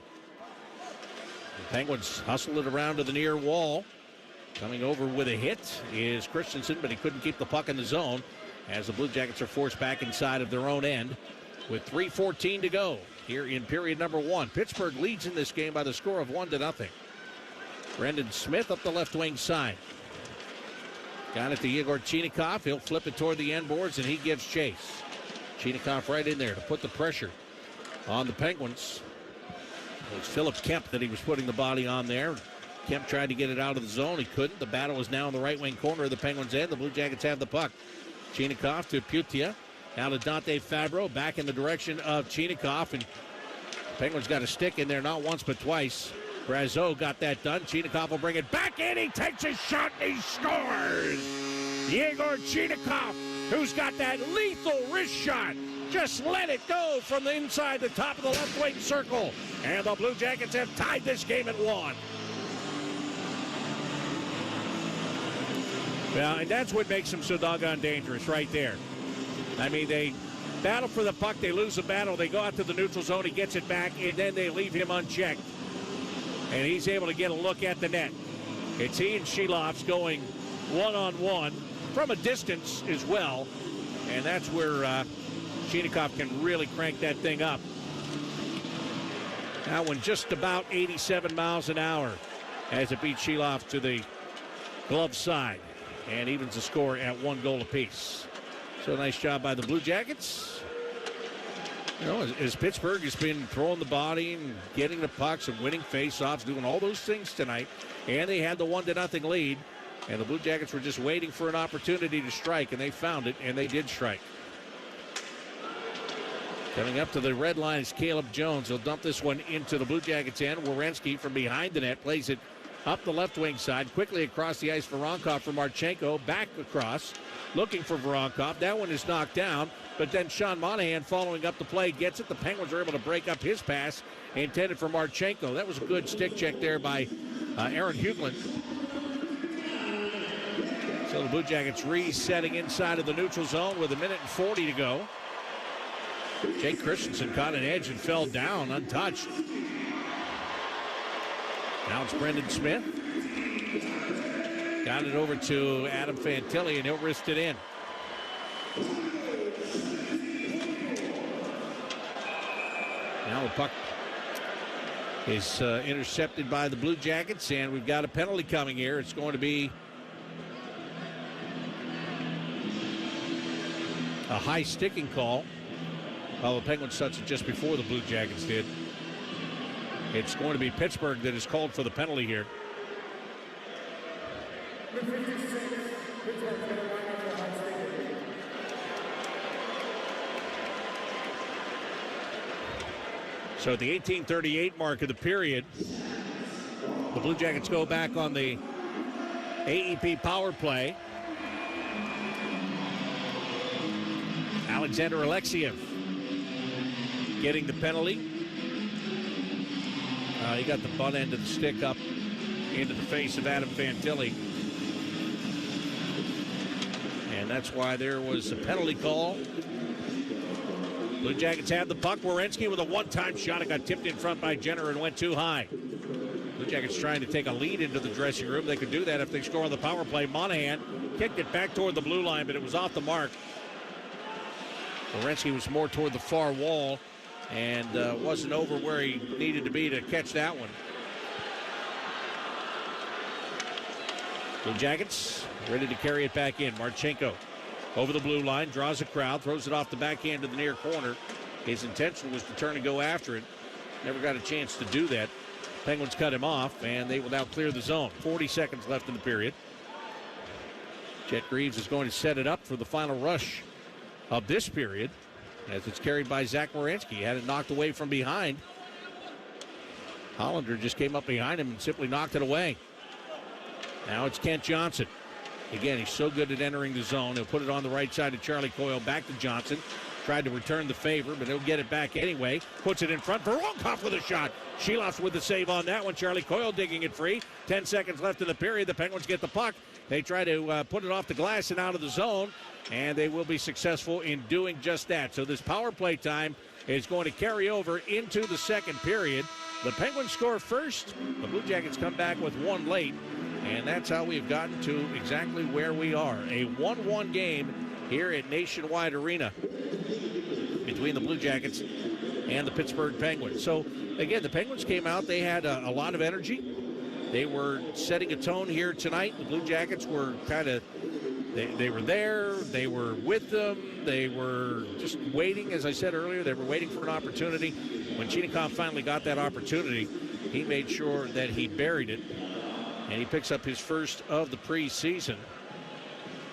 The Penguins hustle it around to the near wall. Coming over with a hit is Christensen, but he couldn't keep the puck in the zone as the Blue Jackets are forced back inside of their own end with 3:14 to go here in period number one. Pittsburgh leads in this game by the score of 1-0. Brendan Smith up the left wing side. Got it to Igor Chinikov. He'll flip it toward the end boards, and he gives chase. Chinikov right in there to put the pressure on the Penguins. It was Philip Kemp that he was putting the body on there. Kemp tried to get it out of the zone. He couldn't. The battle is now in the right wing corner of the Penguins' end. The Blue Jackets have the puck. Chinikov to Putia. Now to Dante Fabro. Back in the direction of Chinikov. And the Penguins got a stick in there not once but twice. Brazeau got that done. Chinikov will bring it back in. He takes a shot and he scores. Yegor Chinikov, who's got that lethal wrist shot, just let it go from the inside the top of the left wing circle. And the Blue Jackets have tied this game at 1. Well, and that's what makes them so doggone dangerous right there. I mean, they battle for the puck. They lose the battle. They go out to the neutral zone. He gets it back, and then they leave him unchecked. And he's able to get a look at the net. It's he and Sheloffs going one-on-one from a distance as well. And that's where Chinikov can really crank that thing up. That one just about 87 miles an hour as it beats Sheloff to the glove side and evens the score at 1 goal apiece. So nice job by the Blue Jackets. You know, as Pittsburgh has been throwing the body and getting the pucks and winning faceoffs, doing all those things tonight, and they had the 1-0 lead, and the Blue Jackets were just waiting for an opportunity to strike, and they found it, and they did strike. Coming up to the red line is Caleb Jones. He'll dump this one into the Blue Jackets' end. Werenski from behind the net plays it up the left wing side, quickly across the ice for Voronkov from Marchenko, back across, looking for Voronkov. That one is knocked down, but then Sean Monahan following up the play gets it. The Penguins are able to break up his pass intended for Marchenko. That was a good stick check there by Aaron Hughlin. So the Blue Jackets resetting inside of the neutral zone with 1:40 to go. Jake Christensen caught an edge and fell down untouched. Now it's Brendan Smith. Got it over to Adam Fantilli, and he'll wrist it in. Now the puck is intercepted by the Blue Jackets, and we've got a penalty coming here. It's going to be a high sticking call. Well, the Penguins touched it just before the Blue Jackets did. It's going to be Pittsburgh that is called for the penalty here. So at the 18:38 mark of the period, the Blue Jackets go back on the AEP power play. Alexander Alexiev getting the penalty. He got the butt end of the stick up into the face of Adam Fantilli. And that's why there was a penalty call. Blue Jackets had the puck. Werenski with a one-time shot. It got tipped in front by Jenner and went too high. Blue Jackets trying to take a lead into the dressing room. They could do that if they score on the power play. Monahan kicked it back toward the blue line, but it was off the mark. Werenski was more toward the far wall and wasn't over where he needed to be to catch that one. Blue Jackets ready to carry it back in. Marchenko over the blue line, draws a crowd, throws it off the backhand to the near corner. His intention was to turn and go after it. Never got a chance to do that. Penguins cut him off, and they will now clear the zone. 40 seconds left in the period. Jet Greaves is going to set it up for the final rush of this period as it's carried by Zach Werenski. Had it knocked away from behind. Hollander just came up behind him and simply knocked it away. Now it's Kent Johnson. Again, he's so good at entering the zone. He'll put it on the right side of Charlie Coyle. Back to Johnson. Tried to return the favor, but he'll get it back anyway. Puts it in front. Voronkov with a shot. Sheloff with the save on that one. Charlie Coyle digging it free. 10 seconds left in the period. The Penguins get the puck. They try to put it off the glass and out of the zone, and they will be successful in doing just that. So this power play time is going to carry over into the second period. The Penguins score first. The Blue Jackets come back with one late. And that's how we've gotten to exactly where we are. A 1-1 game here at Nationwide Arena between the Blue Jackets and the Pittsburgh Penguins. So, again, the Penguins came out. They had a lot of energy. They were setting a tone here tonight. The Blue Jackets were kind of, they were there. They were with them. They were just waiting, as I said earlier. They were waiting for an opportunity. When Chinakhov finally got that opportunity, he made sure that he buried it. And he picks up his first of the preseason.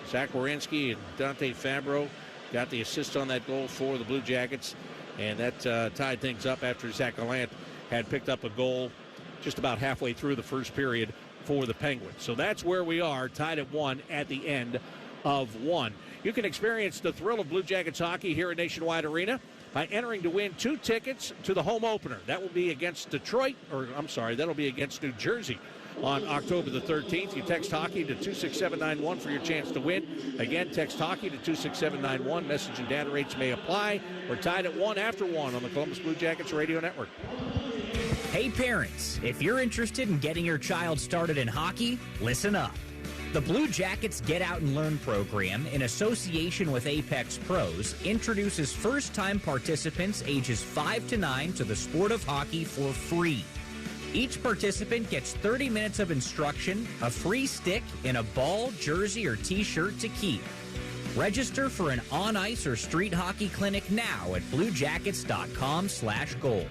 Zach Werenski and Dante Fabro got the assist on that goal for the Blue Jackets. And that tied things up after Zach Gallant had picked up a goal just about halfway through the first period for the Penguins. So that's where we are, tied at 1 at the end of 1. You can experience the thrill of Blue Jackets hockey here at Nationwide Arena by entering to win 2 tickets to the home opener. That will be against that'll be against New Jersey on October the 13th. You text hockey to 26791 for your chance to win. Again, text hockey to 26791. Message and data rates may apply. We're tied at 1 after 1 on the Columbus Blue Jackets Radio Network. Hey parents, if you're interested in getting your child started in hockey, listen up. The Blue Jackets Get Out and Learn program, in association with Apex Pros, introduces first-time participants ages 5 to 9 to the sport of hockey for free. Each participant gets 30 minutes of instruction, a free stick, and a ball, jersey, or t-shirt to keep. Register for an on-ice or street hockey clinic now at bluejackets.com/gold.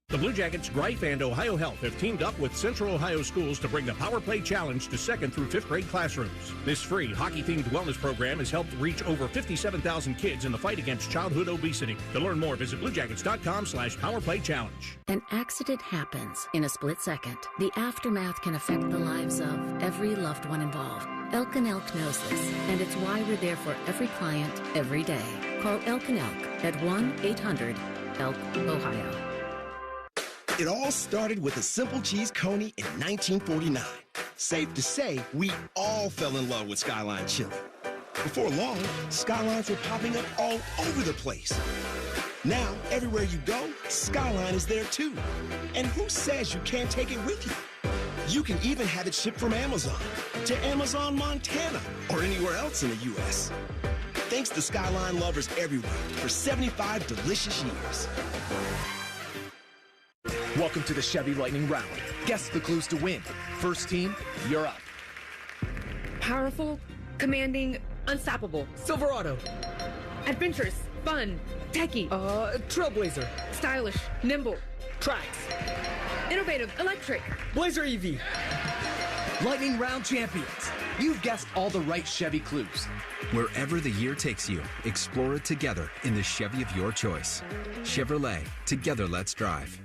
The Blue Jackets, Greif, and Ohio Health have teamed up with Central Ohio Schools to bring the Power Play Challenge to 2nd through 5th grade classrooms. This free hockey-themed wellness program has helped reach over 57,000 kids in the fight against childhood obesity. To learn more, visit bluejackets.com/powerplaychallenge. An accident happens in a split second. The aftermath can affect the lives of every loved one involved. Elk and Elk knows this, and it's why we're there for every client, every day. Call Elk and Elk at 1-800-ELK-OHIO. It all started with a simple cheese coney in 1949. Safe to say, we all fell in love with Skyline chili. Before long, Skylines were popping up all over the place. Now, everywhere you go, Skyline is there too. And who says you can't take it with you? You can even have it shipped from Amazon to Amazon, Montana, or anywhere else in the U.S. Thanks to Skyline lovers everywhere for 75 delicious years. Welcome to the Chevy Lightning Round. Guess the clues to win. First team, you're up. Powerful, commanding, unstoppable. Silverado. Adventurous, fun, techie. Trailblazer. Stylish, nimble. Tracks. Innovative, electric. Blazer EV. Lightning Round champions. You've guessed all the right Chevy clues. Wherever the year takes you, explore it together in the Chevy of your choice. Chevrolet, together let's drive.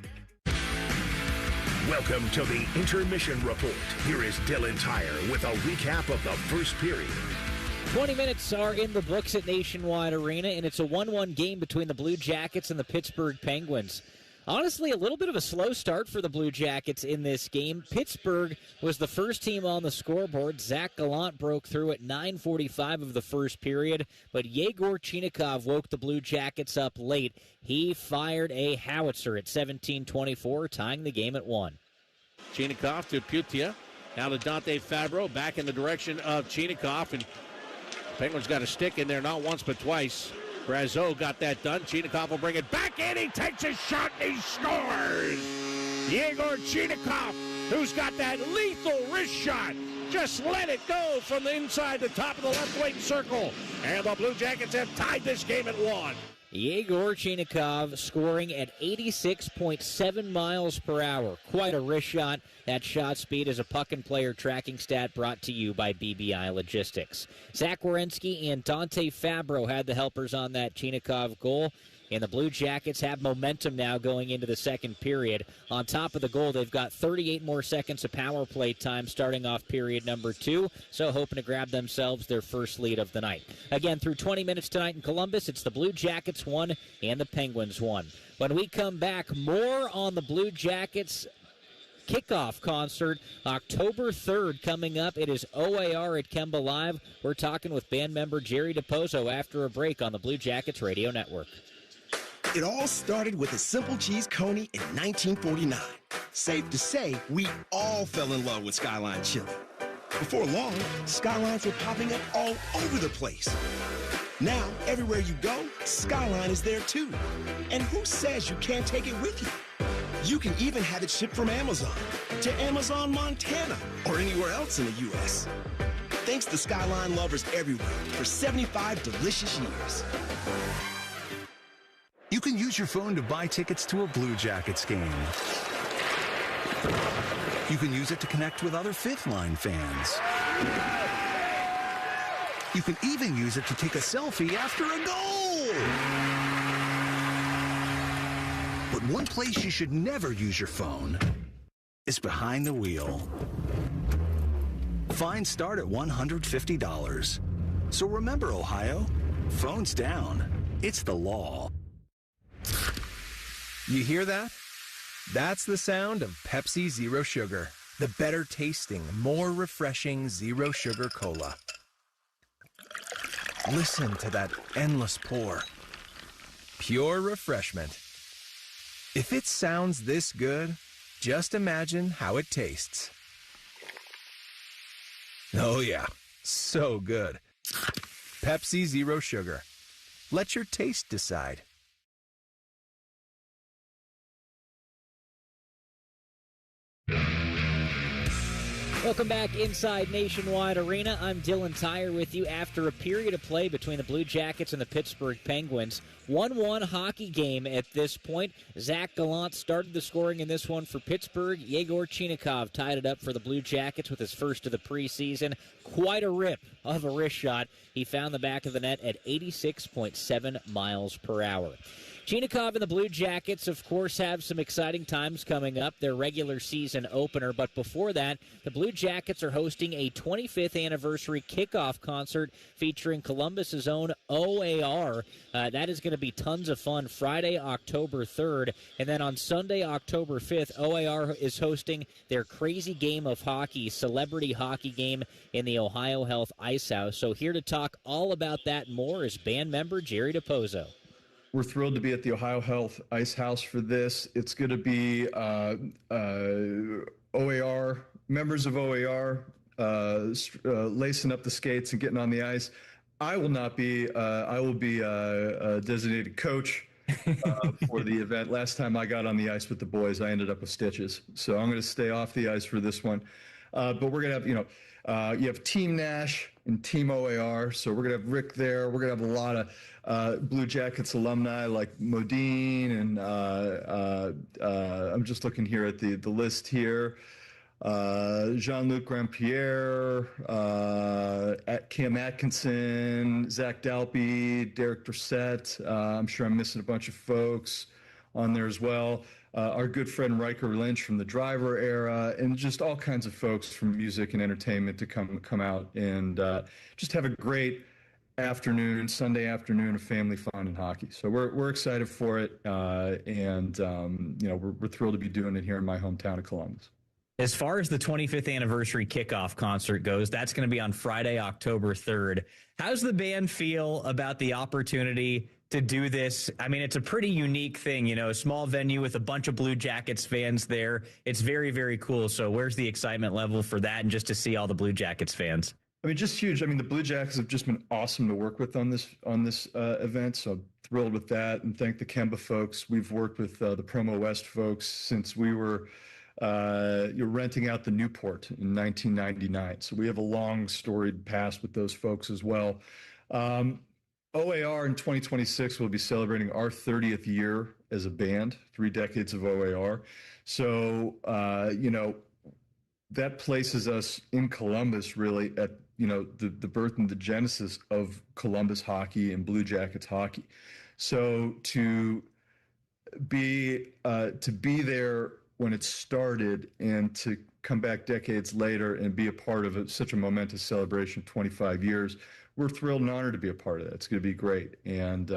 Welcome to the Intermission Report. Here is Dylan Tyre with a recap of the first period. 20 minutes are in the books at Nationwide Arena, and it's a 1-1 game between the Blue Jackets and the Pittsburgh Penguins. Honestly, a little bit of a slow start for the Blue Jackets in this game. Pittsburgh was the first team on the scoreboard. Zach Gallant broke through at 9:45 of the first period, but Yegor Chinakhov woke the Blue Jackets up late. He fired a howitzer at 17:24, tying the game at 1. Chinakhov to Putia. Now to Dante Fabro, back in the direction of Chinakhov, and Penguins got a stick in there not once but twice. Brazeau got that done. Chinakhov will bring it back in. He takes a shot and he scores. Yegor Chinakhov, who's got that lethal wrist shot, just let it go from the inside the top of the left wing circle. And the Blue Jackets have tied this game at 1. Yegor Chinakhov scoring at 86.7 miles per hour. Quite a wrist shot. That shot speed is a puck and player tracking stat brought to you by BBI Logistics. Zach Werenski and Dante Fabro had the helpers on that Chinakhov goal. And the Blue Jackets have momentum now going into the second period. On top of the goal, they've got 38 more seconds of power play time starting off period number 2, so hoping to grab themselves their first lead of the night. Again, through 20 minutes tonight in Columbus, it's the Blue Jackets 1 and the Penguins 1. When we come back, more on the Blue Jackets kickoff concert, October 3rd coming up. It is OAR at Kemba Live. We're talking with band member Jerry DiPozo after a break on the Blue Jackets Radio Network. It all started with a simple cheese coney in 1949. Safe to say, we all fell in love with Skyline chili. Before long, Skylines were popping up all over the place. Now, everywhere you go, Skyline is there too. And who says you can't take it with you? You can even have it shipped from Amazon to Amazon, Montana, or anywhere else in the U.S. Thanks to Skyline lovers everywhere for 75 delicious years. You can use your phone to buy tickets to a Blue Jackets game. You can use it to connect with other Fifth Line fans. You can even use it to take a selfie after a goal. But one place you should never use your phone is behind the wheel. Fines start at $150. So remember, Ohio, phones down. It's the law. You hear that? That's the sound of Pepsi Zero Sugar, the better tasting, more refreshing Zero Sugar Cola. Listen to that endless pour. Pure refreshment. If it sounds this good, just imagine how it tastes. Oh yeah, so good. Pepsi Zero Sugar. Let your taste decide. Welcome back inside Nationwide Arena. I'm Dylan Tyre with you after a period of play between the Blue Jackets and the Pittsburgh Penguins. 1-1 hockey game at this point. Zach Gallant started the scoring in this one for Pittsburgh. Yegor Chinakhov tied it up for the Blue Jackets with his first of the preseason. Quite a rip of a wrist shot. He found the back of the net at 86.7 miles per hour. Chinakhov and the Blue Jackets, of course, have some exciting times coming up, their regular season opener. But before that, the Blue Jackets are hosting a 25th anniversary kickoff concert featuring Columbus's own OAR. That is going to be tons of fun Friday, October 3rd. And then on Sunday, October 5th, OAR is hosting their Crazy Game of Hockey, celebrity hockey game in the Ohio Health Ice House. So here to talk all about that and more is band member Jerry DiPozo. We're thrilled to be at the Ohio Health Ice House for this. It's going to be OAR, members of OAR, lacing up the skates and getting on the ice. I will not be. I will be a designated coach for the event. Last time I got on the ice with the boys, I ended up with stitches. So I'm going to stay off the ice for this one. But we're going to have, you have Team Nash and Team OAR. So we're going to have Rick there. We're going to have a lot of Blue Jackets alumni like Modine, and I'm just looking here at the list here. Jean-Luc Grandpierre, Cam Atkinson, Zach Dalby, Derek Brissett. I'm sure I'm missing a bunch of folks on there as well. Our good friend Riker Lynch from the Driver era, and just all kinds of folks from music and entertainment to come out and just have a great afternoon, Sunday afternoon of family fun and hockey. So we're excited for it, and we're thrilled to be doing it here in my hometown of Columbus. As far as the 25th anniversary kickoff concert goes, that's going to be on Friday, October 3rd. How's the band feel about the opportunity to do this? I mean, it's a pretty unique thing, a small venue with a bunch of Blue Jackets fans there. It's very, very cool. So where's the excitement level for that and just to see all the Blue Jackets fans? I mean, just huge. I mean, the Blue Jackets have just been awesome to work with on this event. So I'm thrilled with that, and thank the Kemba folks. We've worked with the Promo West folks since we were you're renting out the Newport in 1999. So we have a long storied past with those folks as well. OAR in 2026 will be celebrating our 30th year as a band, 3 decades of OAR. So, that places us in Columbus really at, the birth and the genesis of Columbus hockey and Blue Jackets hockey. So to be there when it started and to come back decades later and be a part of such a momentous celebration, 25 years, we're thrilled and honored to be a part of that. It's going to be great. And,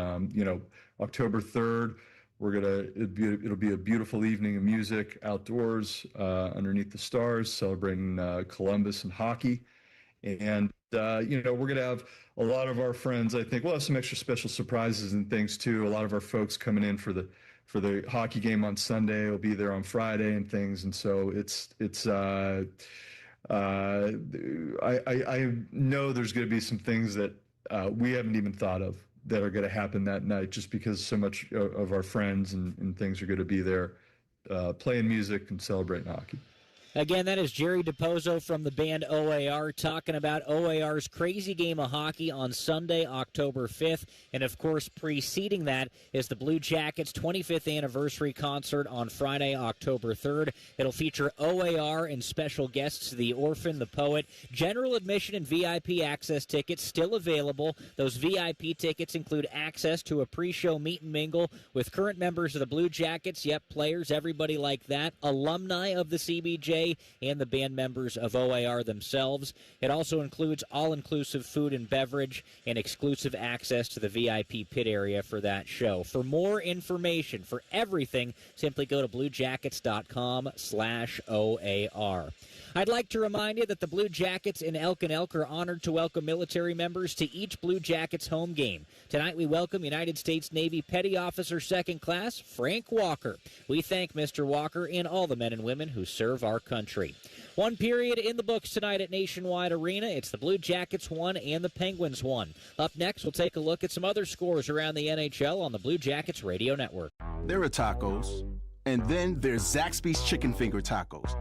October 3rd, it'll be a beautiful evening of music outdoors, underneath the stars, celebrating Columbus and hockey. And, we're going to have a lot of our friends. I think we'll have some extra special surprises and things too. A lot of our folks coming in for the hockey game on Sunday will be there on Friday and things. And so I know there's going to be some things that we haven't even thought of that are going to happen that night, just because so much of our friends and things are going to be there playing music and celebrating hockey. Again, that is Jerry DiPozo from the band OAR talking about OAR's Crazy Game of Hockey on Sunday, October 5th. And, of course, preceding that is the Blue Jackets' 25th anniversary concert on Friday, October 3rd. It'll feature OAR and special guests, The Orphan, The Poet. General admission and VIP access tickets still available. Those VIP tickets include access to a pre-show meet and mingle with current members of the Blue Jackets, players, everybody like that, alumni of the CBJ, and the band members of OAR themselves. It also includes all-inclusive food and beverage and exclusive access to the VIP pit area for that show. For more information, for everything, simply go to bluejackets.com/OAR. I'd like to remind you that the Blue Jackets in Elk and Elk are honored to welcome military members to each Blue Jackets home game. Tonight we welcome United States Navy Petty Officer 2nd Class Frank Walker. We thank Mr. Walker and all the men and women who serve our country. One period in the books tonight at Nationwide Arena. It's the Blue Jackets 1 and the Penguins 1. Up next, we'll take a look at some other scores around the NHL on the Blue Jackets Radio Network. There are tacos, and then there's Zaxby's Chicken Finger Tacos.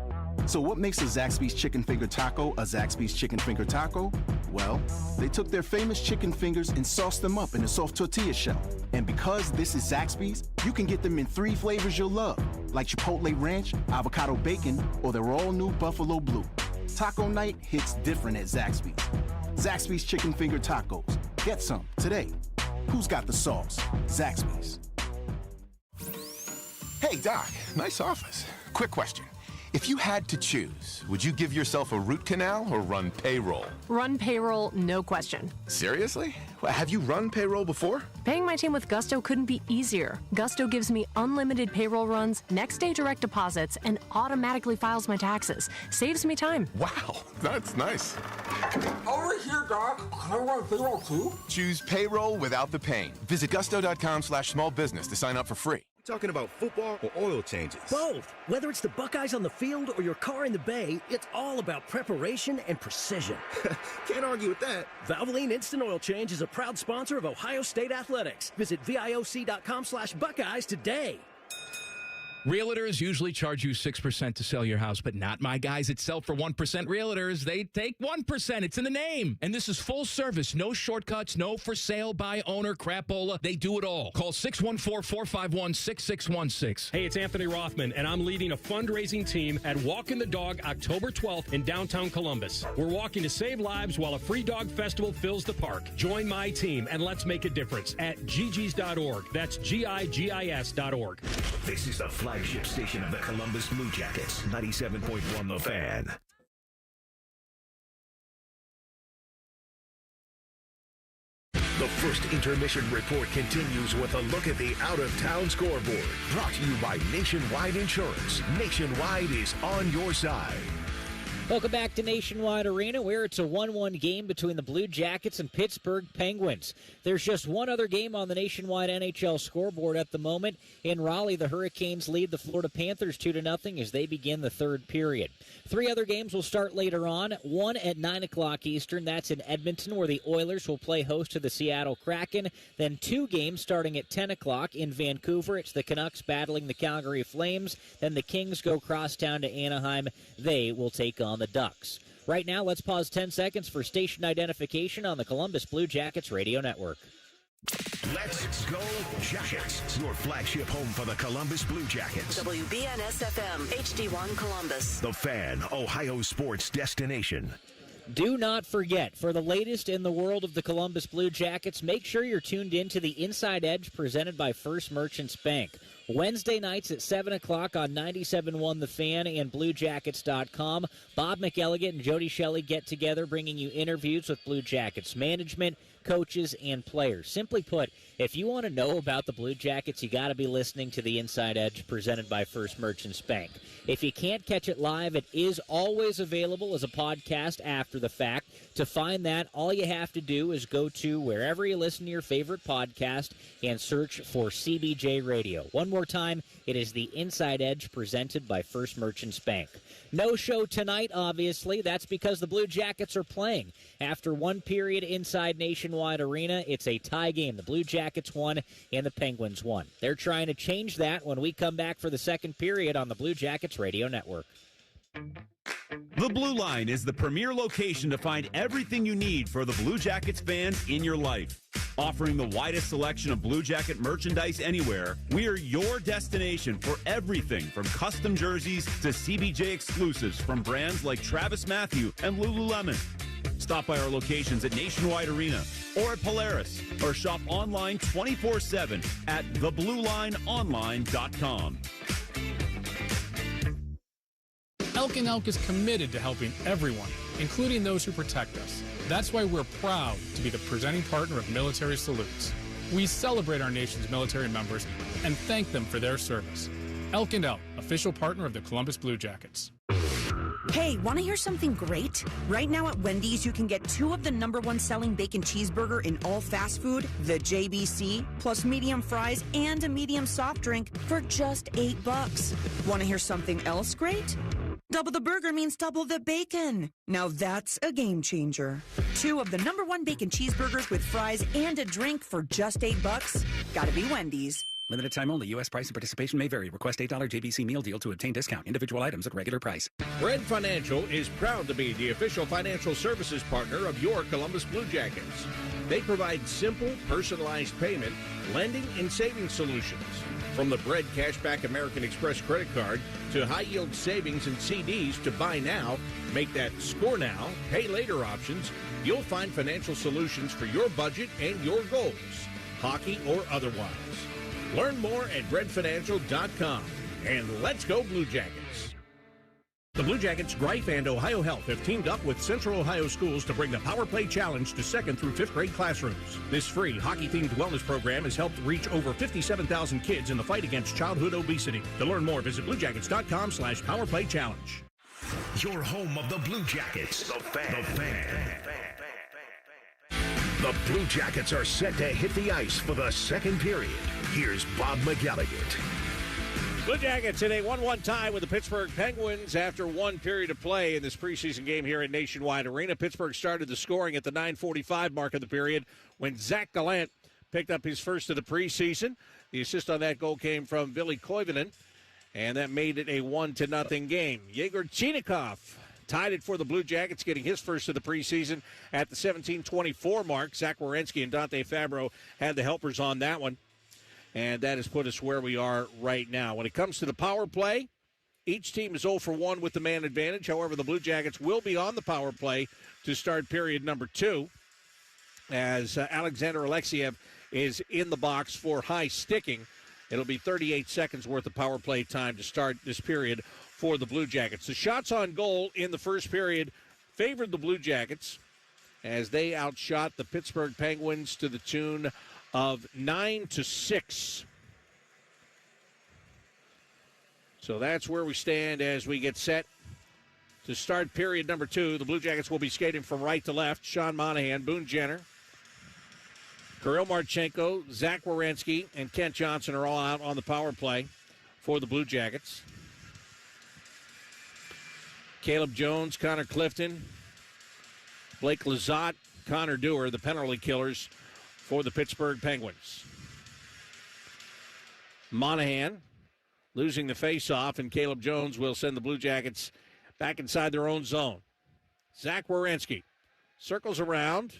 So what makes a Zaxby's Chicken Finger Taco a Zaxby's Chicken Finger Taco? Well, they took their famous chicken fingers and sauced them up in a soft tortilla shell. And because this is Zaxby's, you can get them in 3 flavors you'll love, like Chipotle Ranch, Avocado Bacon, or their all-new Buffalo Blue. Taco night hits different at Zaxby's. Zaxby's Chicken Finger Tacos. Get some today. Who's got the sauce? Zaxby's. Hey, Doc, nice office. Quick question. If you had to choose, would you give yourself a root canal or run payroll? Run payroll, no question. Seriously? Have you run payroll before? Paying my team with Gusto couldn't be easier. Gusto gives me unlimited payroll runs, next-day direct deposits, and automatically files my taxes. Saves me time. Wow, that's nice. Over here, Doc. Can I run payroll too? Choose payroll without the pain. Visit gusto.com/smallbusiness to sign up for free. Talking about football or oil changes? Both. Whether it's the Buckeyes on the field or your car in the bay, it's all about preparation and precision. Can't argue with that. Valvoline Instant Oil Change is a proud sponsor of Ohio State Athletics. Visit VIOC.com/Buckeyes today. Realtors usually charge you 6% to sell your house, but not my guys at Sell for 1% Realtors. They take 1%. It's in the name. And this is full service. No shortcuts, no for sale by owner crapola. They do it all. Call 614-451-6616. Hey, it's Anthony Rothman, and I'm leading a fundraising team at Walk in the Dog October 12th in downtown Columbus. We're walking to save lives while a free dog festival fills the park. Join my team, and let's make a difference at gigis.org. That's gigis.org. This is the flagship station of the Columbus Blue Jackets, 97.1 The Fan. The first intermission report continues with a look at the out-of-town scoreboard. Brought to you by Nationwide Insurance. Nationwide is on your side. Welcome back to Nationwide Arena, where it's a 1-1 game between the Blue Jackets and Pittsburgh Penguins. There's just one other game on the Nationwide NHL scoreboard at the moment. In Raleigh, the Hurricanes lead the Florida Panthers 2-0 as they begin the third period. Three other games will start later on. One at 9 o'clock Eastern. That's in Edmonton, where the Oilers will play host to the Seattle Kraken. Then two games starting at 10 o'clock in Vancouver. It's the Canucks battling the Calgary Flames. Then the Kings go crosstown to Anaheim. They will take on the Ducks. Right now, let's pause 10 seconds for station identification on the Columbus Blue Jackets radio network. Let's go Jackets, your flagship home for the Columbus Blue Jackets. WBNS-FM, HD1 Columbus. The Fan, Ohio sports destination. Do not forget, for the latest in the world of the Columbus Blue Jackets, make sure you're tuned in to the Inside Edge presented by First Merchants Bank. Wednesday nights at 7 o'clock on 97.1 The Fan and BlueJackets.com. Bob McElligott and Jody Shelley get together, bringing you interviews with Blue Jackets management, coaches, and players. Simply put, if you want to know about the Blue Jackets, you got to be listening to the Inside Edge presented by First Merchants Bank. If you can't catch it live, it is always available as a podcast after the fact. To find that, all you have to do is go to wherever you listen to your favorite podcast and search for CBJ Radio. One more time, it is the Inside Edge presented by First Merchants Bank. No show tonight, obviously. That's because the Blue Jackets are playing. After one period inside Nationwide Arena, it's a tie game. The Blue Jackets won and the Penguins won. They're trying to change that when we come back for the second period on the Blue Jackets radio network. The Blue Line is the premier location to find everything you need for the Blue Jackets fans in your life. Offering the widest selection of Blue Jacket merchandise anywhere, we are your destination for everything from custom jerseys to CBJ exclusives from brands like Travis Matthew and Lululemon. Stop by our locations at Nationwide Arena or at Polaris, or shop online 24/7 at thebluelineonline.com. Elk & Elk is committed to helping everyone, including those who protect us. That's why we're proud to be the presenting partner of Military Salutes. We celebrate our nation's military members and thank them for their service. Elk & Elk, official partner of the Columbus Blue Jackets. Hey, want to hear something great? Right now at Wendy's, you can get 2 of the #1 selling bacon cheeseburger in all fast food, the JBC, plus medium fries and a medium soft drink for just $8. Want to hear something else great? Double the burger means double the bacon. Now that's a game changer. 2 of the #1 bacon cheeseburgers with fries and a drink for just $8. Gotta be Wendy's. Limited time only. U.S. price and participation may vary. Request $8 JBC meal deal to obtain discount. Individual items at regular price. Bread Financial is proud to be the official financial services partner of your Columbus Blue Jackets. They provide simple, personalized payment, lending, and savings solutions. From the Bread Cashback American Express credit card to high-yield savings and CDs to buy now, make that score now, pay later options, you'll find financial solutions for your budget and your goals, hockey or otherwise. Learn more at breadfinancial.com. And let's go Blue Jackets. The Blue Jackets, Greif, and Ohio Health have teamed up with Central Ohio Schools to bring the Power Play Challenge to 2nd through 5th grade classrooms. This free hockey-themed wellness program has helped reach over 57,000 kids in the fight against childhood obesity. To learn more, visit bluejackets.com/powerplaychallenge. Your home of the Blue Jackets, The Fan. The Blue Jackets are set to hit the ice for the second period. Here's Bob McElligott. Blue Jackets in a 1-1 tie with the Pittsburgh Penguins after one period of play in this preseason game here at Nationwide Arena. Pittsburgh started the scoring at the 9:45 mark of the period when Zach Gallant picked up his first of the preseason. The assist on that goal came from Ville Koivunen. and that made it a 1-0 game. Yegor Chinikov tied it for the Blue Jackets, getting his first of the preseason at the 17:24 mark. Zach Werenski and Dante Fabro had the helpers on that one, and that has put us where we are right now. When it comes to the power play, each team is 0 for 1 with the man advantage. However, the Blue Jackets will be on the power play to start period number 2, as Alexander Alexiev is in the box for high sticking. It'll be 38 seconds worth of power play time to start this period for the Blue Jackets. The shots on goal in the first period favored the Blue Jackets as they outshot the Pittsburgh Penguins to the tune of 9-6. So that's where we stand as we get set to start period number 2. The Blue Jackets will be skating from right to left. Sean Monahan, Boone Jenner, Kirill Marchenko, Zach Werenski, and Kent Johnson are all out on the power play for the Blue Jackets. Caleb Jones, Connor Clifton, Blake Lizotte, Connor Dewar, the penalty killers for the Pittsburgh Penguins. Monahan losing the faceoff, and Caleb Jones will send the Blue Jackets back inside their own zone. Zach Werenski circles around,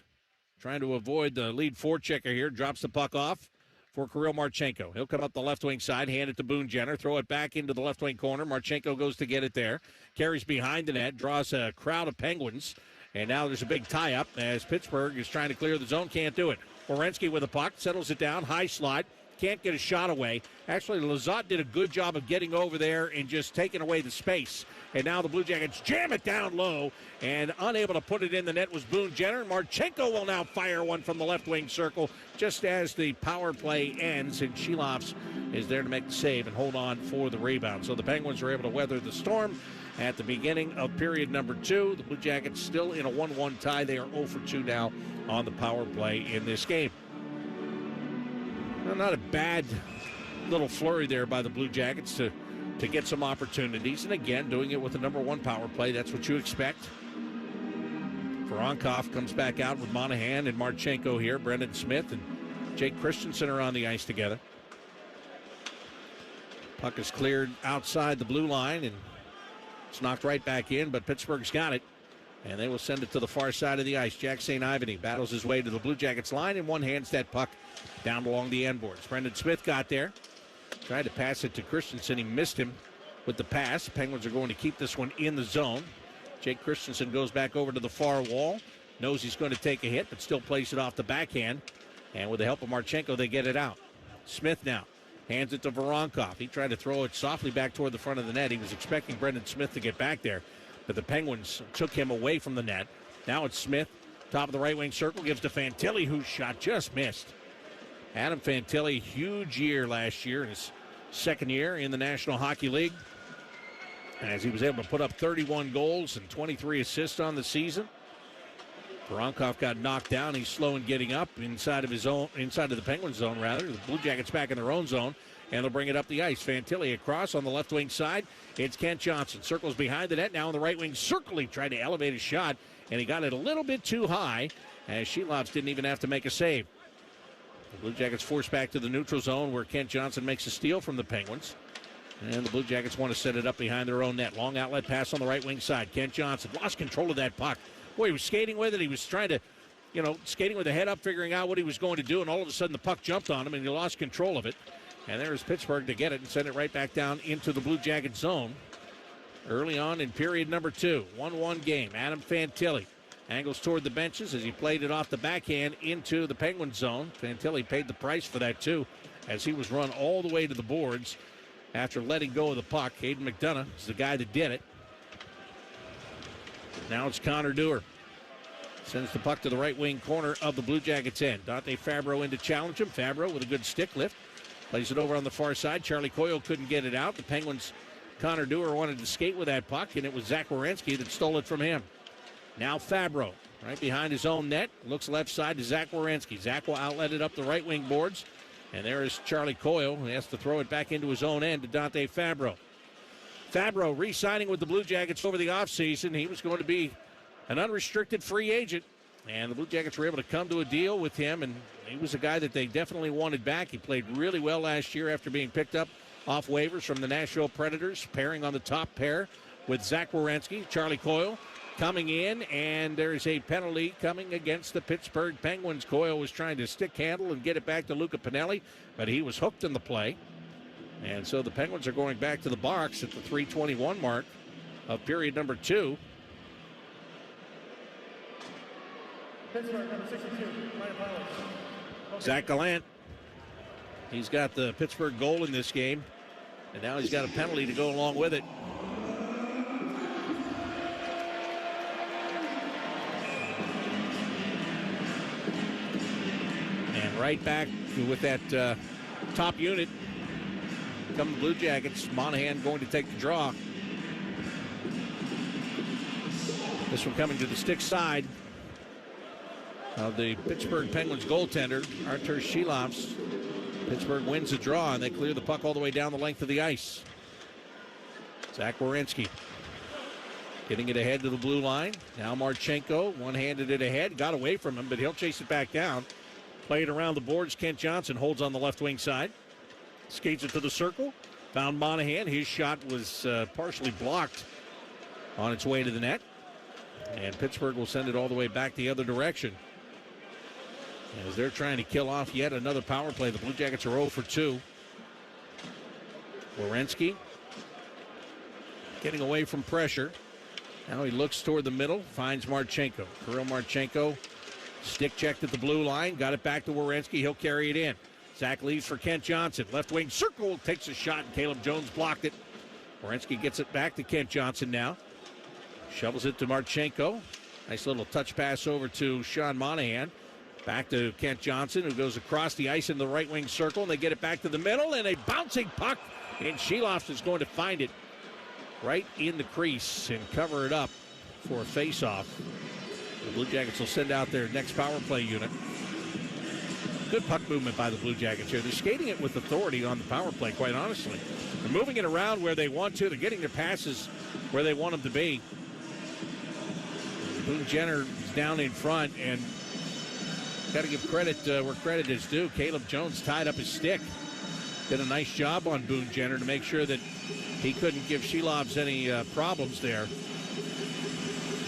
trying to avoid the lead forechecker here, drops the puck off for Kirill Marchenko. He'll come up the left wing side, hand it to Boone Jenner, throw it back into the left wing corner. Marchenko goes to get it there, carries behind the net, draws a crowd of Penguins, and now there's a big tie-up as Pittsburgh is trying to clear the zone, can't do it. Werenski with a puck, settles it down, high slot, can't get a shot away. Actually, Lizotte did a good job of getting over there and just taking away the space. And now the Blue Jackets jam it down low, and unable to put it in the net was Boone Jenner. Marchenko will now fire one from the left wing circle just as the power play ends, and Shilovs is there to make the save and hold on for the rebound. So the Penguins are able to weather the storm at the beginning of period number 2. The Blue Jackets still in a 1-1 tie. They are 0 for 2 now on the power play in this game. Well, not a bad little flurry there by the Blue Jackets to get some opportunities. And again, doing it with the number 1 power play, that's what you expect. Voronkov comes back out with Monahan and Marchenko here. Brendan Smith and Jake Christensen are on the ice together. Puck is cleared outside the blue line, and it's knocked right back in, but Pittsburgh's got it, and they will send it to the far side of the ice. Jack St. Ivany battles his way to the Blue Jackets line, and one hands that puck down along the end boards. Brendan Smith got there, tried to pass it to Christensen. He missed him with the pass. Penguins are going to keep this one in the zone. Jake Christensen goes back over to the far wall, knows he's going to take a hit, but still plays it off the backhand, and with the help of Marchenko, they get it out. Smith now hands it to Voronkov. He tried to throw it softly back toward the front of the net. He was expecting Brendan Smith to get back there, but the Penguins took him away from the net. Now it's Smith, top of the right wing circle, gives to Fantilli, whose shot just missed. Adam Fantilli, huge year last year in his second year in the National Hockey League, as he was able to put up 31 goals and 23 assists on the season. Voronkov got knocked down. He's slow in getting up inside of the Penguins zone, rather. The Blue Jackets back in their own zone, and they'll bring it up the ice. Fantilli across on the left wing side. It's Kent Johnson. Circles behind the net now on the right wing circle. He tried to elevate his shot, and he got it a little bit too high, as Shilovs didn't even have to make a save. The Blue Jackets forced back to the neutral zone where Kent Johnson makes a steal from the Penguins. And the Blue Jackets want to set it up behind their own net. Long outlet pass on the right wing side. Kent Johnson lost control of that puck. Boy, he was skating with it. He was trying to, skating with the head up, figuring out what he was going to do. And all of a sudden the puck jumped on him and he lost control of it. And there's Pittsburgh to get it and send it right back down into the Blue Jacket zone. Early on in period number 2. 1-1 game. Adam Fantilli angles toward the benches as he played it off the backhand into the Penguin zone. Fantilli paid the price for that too, as he was run all the way to the boards after letting go of the puck. Hayden McDonough is the guy that did it. Now it's Connor Dewar. Sends the puck to the right wing corner of the Blue Jackets end. Dante Fabro in to challenge him. Fabro with a good stick lift. Plays it over on the far side. Charlie Coyle couldn't get it out. The Penguins, Connor Dewar wanted to skate with that puck, and it was Zach Werenski that stole it from him. Now Fabro, right behind his own net. Looks left side to Zach Werenski. Zach will outlet it up the right wing boards. And there is Charlie Coyle. He has to throw it back into his own end to Dante Fabro. Fabro re-signing with the Blue Jackets over the offseason. He was going to be an unrestricted free agent, and the Blue Jackets were able to come to a deal with him, and he was a guy that they definitely wanted back. He played really well last year after being picked up off waivers from the Nashville Predators, pairing on the top pair with Zach Werenski. Charlie Coyle coming in, and there's a penalty coming against the Pittsburgh Penguins. Coyle was trying to stick handle and get it back to Luca Pinelli, but he was hooked in the play. And so the Penguins are going back to the box at the 3:21 mark of period number 2. Pittsburgh, number 62, Zach Gallant. He's got the Pittsburgh goal in this game, and now he's got a penalty to go along with it. And right back with that top unit come the Blue Jackets. Monahan going to take the draw. This one coming to the stick side of the Pittsburgh Penguins goaltender, Artur Shilovs. Pittsburgh wins the draw, and they clear the puck all the way down the length of the ice. Zach Werenski getting it ahead to the blue line. Now Marchenko one-handed it ahead. Got away from him, but he'll chase it back down. Play it around the boards. Kent Johnson holds on the left wing side. Skates it to the circle. Found Monahan. His shot was partially blocked on its way to the net. And Pittsburgh will send it all the way back the other direction, as they're trying to kill off yet another power play. The Blue Jackets are 0 for 2. Werenski getting away from pressure. Now he looks toward the middle, finds Marchenko. Kirill Marchenko stick checked at the blue line, got it back to Werenski. He'll carry it in. Zach leaves for Kent Johnson. Left wing circle, takes a shot, and Caleb Jones blocked it. Werenski gets it back to Kent Johnson now. Shovels it to Marchenko. Nice little touch pass over to Sean Monahan. Back to Kent Johnson, who goes across the ice in the right wing circle, and they get it back to the middle, and a bouncing puck, and Shilovs is going to find it right in the crease and cover it up for a face-off. The Blue Jackets will send out their next power play unit. Good puck movement by the Blue Jackets here. They're skating it with authority on the power play, quite honestly. They're moving it around where they want to. They're getting their passes where they want them to be. Boone Jenner is down in front, and got to give credit where credit is due. Caleb Jones tied up his stick. Did a nice job on Boone Jenner to make sure that he couldn't give Shilovs any problems there,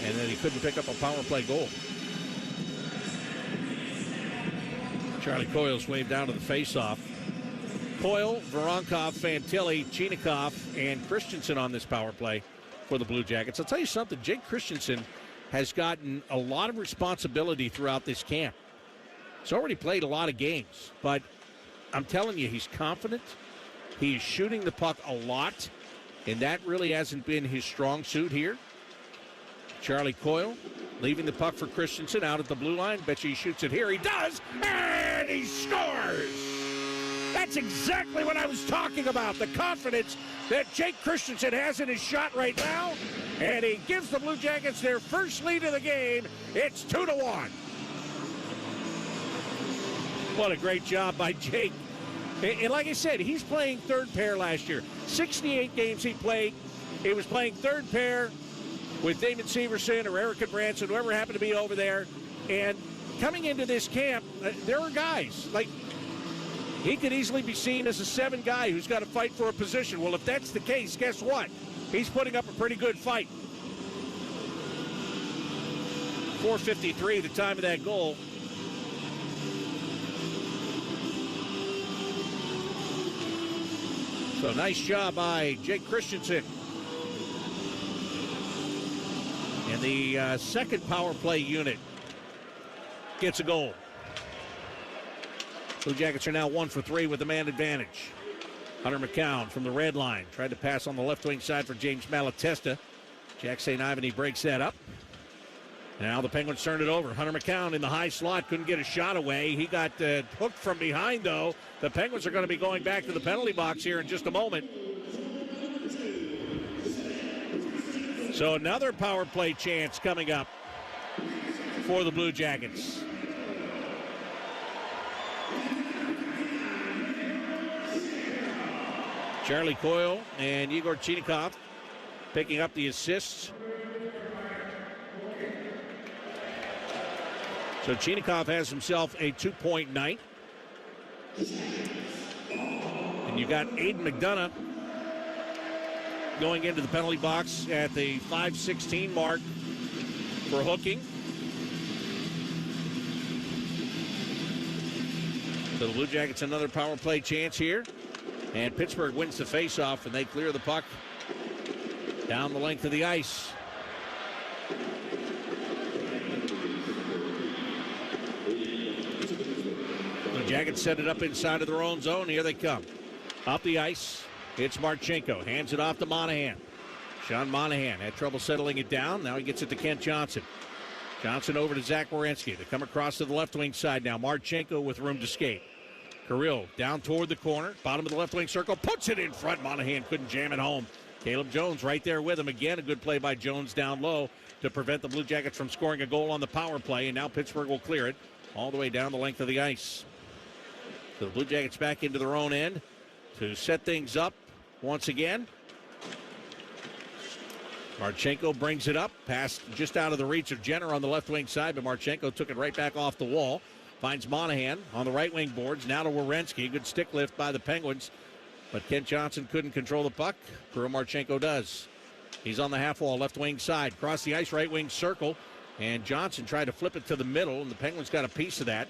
and that he couldn't pick up a power play goal. Charlie Coyle's waved down to the faceoff. Coyle, Voronkov, Fantilli, Chinikov, and Christensen on this power play for the Blue Jackets. I'll tell you something, Jake Christensen has gotten a lot of responsibility throughout this camp. He's already played a lot of games, but I'm telling you, he's confident. He's shooting the puck a lot, and that really hasn't been his strong suit here. Charlie Coyle leaving the puck for Christensen out at the blue line. Bet you he shoots it here. He does, and he scores! That's exactly what I was talking about, the confidence that Jake Christensen has in his shot right now, and he gives the Blue Jackets their first lead of the game. It's 2-1. What a great job by Jake. And like I said, he's playing third pair last year. 68 games he played. He was playing third pair with Damon Severson or Erica Branson, whoever happened to be over there. And coming into this camp, there are guys. Like, he could easily be seen as a 7 guy who's got to fight for a position. Well, if that's the case, guess what? He's putting up a pretty good fight. 4:53, the time of that goal. So nice job by Jake Christensen. And the second power play unit gets a goal. Blue Jackets are now 1 for 3 with the man advantage. Hunter McCown from the red line. Tried to pass on the left wing side for James Malatesta. Jack St. Ivany breaks that up. Now the Penguins turn it over. Hunter McCown in the high slot. Couldn't get a shot away. He got hooked from behind, though. The Penguins are going to be going back to the penalty box here in just a moment. So another power play chance coming up for the Blue Jackets. Charlie Coyle and Igor Chinikov picking up the assists. So Chinikov has himself a 2-point night. And And you got Aiden McDonough going into the penalty box at the 5:16 mark for hooking. So the Blue Jackets another power play chance here. And Pittsburgh wins the faceoff, and they clear the puck down the length of the ice. The Jackets set it up inside of their own zone. Here they come. Up the ice, it's Marchenko. Hands it off to Monahan. Sean Monahan had trouble settling it down. Now he gets it to Kent Johnson. Johnson over to Zach Werenski. They come across to the left wing side now. Marchenko with room to skate. Kirill down toward the corner. Bottom of the left wing circle. Puts it in front. Monahan couldn't jam it home. Caleb Jones right there with him. Again, a good play by Jones down low to prevent the Blue Jackets from scoring a goal on the power play. And now Pittsburgh will clear it all the way down the length of the ice. So the Blue Jackets back into their own end to set things up once again. Marchenko brings it up, passed just out of the reach of Jenner on the left wing side, but Marchenko took it right back off the wall. Finds Monahan on the right wing boards, now to Werenski. Good stick lift by the Penguins, but Kent Johnson couldn't control the puck. Kirill Marchenko does. He's on the half wall, left wing side, cross the ice, right wing circle, and Johnson tried to flip it to the middle, and the Penguins got a piece of that.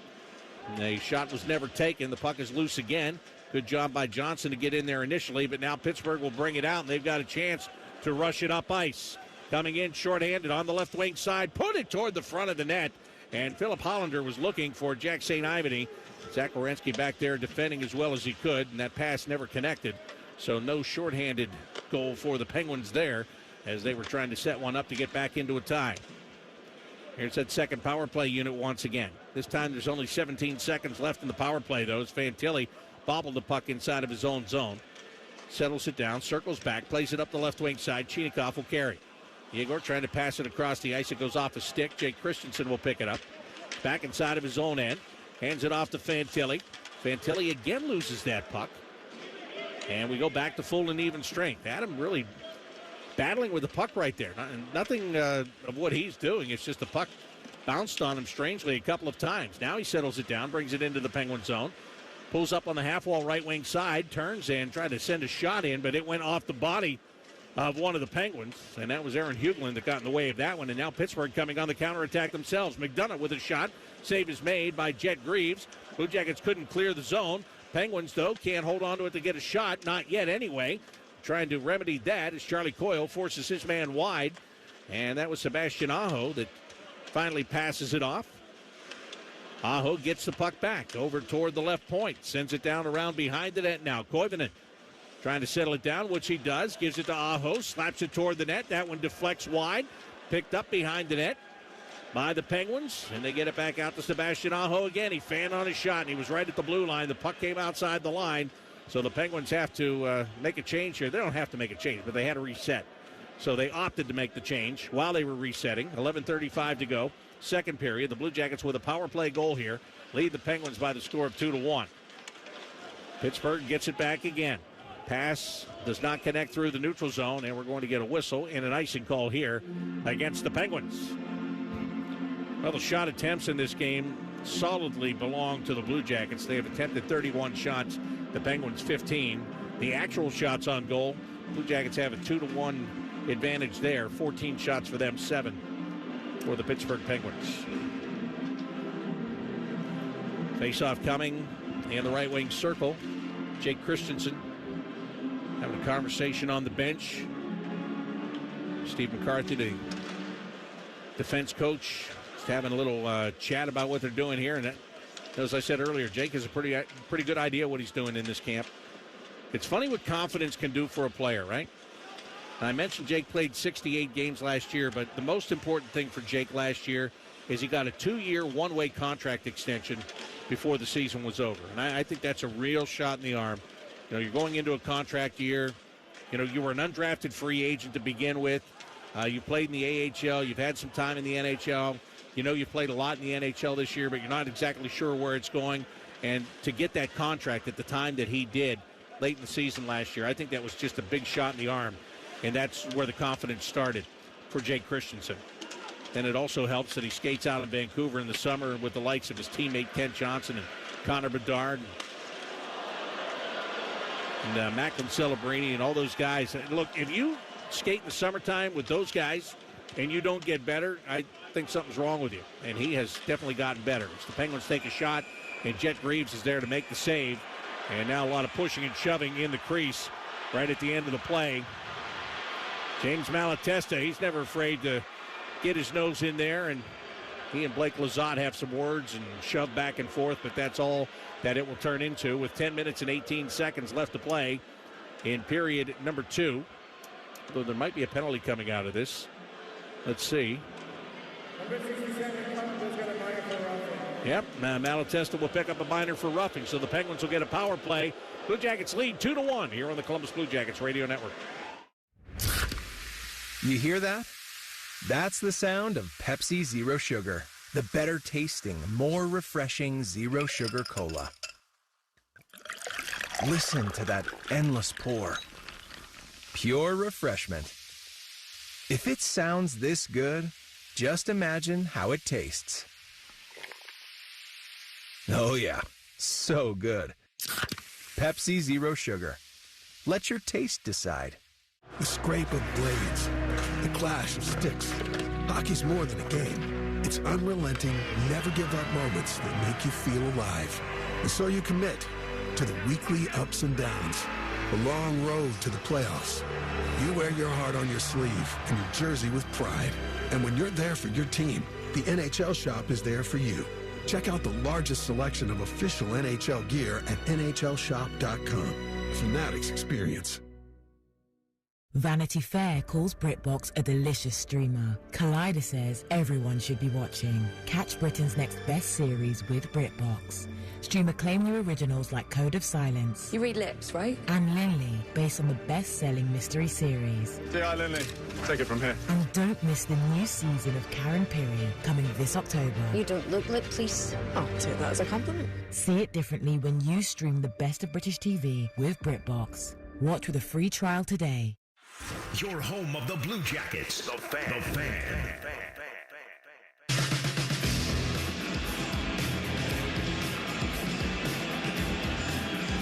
And the shot was never taken. The puck is loose again. Good job by Johnson to get in there initially, but now Pittsburgh will bring it out, and they've got a chance to rush it up ice. Coming in shorthanded on the left wing side, put it toward the front of the net, and Philip Hollander was looking for Jack St. Ivany. Zach Werenski back there defending as well as he could, and that pass never connected. So no shorthanded goal for the Penguins there as they were trying to set one up to get back into a tie. Here's that second power play unit once again. This time there's only 17 seconds left in the power play, though, as Fantilli bobbled the puck inside of his own zone. Settles it down, circles back, plays it up the left wing side. Chinikov will carry. Igor trying to pass it across the ice. It goes off a stick. Jake Christensen will pick it up. Back inside of his own end. Hands it off to Fantilli. Fantilli again loses that puck. And we go back to full and even strength. Adam really battling with the puck right there. Nothing of what he's doing. It's just the puck bounced on him strangely a couple of times. Now he settles it down, brings it into the Penguin zone. Pulls up on the half-wall right wing side, turns and tried to send a shot in, but it went off the body of one of the Penguins, and that was Aaron Huglin that got in the way of that one. And now Pittsburgh coming on the counterattack themselves. McDonough with a shot. Save is made by Jet Greaves. Blue Jackets couldn't clear the zone. Penguins, though, can't hold on to it to get a shot. Not yet, anyway. Trying to remedy that as Charlie Coyle forces his man wide. And that was Sebastian Aho that finally passes it off. Aho gets the puck back over toward the left point. Sends it down around behind the net now. Koivunen trying to settle it down, which he does. Gives it to Aho. Slaps it toward the net. That one deflects wide. Picked up behind the net by the Penguins. And they get it back out to Sebastian Aho again. He fanned on his shot, and he was right at the blue line. The puck came outside the line. So the Penguins have to make a change here. They don't have to make a change, but they had to reset. So they opted to make the change while they were resetting. 11:35 to go. Second period. The Blue Jackets with a power play goal here lead the Penguins by the score of 2-1. Pittsburgh gets it back again. Pass does not connect through the neutral zone, and we're going to get a whistle and an icing call here against the Penguins. Well, the shot attempts in this game solidly belong to the Blue Jackets. They have attempted 31 shots, the Penguins 15. The actual shots on goal, Blue Jackets have a 2-1 advantage there. 14 shots for them, 7 for the Pittsburgh Penguins. Face-off coming in the right wing circle. Jake Christensen having a conversation on the bench. Steve McCarthy, the defense coach, just having a little chat about what they're doing here. And that, as I said earlier, Jake has a pretty good idea what he's doing in this camp. It's funny what confidence can do for a player, right? I mentioned Jake played 68 games last year, but the most important thing for Jake last year is he got a 2-year, one-way contract extension before the season was over. And I think that's a real shot in the arm. You know, you're going into a contract year. You know, you were an undrafted free agent to begin with. You played in the AHL. You've had some time in the NHL. You know, you've played a lot in the NHL this year, but you're not exactly sure where it's going. And to get that contract at the time that he did late in the season last year, I think that was just a big shot in the arm. And that's where the confidence started for Jake Christensen. And it also helps that he skates out in Vancouver in the summer with the likes of his teammate Kent Johnson and Connor Bedard. And Macklin Celebrini and all those guys. Look, if you skate in the summertime with those guys and you don't get better, I think something's wrong with you. And he has definitely gotten better. As the Penguins take a shot, and Jet Greaves is there to make the save. And now a lot of pushing and shoving in the crease right at the end of the play. James Malatesta, he's never afraid to get his nose in there, and he and Blake Lizotte have some words and shove back and forth, but that's all that it will turn into with 10 minutes and 18 seconds left to play in period number 2. Though there might be a penalty coming out of this. Let's see. Yep, Malatesta will pick up a minor for roughing, so the Penguins will get a power play. Blue Jackets lead 2-1 here on the Columbus Blue Jackets Radio Network. You hear that? That's the sound of Pepsi Zero Sugar, the better tasting, more refreshing Zero Sugar Cola. Listen to that endless pour. Pure refreshment. If it sounds this good, just imagine how it tastes. Oh yeah, so good. Pepsi Zero Sugar. Let your taste decide. The scrape of blades, the clash of sticks. Hockey's more than a game. It's unrelenting, never-give-up moments that make you feel alive. And so you commit to the weekly ups and downs, the long road to the playoffs. You wear your heart on your sleeve and your jersey with pride. And when you're there for your team, the NHL Shop is there for you. Check out the largest selection of official NHL gear at NHLShop.com. Fanatics experience. Vanity Fair calls BritBox a delicious streamer. Collider says everyone should be watching. Catch Britain's next best series with BritBox. Stream acclaimed new originals like Code of Silence. You read lips, right? And Lindley, based on the best-selling mystery series. Say hi, Lindley. Take it from here. And don't miss the new season of Karen Pirie, coming this October. You don't look lip, please. I'll take that as a compliment. See it differently when you stream the best of British TV with BritBox. Watch with a free trial today. Your home of the Blue Jackets. The Fan. The Fan.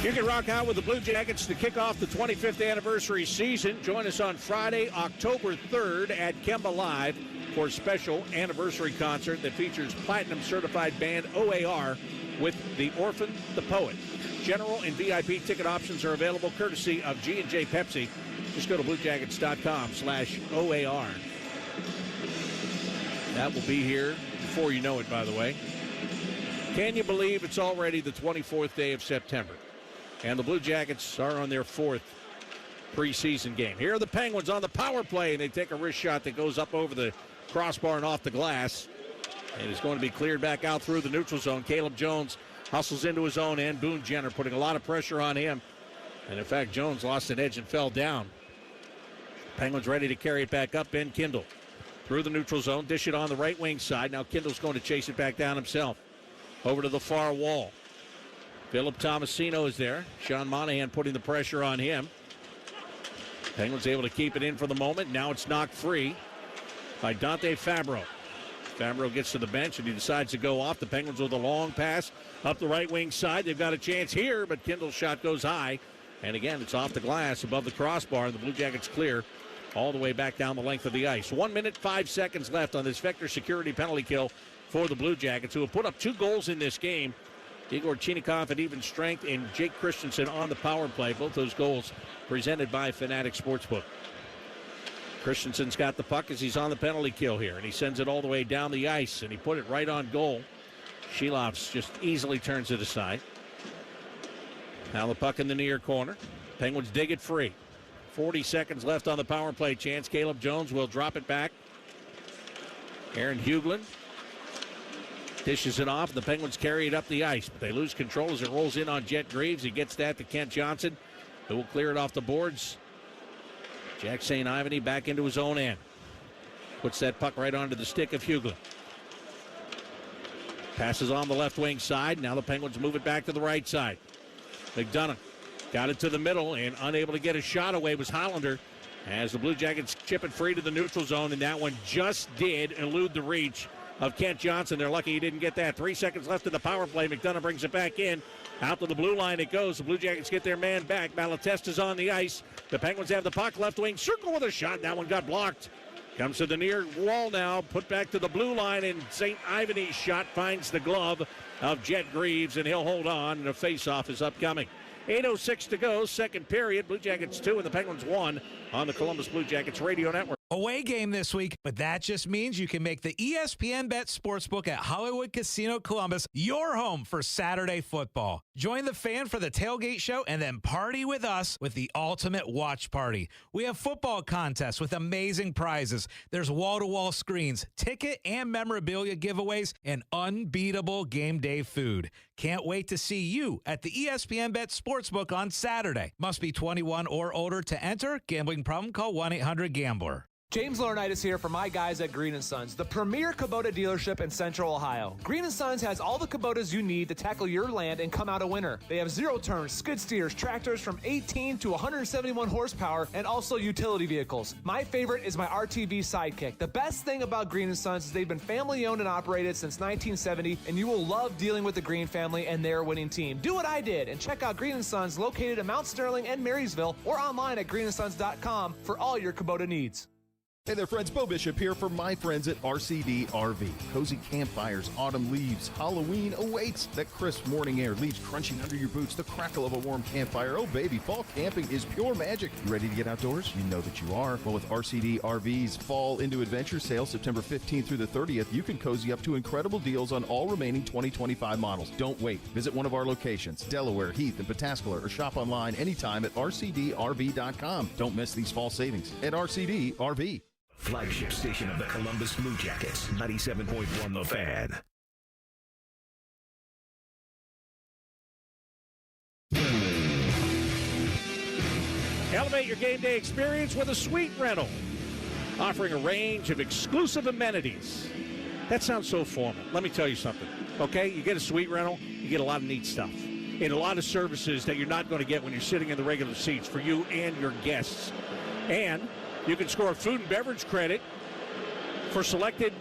You can rock out with the Blue Jackets to kick off the 25th anniversary season. Join us on Friday, October 3rd at Kemba Live for a special anniversary concert that features platinum certified band OAR with The Orphan, the Poet. General and VIP ticket options are available courtesy of G&J Pepsi. Just go to bluejackets.com/OAR. That will be here before you know it, by the way. Can you believe it's already the 24th day of September? And the Blue Jackets are on their 4th preseason game. Here are the Penguins on the power play, and they take a wrist shot that goes up over the crossbar and off the glass. And it's going to be cleared back out through the neutral zone. Caleb Jones hustles into his own end. Boone Jenner putting a lot of pressure on him. And, in fact, Jones lost an edge and fell down. Penguins ready to carry it back up. Ben Kindle through the neutral zone. Dish it on the right wing side. Now Kindle's going to chase it back down himself. Over to the far wall. Philip Tomasino is there. Sean Monahan putting the pressure on him. Penguins able to keep it in for the moment. Now it's knocked free by Dante Fabro. Fabro gets to the bench and he decides to go off. The Penguins with a long pass up the right wing side. They've got a chance here, but Kindle's shot goes high. And again, it's off the glass above the crossbar. The Blue Jackets clear all the way back down the length of the ice. 1 minute, 5 seconds left on this Vector Security penalty kill for the Blue Jackets, who have put up 2 goals in this game. Igor Chinikov at even strength and Jake Christensen on the power play. Both those goals presented by Fanatic Sportsbook. Christensen's got the puck as he's on the penalty kill here, and he sends it all the way down the ice, and he put it right on goal. Shilovs just easily turns it aside. Now the puck in the near corner. Penguins dig it free. 40 seconds left on the power play chance. Caleb Jones will drop it back. Aaron Hughlin dishes it off. The Penguins carry it up the ice, but they lose control as it rolls in on Jet Greaves. He gets that to Kent Johnson, who will clear it off the boards. Jack St. Ivany back into his own end. Puts that puck right onto the stick of Hughlin. Passes on the left wing side. Now the Penguins move it back to the right side. McDonough got it to the middle, and unable to get a shot away was Hollander as the Blue Jackets chip it free to the neutral zone, and that one just did elude the reach of Kent Johnson. They're lucky he didn't get that. 3 seconds left in the power play. McDonough brings it back in. Out to the blue line it goes. The Blue Jackets get their man back. Malatesta's on the ice. The Penguins have the puck. Left wing circle with a shot. That one got blocked. Comes to the near wall now. Put back to the blue line, and St. Ivany's shot finds the glove of Jet Greaves, and he'll hold on, and a face-off is upcoming. 8:06 to go, second period. Blue Jackets 2 and the Penguins 1 on the Columbus Blue Jackets radio network. Away game this week, but that just means you can make the ESPN Bet Sportsbook at Hollywood Casino Columbus your home for Saturday football. Join the fan for the tailgate show and then party with us with the ultimate watch party. We have football contests with amazing prizes. There's wall-to-wall screens, ticket and memorabilia giveaways, and unbeatable game day food. Can't wait to see you at the ESPN Bet Sportsbook on Saturday. Must be 21 or older to enter. Gambling problem? Call 1-800-GAMBLER. James Laurinaitis here for my guys at Green & Sons, the premier Kubota dealership in Central Ohio. Green & Sons has all the Kubotas you need to tackle your land and come out a winner. They have zero-turn skid steers, tractors from 18 to 171 horsepower, and also utility vehicles. My favorite is my RTV Sidekick. The best thing about Green & Sons is they've been family-owned and operated since 1970, and you will love dealing with the Green family and their winning team. Do what I did and check out Green & Sons located in Mount Sterling and Marysville, or online at greenandsons.com for all your Kubota needs. Hey there, friends. Bo Bishop here for my friends at RCD RV. Cozy campfires, autumn leaves, Halloween awaits. That crisp morning air, leaves crunching under your boots, the crackle of a warm campfire. Oh, baby, fall camping is pure magic. You ready to get outdoors? You know that you are. Well, with RCD RV's Fall Into Adventure sale, September 15th through the 30th, you can cozy up to incredible deals on all remaining 2025 models. Don't wait. Visit one of our locations, Delaware, Heath, and Pataskala, or shop online anytime at rcdrv.com. Don't miss these fall savings at RCD RV. Flagship station of the Columbus Blue Jackets, 97.1 The Fan. Elevate your game day experience with a suite rental, offering a range of exclusive amenities. That sounds so formal. Let me tell you something, okay? You get a suite rental, you get a lot of neat stuff and a lot of services that you're not going to get when you're sitting in the regular seats for you and your guests. And you can score food and beverage credit for selected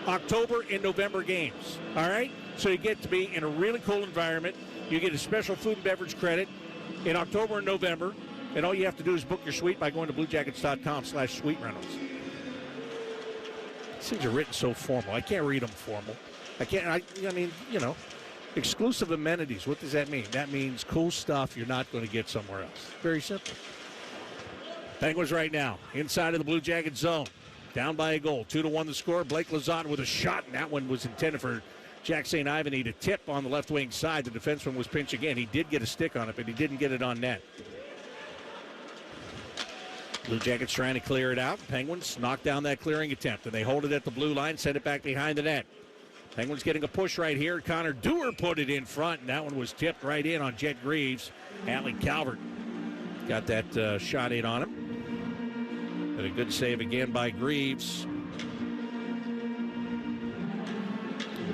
October and November games. All right? So you get to be in a really cool environment. You get a special food and beverage credit in October and November. And all you have to do is book your suite by going to bluejackets.com/suite rentals. These things are written so formal. I can't read them formal. I mean, you know, exclusive amenities. What does that mean? That means cool stuff you're not going to get somewhere else. Very simple. Penguins right now inside of the Blue Jacket zone. Down by a goal. 2-1 the score. Blake Lizotte with a shot, and that one was intended for Jack St. Ivany to tip on the left wing side. The defenseman was pinched again. He did get a stick on it, but he didn't get it on net. Blue Jackets trying to clear it out. Penguins knock down that clearing attempt, and they hold it at the blue line, send it back behind the net. Penguins getting a push right here. Connor Dewar put it in front, and that one was tipped right in on Jet Greaves. Allie Calvert got that shot in on him. But a good save again by Greaves.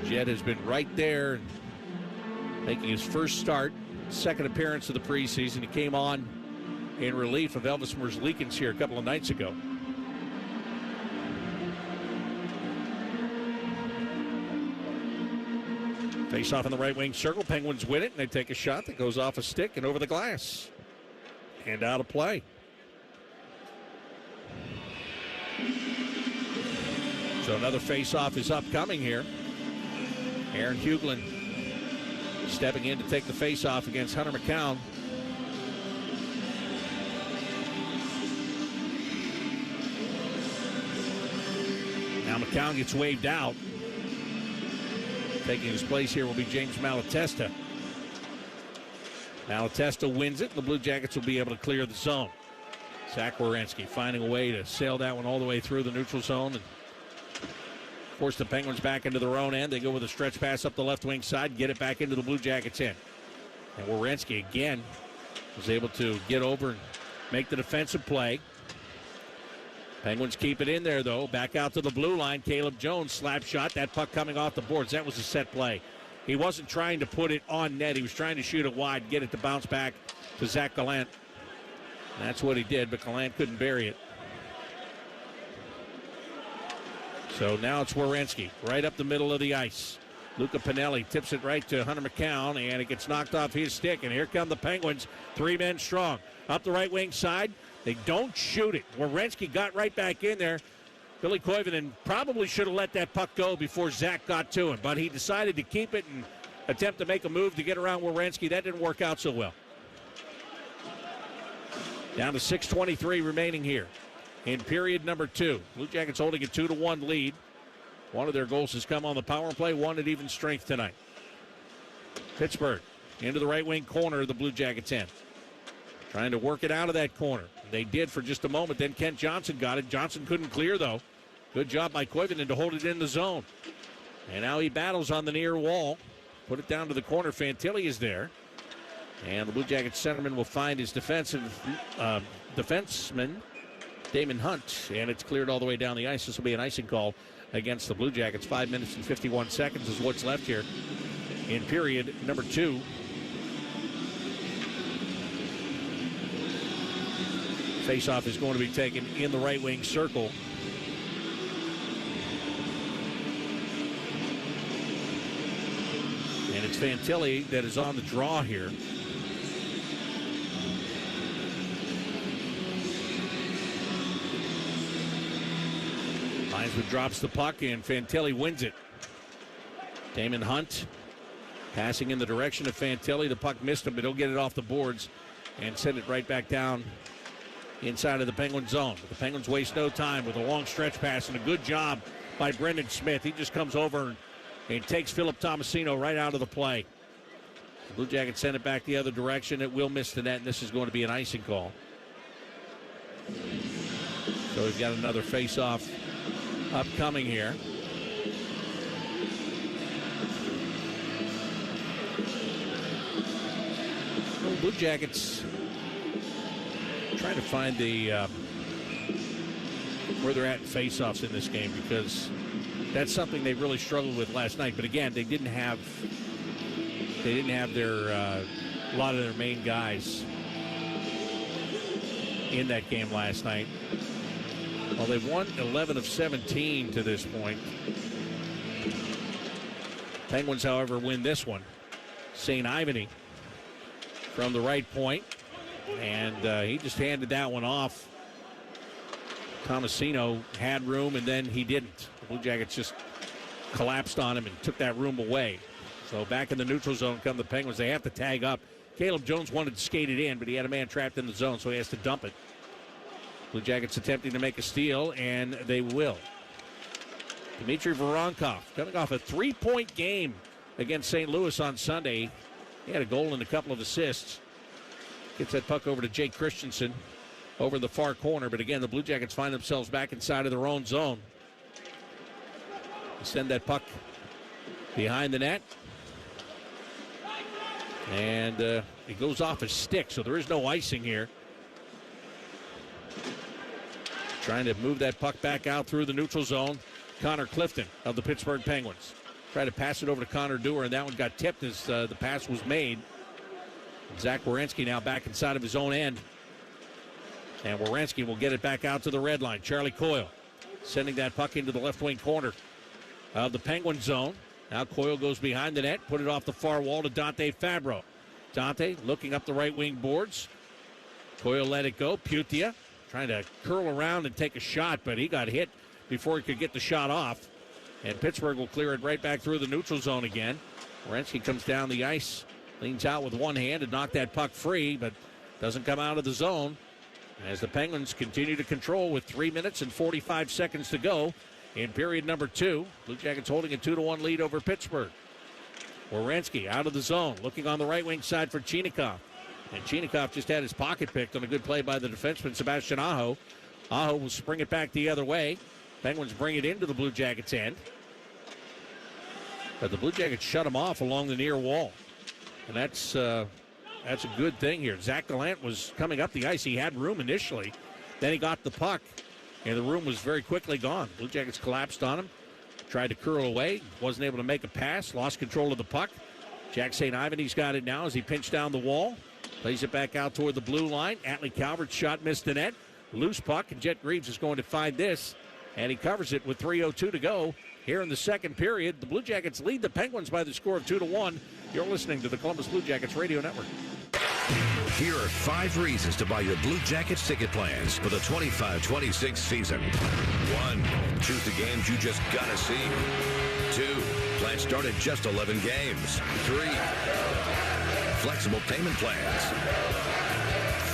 Jet has been right there, making his first start, second appearance of the preseason. He came on in relief of Elvis Merzlikins here a couple of nights ago. Face off in the right wing circle. Penguins win it, and they take a shot that goes off a stick and over the glass. And out of play. So another face-off is upcoming here. Aaron Huglin stepping in to take the face-off against Hunter McCown. Now McCown gets waved out. Taking his place here will be James Malatesta. Malatesta wins it, and the Blue Jackets will be able to clear the zone. Zach Werenski finding a way to sail that one all the way through the neutral zone and force the Penguins back into their own end. They go with a stretch pass up the left wing side, get it back into the Blue Jackets end. And Werenski again was able to get over and make the defensive play. Penguins keep it in there, though. Back out to the blue line. Caleb Jones, slap shot. That puck coming off the boards. That was a set play. He wasn't trying to put it on net. He was trying to shoot it wide, get it to bounce back to Zach Gallant. That's what he did, but Gallant couldn't bury it. So now it's Werenski right up the middle of the ice. Luca Pinelli tips it right to Hunter McCown, and it gets knocked off his stick. And here come the Penguins, 3 men strong. Up the right wing side, they don't shoot it. Werenski got right back in there. Billy Koivunen probably should have let that puck go before Zach got to him, but he decided to keep it and attempt to make a move to get around Werenski. That didn't work out so well. Down to 6:23 remaining here in period number 2. Blue Jackets holding a 2-1 lead. One of their goals has come on the power play, one at even strength tonight. Pittsburgh into the right wing corner of the Blue Jackets end. Trying to work it out of that corner. They did for just a moment. Then Kent Johnson got it. Johnson couldn't clear, though. Good job by Koivunen to hold it in the zone. And now he battles on the near wall. Put it down to the corner. Fantilli is there. And the Blue Jackets centerman will find his defenseman, Damon Hunt. And it's cleared all the way down the ice. This will be an icing call against the Blue Jackets. 5 minutes and 51 seconds is what's left here in period number 2. Faceoff is going to be taken in the right wing circle. And it's Fantilli that is on the draw here. Heinzman drops the puck and Fantilli wins it. Damon Hunt passing in the direction of Fantilli. The puck missed him, but he'll get it off the boards and send it right back down inside of the Penguin zone. But the Penguins waste no time with a long stretch pass and a good job by Brendan Smith. He just comes over and takes Philip Tomasino right out of the play. The Blue Jackets send it back the other direction. It will miss the net, and this is going to be an icing call. So we've got another face-off upcoming here. Well, Blue Jackets trying to find the where they're at in face-offs in this game, because that's something they really struggled with last night. But again, they didn't have their a lot of their main guys in that game last night. Well, they've won 11 of 17 to this point. Penguins, however, win this one. St. Ivany from the right point. And he just handed that one off. Tomasino had room, and then he didn't. The Blue Jackets just collapsed on him and took that room away. So back in the neutral zone come the Penguins. They have to tag up. Caleb Jones wanted to skate it in, but he had a man trapped in the zone, so he has to dump it. Blue Jackets attempting to make a steal, and they will. Dmitry Voronkov coming off a 3-point game against St. Louis on Sunday. He had a goal and a couple of assists. Gets that puck over to Jake Christensen over in the far corner. But again, the Blue Jackets find themselves back inside of their own zone. They send that puck behind the net. And it goes off his stick, so there is no icing here. Trying to move that puck back out through the neutral zone. Connor Clifton of the Pittsburgh Penguins. Try to pass it over to Connor Dewar, and that one got tipped as the pass was made. Zach Werenski now back inside of his own end. And Werenski will get it back out to the red line. Charlie Coyle sending that puck into the left wing corner of the Penguin zone. Now Coyle goes behind the net, put it off the far wall to Dante Fabro. Dante looking up the right wing boards. Coyle let it go. Putia trying to curl around and take a shot, but he got hit before he could get the shot off. And Pittsburgh will clear it right back through the neutral zone again. Werenski comes down the ice, leans out with one hand to knock that puck free, but doesn't come out of the zone. As the Penguins continue to control with 3 minutes and 45 seconds to go in period number 2. Blue Jackets holding a 2-1 lead over Pittsburgh. Werenski out of the zone, looking on the right wing side for Chinakhov. And Chinakhov just had his pocket picked on a good play by the defenseman, Sebastian Aho. Aho will spring it back the other way. Penguins bring it into the Blue Jackets' end. But the Blue Jackets shut him off along the near wall. And that's a good thing here. Zach Gallant was coming up the ice. He had room initially. Then he got the puck, and the room was very quickly gone. Blue Jackets collapsed on him, tried to curl away, wasn't able to make a pass, lost control of the puck. Jack St. Ivany's got it now as he pinched down the wall. Plays it back out toward the blue line. Atlee Calvert's shot missed the net. Loose puck, and Jet Greaves is going to find this and he covers it with 3:02 to go here in the second period. The Blue Jackets lead the Penguins by the score of 2-1. You're listening to the Columbus Blue Jackets Radio Network. Here are 5 reasons to buy your Blue Jackets ticket plans for the 25-26 season. 1. Choose the games you just gotta see. 2. Plans start at just 11 games. 3. Flexible payment plans.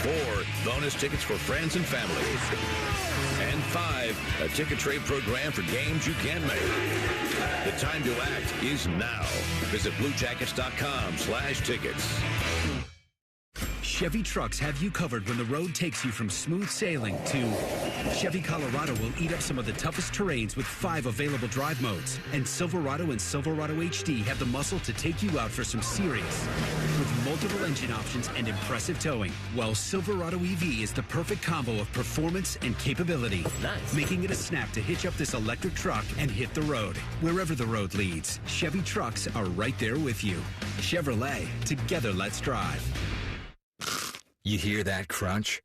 4. Bonus tickets for friends and family. And 5. A ticket trade program for games you can't make. The time to act is now. Visit BlueJackets.com/tickets. Chevy trucks have you covered when the road takes you from smooth sailing to Chevy Colorado will eat up some of the toughest terrains with 5 available drive modes. And Silverado and Silverado HD have the muscle to take you out for some serious. With multiple engine options and impressive towing, while Silverado EV is the perfect combo of performance and capability. Nice. Making it a snap to hitch up this electric truck and hit the road. Wherever the road leads, Chevy trucks are right there with you. Chevrolet, together let's drive. You hear that crunch?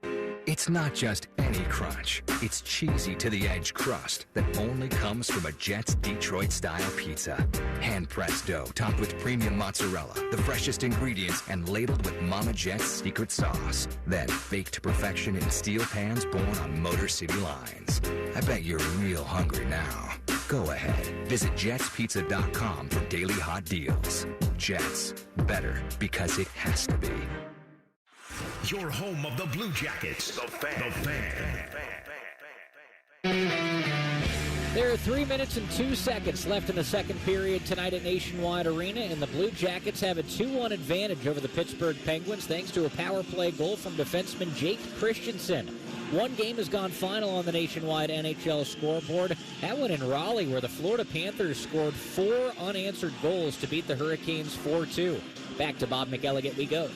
It's not just any crunch. It's cheesy to the edge crust that only comes from a Jets Detroit-style pizza. Hand-pressed dough topped with premium mozzarella, the freshest ingredients, and ladled with Mama Jet's secret sauce. Then baked to perfection in steel pans born on Motor City lines. I bet you're real hungry now. Go ahead. Visit jetspizza.com for daily hot deals. Jets. Better because it has to be. Your home of the Blue Jackets. The Fan. There are 3 minutes and 2 seconds left in the second period tonight at Nationwide Arena, and the Blue Jackets have a 2-1 advantage over the Pittsburgh Penguins thanks to a power play goal from defenseman Jake Christensen. One game has gone final on the Nationwide NHL scoreboard. That one in Raleigh, where the Florida Panthers scored 4 unanswered goals to beat the Hurricanes 4-2. Back to Bob McElligott we go.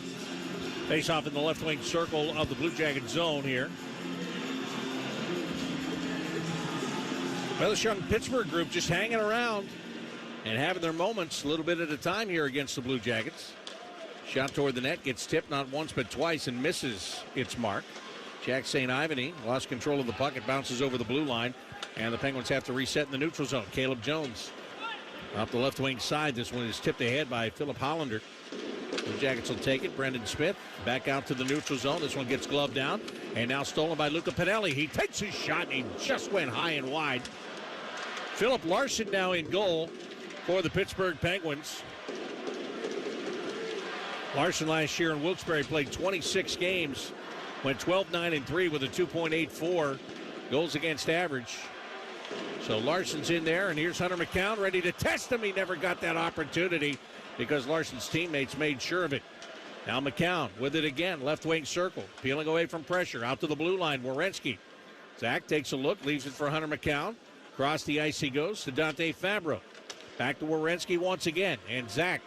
Face off in the left wing circle of the Blue Jacket zone here. Well, this young Pittsburgh group just hanging around and having their moments a little bit at a time here against the Blue Jackets. Shot toward the net, gets tipped not once but twice and misses its mark. Jack St. Ivany lost control of the puck. It bounces over the blue line, and the Penguins have to reset in the neutral zone. Caleb Jones off the left wing side. This one is tipped ahead by Philip Hollander. The Jackets will take it. Brendan Smith back out to the neutral zone. This one gets gloved down, and now stolen by Luca Pinelli. He takes his shot, and he just went high and wide. Philip Larson now in goal for the Pittsburgh Penguins. Larson last year in Wilkes-Barre played 26 games, went 12-9-3 with a 2.84 goals against average. So Larson's in there, and here's Hunter McCown ready to test him. He never got that opportunity because Larson's teammates made sure of it. Now McCown with it again, left wing circle, peeling away from pressure, out to the blue line, Werenski. Zach takes a look, leaves it for Hunter McCown. Across the ice he goes to Dante Fabro. Back to Werenski once again, and Zach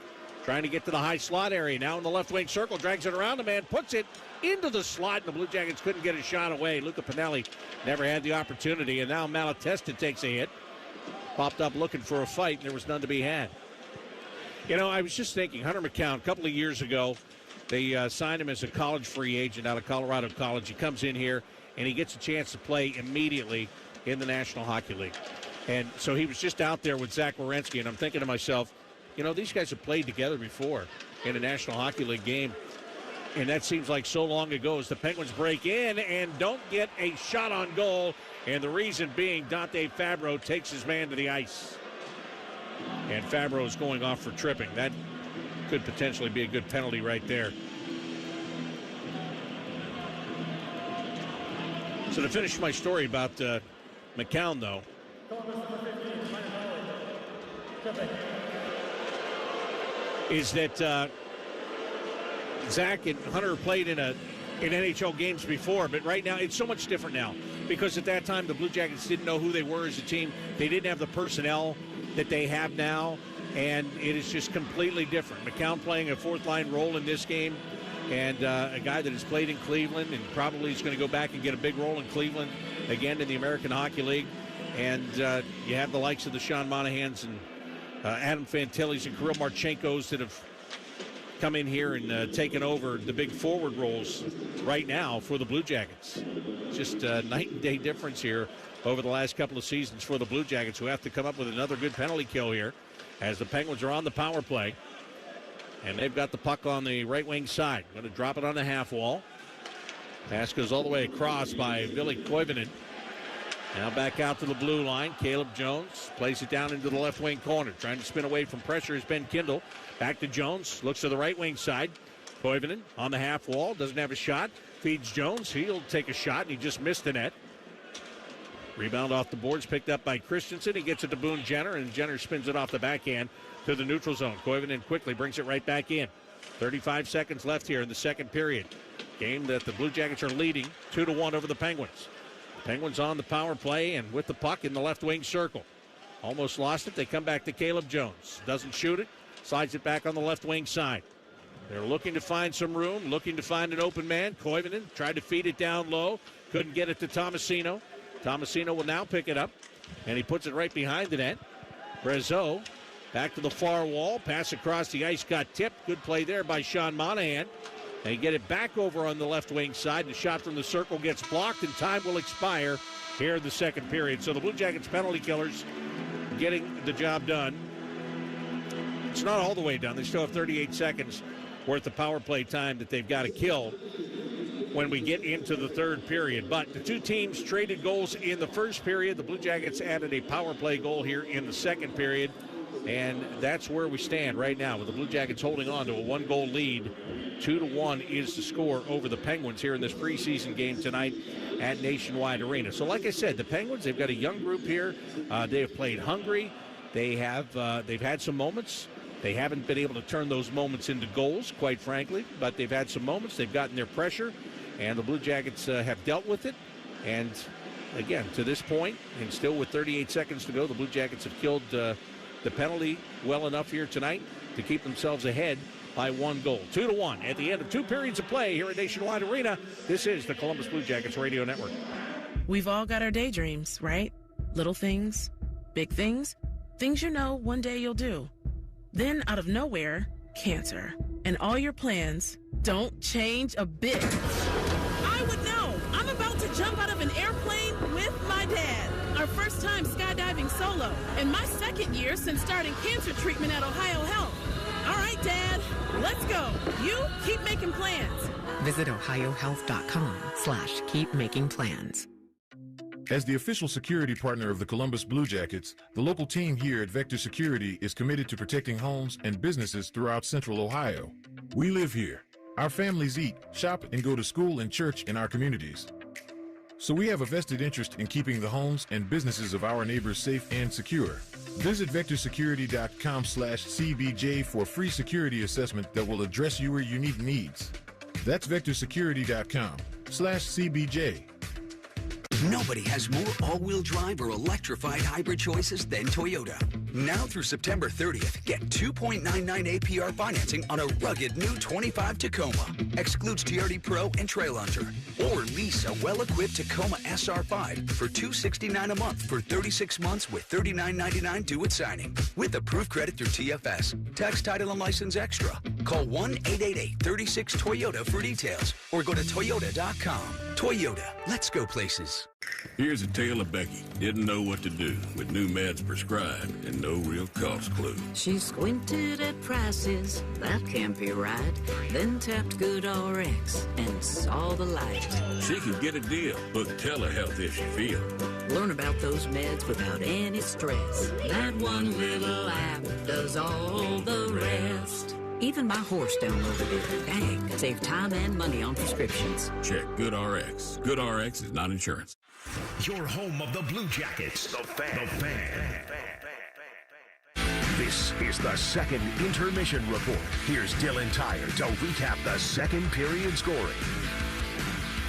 trying to get to the high slot area. Now in the left wing circle, drags it around the man, puts it into the slot, and the Blue Jackets couldn't get a shot away. Luca Pinelli never had the opportunity, and now Malatesta takes a hit. Popped up looking for a fight, and there was none to be had. You know, I was just thinking, Hunter McCown, a couple of years ago, they signed him as a college free agent out of Colorado College. He comes in here, and he gets a chance to play immediately in the National Hockey League. And so he was just out there with Zach Werenski, and I'm thinking to myself, you know, these guys have played together before in a National Hockey League game, and that seems like so long ago as the Penguins break in and don't get a shot on goal, and the reason being Dante Fabro takes his man to the ice. And Fabro is going off for tripping. That could potentially be a good penalty right there. So to finish my story about McCown, though, is that Zach and Hunter played in NHL games before, but right now it's so much different now because at that time the Blue Jackets didn't know who they were as a team. They didn't have the personnel that they have now, and it is just completely different. McCown playing a fourth-line role in this game, and a guy that has played in Cleveland and probably is going to go back and get a big role in Cleveland again in the American Hockey League. And you have the likes of the Sean Monahans and Adam Fantillis and Kirill Marchenkos that have come in here and taken over the big forward roles right now for the Blue Jackets. just a night and day difference here over the last couple of seasons for the Blue Jackets, who have to come up with another good penalty kill here as the Penguins are on the power play. And they've got the puck on the right wing side. Going to drop it on the half wall. Pass goes all the way across by Ville Koivunen. Now back out to the blue line. Caleb Jones plays it down into the left wing corner. Trying to spin away from pressure is Ben Kindle. Back to Jones. Looks to the right wing side. Koivunen on the half wall. Doesn't have a shot. Feeds Jones. He'll take a shot, and he just missed the net. Rebound off the boards picked up by Christensen. He gets it to Boone Jenner, and Jenner spins it off the backhand to the neutral zone. Koivunen quickly brings it right back in. 35 seconds left here in the second period. Game that the Blue Jackets are leading 2-1 over the Penguins. The Penguins on the power play and with the puck in the left wing circle. Almost lost it. They come back to Caleb Jones. Doesn't shoot it. Slides it back on the left wing side. They're looking to find some room, looking to find an open man. Koivunen tried to feed it down low. Couldn't get it to Tomasino. Tomasino will now pick it up, and he puts it right behind the net. Brazeau back to the far wall. Pass across the ice got tipped. Good play there by Sean Monahan. They get it back over on the left wing side. The shot from the circle gets blocked, and time will expire here in the second period. So the Blue Jackets penalty killers getting the job done. It's not all the way done. They still have 38 seconds worth of power play time that they've got to kill when we get into the third period. But the two teams traded goals in the first period. The Blue Jackets added a power play goal here in the second period. And that's where we stand right now, with the Blue Jackets holding on to a one-goal lead. 2-1 is the score over the Penguins here in this preseason game tonight at Nationwide Arena. So like I said, the Penguins, they've got a young group here. They have played hungry. They've had some moments. They haven't been able to turn those moments into goals, quite frankly, but they've had some moments. They've gotten their pressure, and the Blue Jackets have dealt with it. And again, to this point, and still with 38 seconds to go, the Blue Jackets have killed the penalty well enough here tonight to keep themselves ahead by one goal. 2-1 at the end of two periods of play here at Nationwide Arena. This is the Columbus Blue Jackets Radio Network. We've all got our daydreams, right? Little things, big things, things you know one day you'll do. Then out of nowhere, cancer. And all your plans don't change a bit. I would know. I'm about to jump out of an airplane with my dad. Our first time skydiving solo, and my second year since starting cancer treatment at Ohio Health. All right, Dad, let's go. You keep making plans. Visit ohiohealth.com/keepmakingplans. As the official security partner of the Columbus Blue Jackets, the local team here at Vector Security is committed to protecting homes and businesses throughout Central Ohio. We live here. Our families eat, shop, and go to school and church in our communities. So we have a vested interest in keeping the homes and businesses of our neighbors safe and secure. Visit vectorsecurity.com/CBJ for a free security assessment that will address your unique needs. That's vectorsecurity.com/CBJ. Nobody has more all-wheel drive or electrified hybrid choices than Toyota. Now through September 30th, get 2.99 APR financing on a rugged new 25 Tacoma. Excludes TRD Pro and Trail Hunter. Or lease a well-equipped Tacoma SR5 for $269 a month for 36 months with $39.99 due at signing. With approved credit through TFS. Tax, title, and license extra. Call 1-888-36-TOYOTA for details. Or go to Toyota.com. Toyota. Let's go places. Here's a tale of Becky. Didn't know what to do with new meds prescribed and no real cost clue. She squinted at prices, that can't be right. Then tapped GoodRx and saw the light. She could get a deal. Book telehealth if she feels. Learn about those meds without any stress. That one little app does all the rest. Even my horse downloaded it. Dang, save time and money on prescriptions. Check GoodRx. GoodRx is not insurance. Your home of the Blue Jackets. The Fan. This is the second intermission report. Here's Dylan Tyre to recap the second period scoring.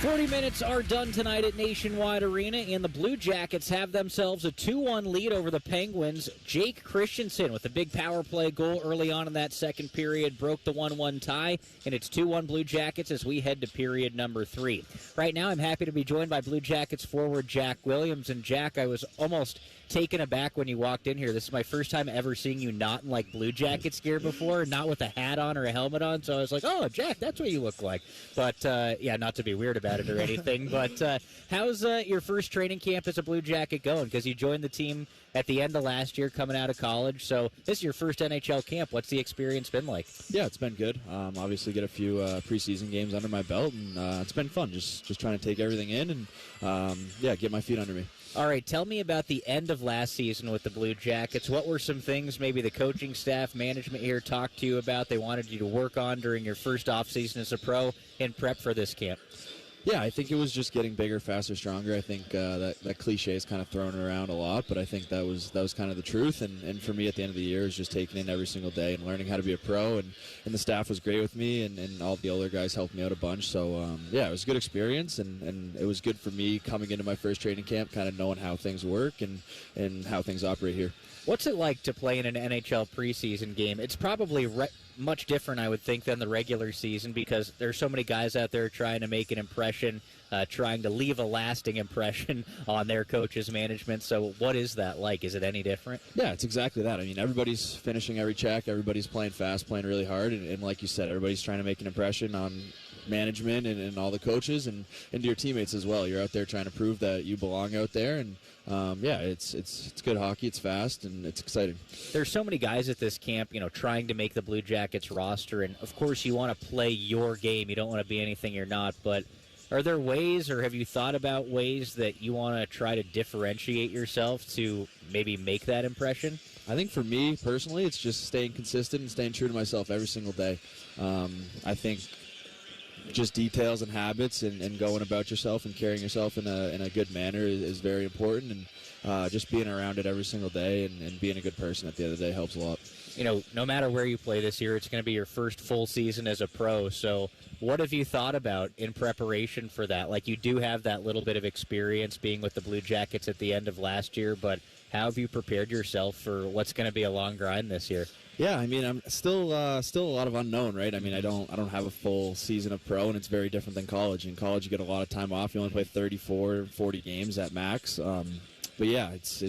40 minutes are done tonight at Nationwide Arena, and the Blue Jackets have themselves a 2-1 lead over the Penguins. Jake Christensen with a big power play goal early on in that second period broke the 1-1 tie, and it's 2-1 Blue Jackets as we head to period number 3. Right now, I'm happy to be joined by Blue Jackets forward Jack Williams. And Jack, I was almost taken aback when you walked in here. This is my first time ever seeing you not in like Blue Jackets gear before, not with a hat on or a helmet on. So I was like, oh, Jack, that's what you look like. But yeah, not to be weird about at it or anything, but how's your first training camp as a Blue Jacket going? Because you joined the team at the end of last year coming out of college, so this is your first NHL camp. What's the experience been like? Yeah, it's been good. Obviously get a few preseason games under my belt, and it's been fun just trying to take everything in and, get my feet under me. All right, tell me about the end of last season with the Blue Jackets. What were some things maybe the coaching staff, management here talked to you about they wanted you to work on during your first offseason as a pro in prep for this camp? Yeah, I think it was just getting bigger, faster, stronger. I think that cliche is kind of thrown around a lot, but I think that was kind of the truth. And for me at the end of the year, it was just taking in every single day and learning how to be a pro. And the staff was great with me, and all the older guys helped me out a bunch. So, it was a good experience, and it was good for me coming into my first training camp, kind of knowing how things work and how things operate here. What's it like to play in an NHL preseason game? It's probably much different, I would think, than the regular season because there's so many guys out there trying to make an impression, trying to leave a lasting impression on their coach's management. So what is that like? Is it any different? Yeah, it's exactly that. I mean, everybody's finishing every check. Everybody's playing fast, playing really hard. And like you said, everybody's trying to make an impression on management and all the coaches and to your teammates as well. You're out there trying to prove that you belong out there. And it's good hockey. It's fast and it's exciting. There's so many guys at this camp, trying to make the Blue Jackets roster, and of course you want to play your game. You don't want to be anything you're not. But are there ways, or have you thought about ways that you want to try to differentiate yourself to maybe make that impression? I think for me personally, it's just staying consistent and staying true to myself every single day. I think just details and habits and going about yourself and carrying yourself in a good manner is very important, and just being around it every single day and being a good person at the end of the day helps a lot. No matter where you play this year, it's going to be your first full season as a pro, so what have you thought about in preparation for that? Like, you do have that little bit of experience being with the Blue Jackets at the end of last year, but how have you prepared yourself for what's going to be a long grind this year? Yeah, I mean, I'm still a lot of unknown, right? I mean, I don't have a full season of pro, and it's very different than college. In college, you get a lot of time off. You only play 34, 40 games at max. But yeah, it's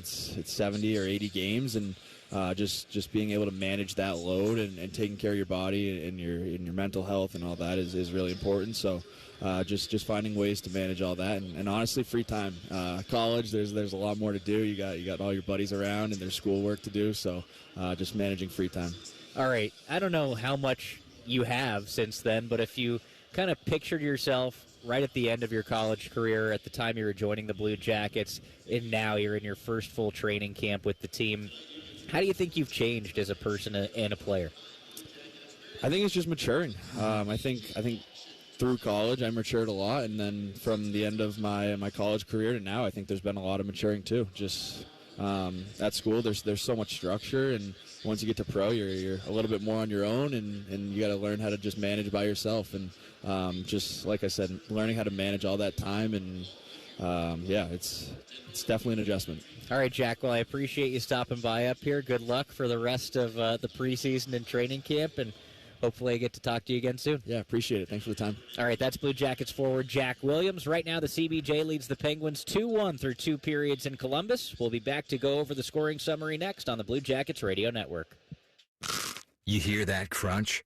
70 or 80 games, and just being able to manage that load and taking care of your body and your mental health and all that is really important. So just finding ways to manage all that, and honestly, free time. College, there's a lot more to do. You got all your buddies around, and there's schoolwork to do. So just managing free time. All right, I don't know how much you have since then, but if you kind of pictured yourself right at the end of your college career, at the time you were joining the Blue Jackets, and now you're in your first full training camp with the team, how do you think you've changed as a person and a player? I think it's just maturing. I think through college I matured a lot, and then from the end of my college career to now, I think there's been a lot of maturing too. Just at school, there's so much structure, and once you get to pro, you're a little bit more on your own, and you got to learn how to just manage by yourself. And just like I said, learning how to manage all that time, and it's definitely an adjustment. All right, Jack, well, I appreciate you stopping by up here. Good luck for the rest of the preseason and training camp, and hopefully I get to talk to you again soon. Yeah, appreciate it. Thanks for the time. All right, that's Blue Jackets forward Jack Williams. Right now, the CBJ leads the Penguins 2-1 through 2 periods in Columbus. We'll be back to go over the scoring summary next on the Blue Jackets Radio Network. You hear that crunch?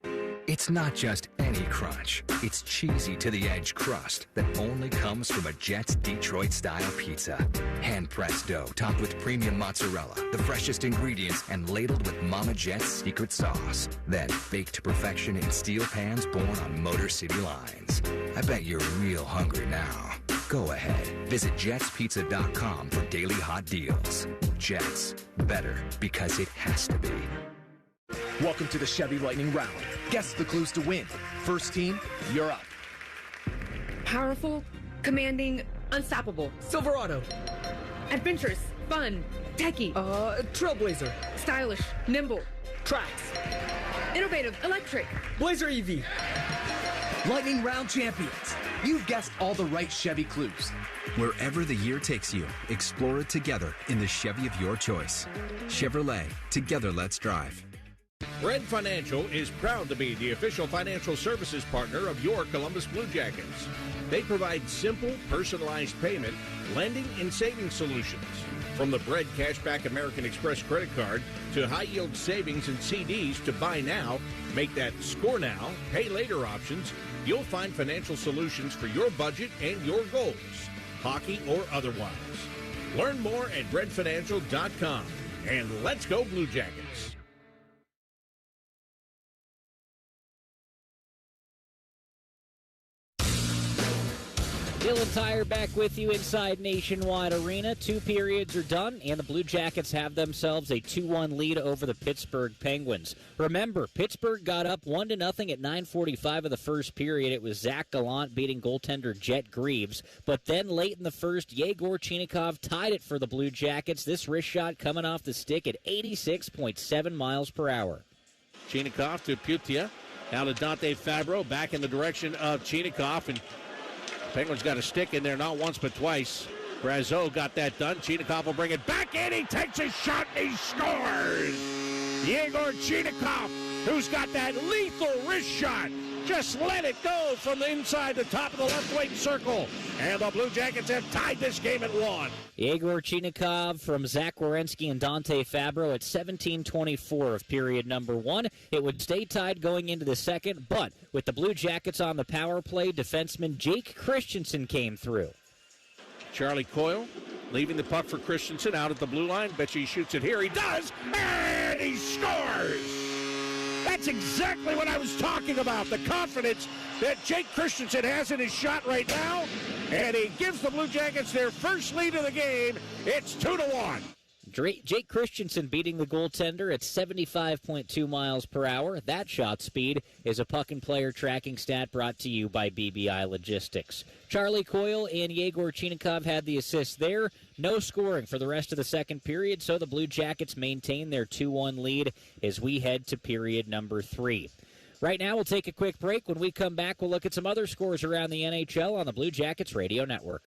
It's not just any crunch. It's cheesy to the edge crust that only comes from a Jets Detroit-style pizza. Hand-pressed dough topped with premium mozzarella, the freshest ingredients, and ladled with Mama Jet's secret sauce. Then baked to perfection in steel pans born on Motor City lines. I bet you're real hungry now. Go ahead. Visit jetspizza.com for daily hot deals. Jets. Better because it has to be. Welcome to the Chevy Lightning Round. Guess the clues to win. First team, you're up. Powerful, commanding, unstoppable. Silverado. Adventurous, fun, techie. Trailblazer. Stylish, nimble. Tracks. Innovative, electric. Blazer EV. Lightning Round champions. You've guessed all the right Chevy clues. Wherever the year takes you, explore it together in the Chevy of your choice. Chevrolet, together let's drive. Red Financial is proud to be the official financial services partner of your Columbus Blue Jackets. They provide simple, personalized payment, lending, and savings solutions. From the Bread Cashback American Express credit card to high-yield savings and CDs to buy now, make that score now, pay later options, you'll find financial solutions for your budget and your goals, hockey or otherwise. Learn more at breadfinancial.com. And let's go Blue Jackets. Dylan Tyre back with you inside Nationwide Arena. 2 periods are done, and the Blue Jackets have themselves a 2-1 lead over the Pittsburgh Penguins. Remember, Pittsburgh got up 1-0 at 9:45 of the first period. It was Zach Gallant beating goaltender Jet Greaves. But then late in the first, Yegor Chinakhov tied it for the Blue Jackets. This wrist shot coming off the stick at 86.7 miles per hour. Chinakhov to Putia. Now to Dante Fabro, back in the direction of Chinakhov, and Penguins got a stick in there, not once but twice. Brazeau got that done. Chinakhov will bring it back in. He takes a shot and he scores. Yegor Chinakhov, who's got that lethal wrist shot, just let it go from the inside the top of the left wing circle. And the Blue Jackets have tied this game at 1. Yegor Chinakhov from Zach Werenski and Dante Fabro at 17:24 of period number 1. It would stay tied going into the second, but with the Blue Jackets on the power play, defenseman Jake Christensen came through. Charlie Coyle leaving the puck for Christensen out at the blue line. Bet you he shoots it here. He does, and he scores. That's exactly what I was talking about, the confidence that Jake Christensen has in his shot right now, and he gives the Blue Jackets their first lead of the game. It's 2-1. Jake Christensen beating the goaltender at 75.2 miles per hour. That shot speed is a puck and player tracking stat brought to you by BBI Logistics. Charlie Coyle and Yegor Chinakhov had the assists there. No scoring for the rest of the second period, so the Blue Jackets maintain their 2-1 lead as we head to period number 3. Right now, we'll take a quick break. When we come back, we'll look at some other scores around the NHL on the Blue Jackets Radio Network.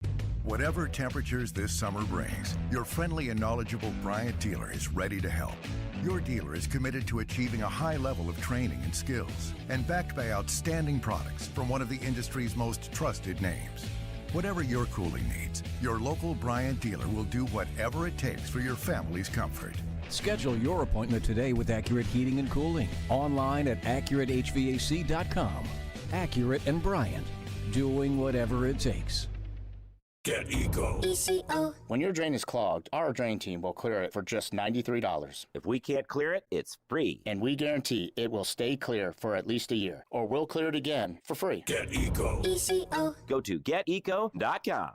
Whatever temperatures this summer brings, your friendly and knowledgeable Bryant dealer is ready to help. Your dealer is committed to achieving a high level of training and skills, and backed by outstanding products from one of the industry's most trusted names. Whatever your cooling needs, your local Bryant dealer will do whatever it takes for your family's comfort. Schedule your appointment today with Accurate Heating and Cooling. Online at AccurateHVAC.com. Accurate and Bryant, doing whatever it takes. Get Eco. ECO. When your drain is clogged, our drain team will clear it for just $93. If we can't clear it, it's free. And we guarantee it will stay clear for at least a year, or we'll clear it again for free. Get Eco. ECO. Go to geteco.com.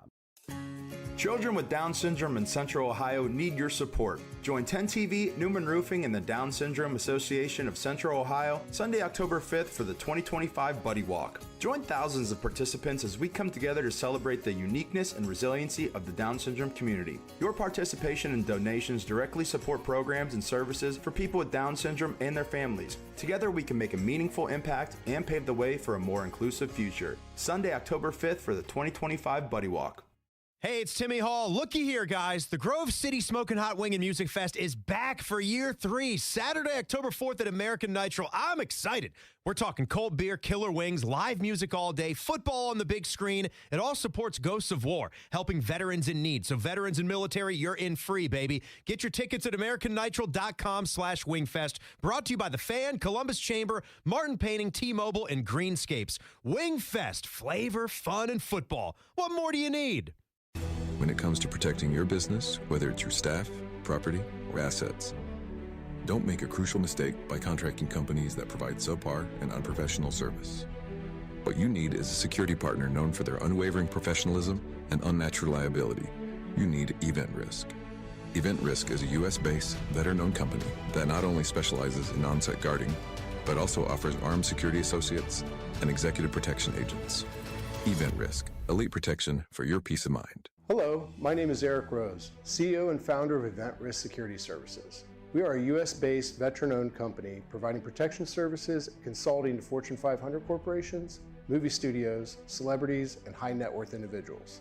Children with Down syndrome in Central Ohio need your support. Join 10TV, Newman Roofing, and the Down Syndrome Association of Central Ohio Sunday, October 5th for the 2025 Buddy Walk. Join thousands of participants as we come together to celebrate the uniqueness and resiliency of the Down syndrome community. Your participation and donations directly support programs and services for people with Down syndrome and their families. Together we can make a meaningful impact and pave the way for a more inclusive future. Sunday, October 5th for the 2025 Buddy Walk. Hey, it's Timmy Hall. Looky here, guys. The Grove City Smokin' Hot Wing and Music Fest is back for year 3, Saturday, October 4th at American Nitro. I'm excited. We're talking cold beer, killer wings, live music all day, football on the big screen. It all supports Ghosts of War, helping veterans in need. So veterans and military, you're in free, baby. Get your tickets at AmericanNitro.com/Wingfest. Brought to you by The Fan, Columbus Chamber, Martin Painting, T-Mobile, and Greenscapes. Wingfest, flavor, fun, and football. What more do you need? When it comes to protecting your business, whether it's your staff, property, or assets, don't make a crucial mistake by contracting companies that provide subpar and unprofessional service. What you need is a security partner known for their unwavering professionalism and unnatural liability. You need Event Risk. Event Risk is a U.S.-based, veteran-owned company that not only specializes in on-site guarding, but also offers armed security associates and executive protection agents. Event Risk, elite protection for your peace of mind. Hello, my name is Eric Rose, CEO and founder of Event Risk Security Services. We are a U.S.-based, veteran-owned company providing protection services and consulting to Fortune 500 corporations, movie studios, celebrities, and high-net-worth individuals.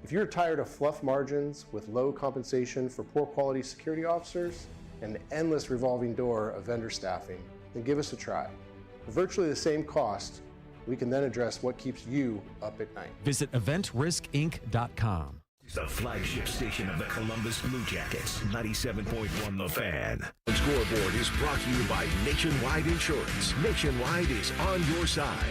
If you're tired of fluff margins with low compensation for poor quality security officers and the endless revolving door of vendor staffing, then give us a try. For virtually the same cost, we can then address what keeps you up at night. Visit EventRiskInc.com. The flagship station of the Columbus Blue Jackets, 97.1 The Fan. The scoreboard is brought to you by Nationwide Insurance. Nationwide is on your side.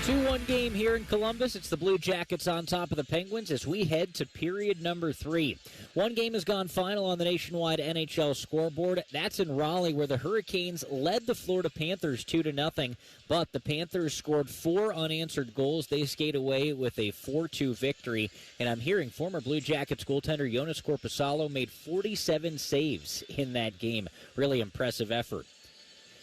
2-1 game here in Columbus. It's the Blue Jackets on top of the Penguins as we head to period number 3. One game has gone final on the Nationwide NHL scoreboard. That's in Raleigh, where the Hurricanes led the Florida Panthers 2-0, but the Panthers scored 4 unanswered goals. They skate away with a 4-2 victory, and I'm hearing former Blue Jackets goaltender Jonas Korpisalo made 47 saves in that game. Really impressive effort.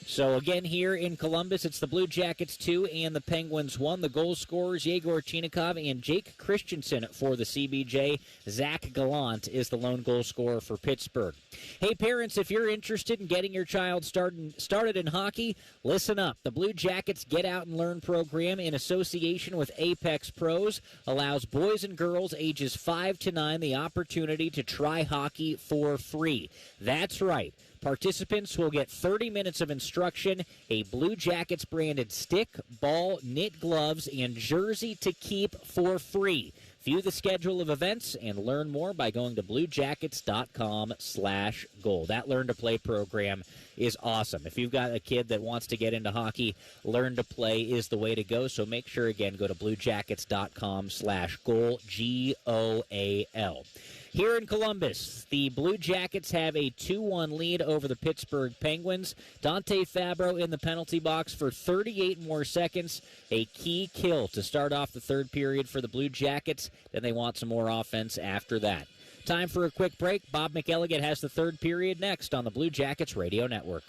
So again here in Columbus, it's the Blue Jackets 2 and the Penguins 1. The goal scorers, Yegor Chinikov and Jake Christensen for the CBJ. Zach Gallant is the lone goal scorer for Pittsburgh. Hey parents, if you're interested in getting your child started in hockey, listen up. The Blue Jackets Get Out and Learn program, in association with Apex Pros, allows boys and girls ages 5 to 9 the opportunity to try hockey for free. That's right. Participants will get 30 minutes of instruction, a Blue Jackets branded stick, ball, knit gloves, and jersey to keep for free. View the schedule of events and learn more by going to bluejackets.com/goal. That Learn to Play program is awesome. If you've got a kid that wants to get into hockey, Learn to Play is the way to go. So make sure, again, go to bluejackets.com/goal, GOAL. Here in Columbus, the Blue Jackets have a 2-1 lead over the Pittsburgh Penguins. Dante Fabro in the penalty box for 38 more seconds. A key kill to start off the third period for the Blue Jackets. Then they want some more offense after that. Time for a quick break. Bob McElligott has the third period next on the Blue Jackets Radio Network.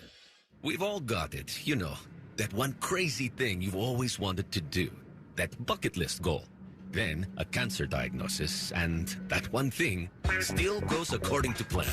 We've all got it, you know, that one crazy thing you've always wanted to do, that bucket list goal. Then a cancer diagnosis, and that one thing still goes according to plan.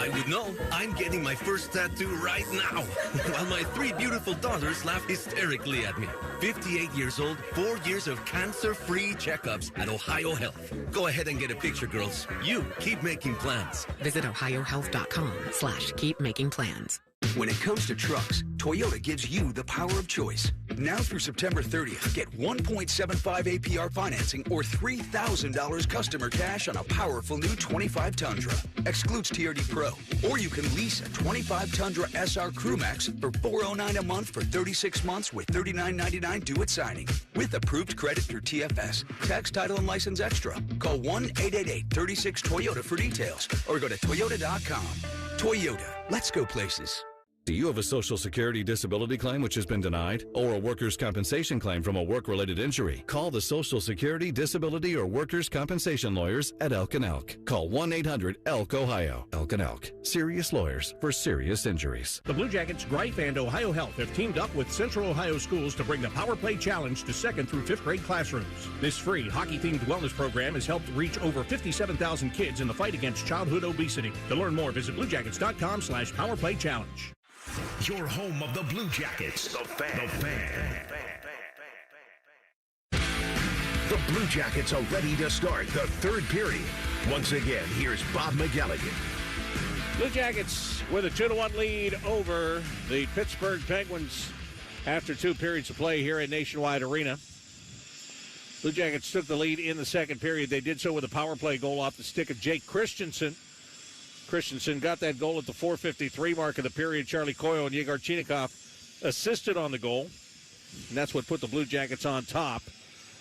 I would know. I'm getting my first tattoo right now, while my 3 beautiful daughters laugh hysterically at me. 58 years old, 4 years of cancer-free checkups at Ohio Health. Go ahead and get a picture, girls. You keep making plans. Visit ohiohealth.com/keepmakingplans. When it comes to trucks, Toyota gives you the power of choice. Now through September 30th, get 1.75 APR financing or $3,000 customer cash on a powerful new 25 Tundra. Excludes TRD Pro. Or you can lease a 25 Tundra SR Crewmax for $409 a month for 36 months with $39.99 due at signing. With approved credit through TFS. Tax, title, and license extra. Call 1-888-36-TOYOTA for details or go to toyota.com. Toyota. Let's go places. Do you have a Social Security disability claim which has been denied? Or a workers' compensation claim from a work-related injury? Call the Social Security, Disability, or Workers' Compensation Lawyers at Elk & Elk. Call 1-800-ELK-OHIO. Elk & Elk. Serious lawyers for serious injuries. The Blue Jackets, Greif, and Ohio Health have teamed up with Central Ohio Schools to bring the Power Play Challenge to 2nd through 5th grade classrooms. This free hockey-themed wellness program has helped reach over 57,000 kids in the fight against childhood obesity. To learn more, visit bluejackets.com/powerplaychallenge. Your home of the Blue Jackets, The Fan. The Blue Jackets are ready to start the third period. Once again, here's Bob McElligott. Blue Jackets with a 2-1 lead over the Pittsburgh Penguins after 2 periods of play here at Nationwide Arena. Blue Jackets took the lead in the second period. They did so with a power play goal off the stick of Jake Christensen. Christensen got that goal at the 4:53 mark of the period. Charlie Coyle and Yegor Chinikov assisted on the goal, and that's what put the Blue Jackets on top.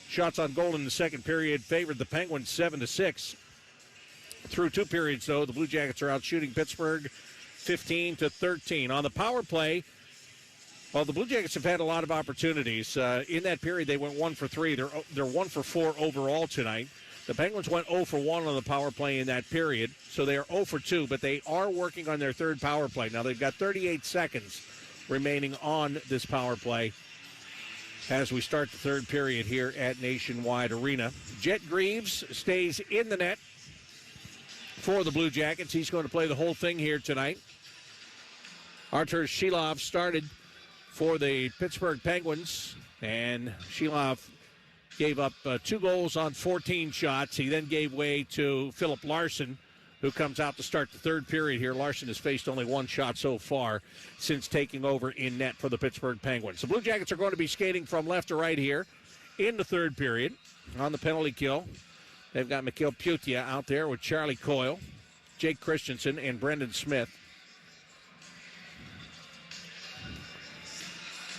Shots on goal in the second period favored the Penguins 7-6. Through 2 periods, though, the Blue Jackets are out shooting Pittsburgh 15-13. On the power play, well, the Blue Jackets have had a lot of opportunities. In that period, they went 1 for 3. They're 1 for 4 overall tonight. The Penguins went 0 for 1 on the power play in that period, so they are 0 for 2, but they are working on their third power play. Now, they've got 38 seconds remaining on this power play as we start the third period here at Nationwide Arena. Jet Greaves stays in the net for the Blue Jackets. He's going to play the whole thing here tonight. Artur Shilov started for the Pittsburgh Penguins, and Shilov gave up 2 goals on 14 shots. He then gave way to Philip Larson, who comes out to start the third period here. Larson has faced only 1 shot so far since taking over in net for the Pittsburgh Penguins. The Blue Jackets are going to be skating from left to right here in the third period on the penalty kill. They've got Mikhail Putia out there with Charlie Coyle, Jake Christensen, and Brendan Smith.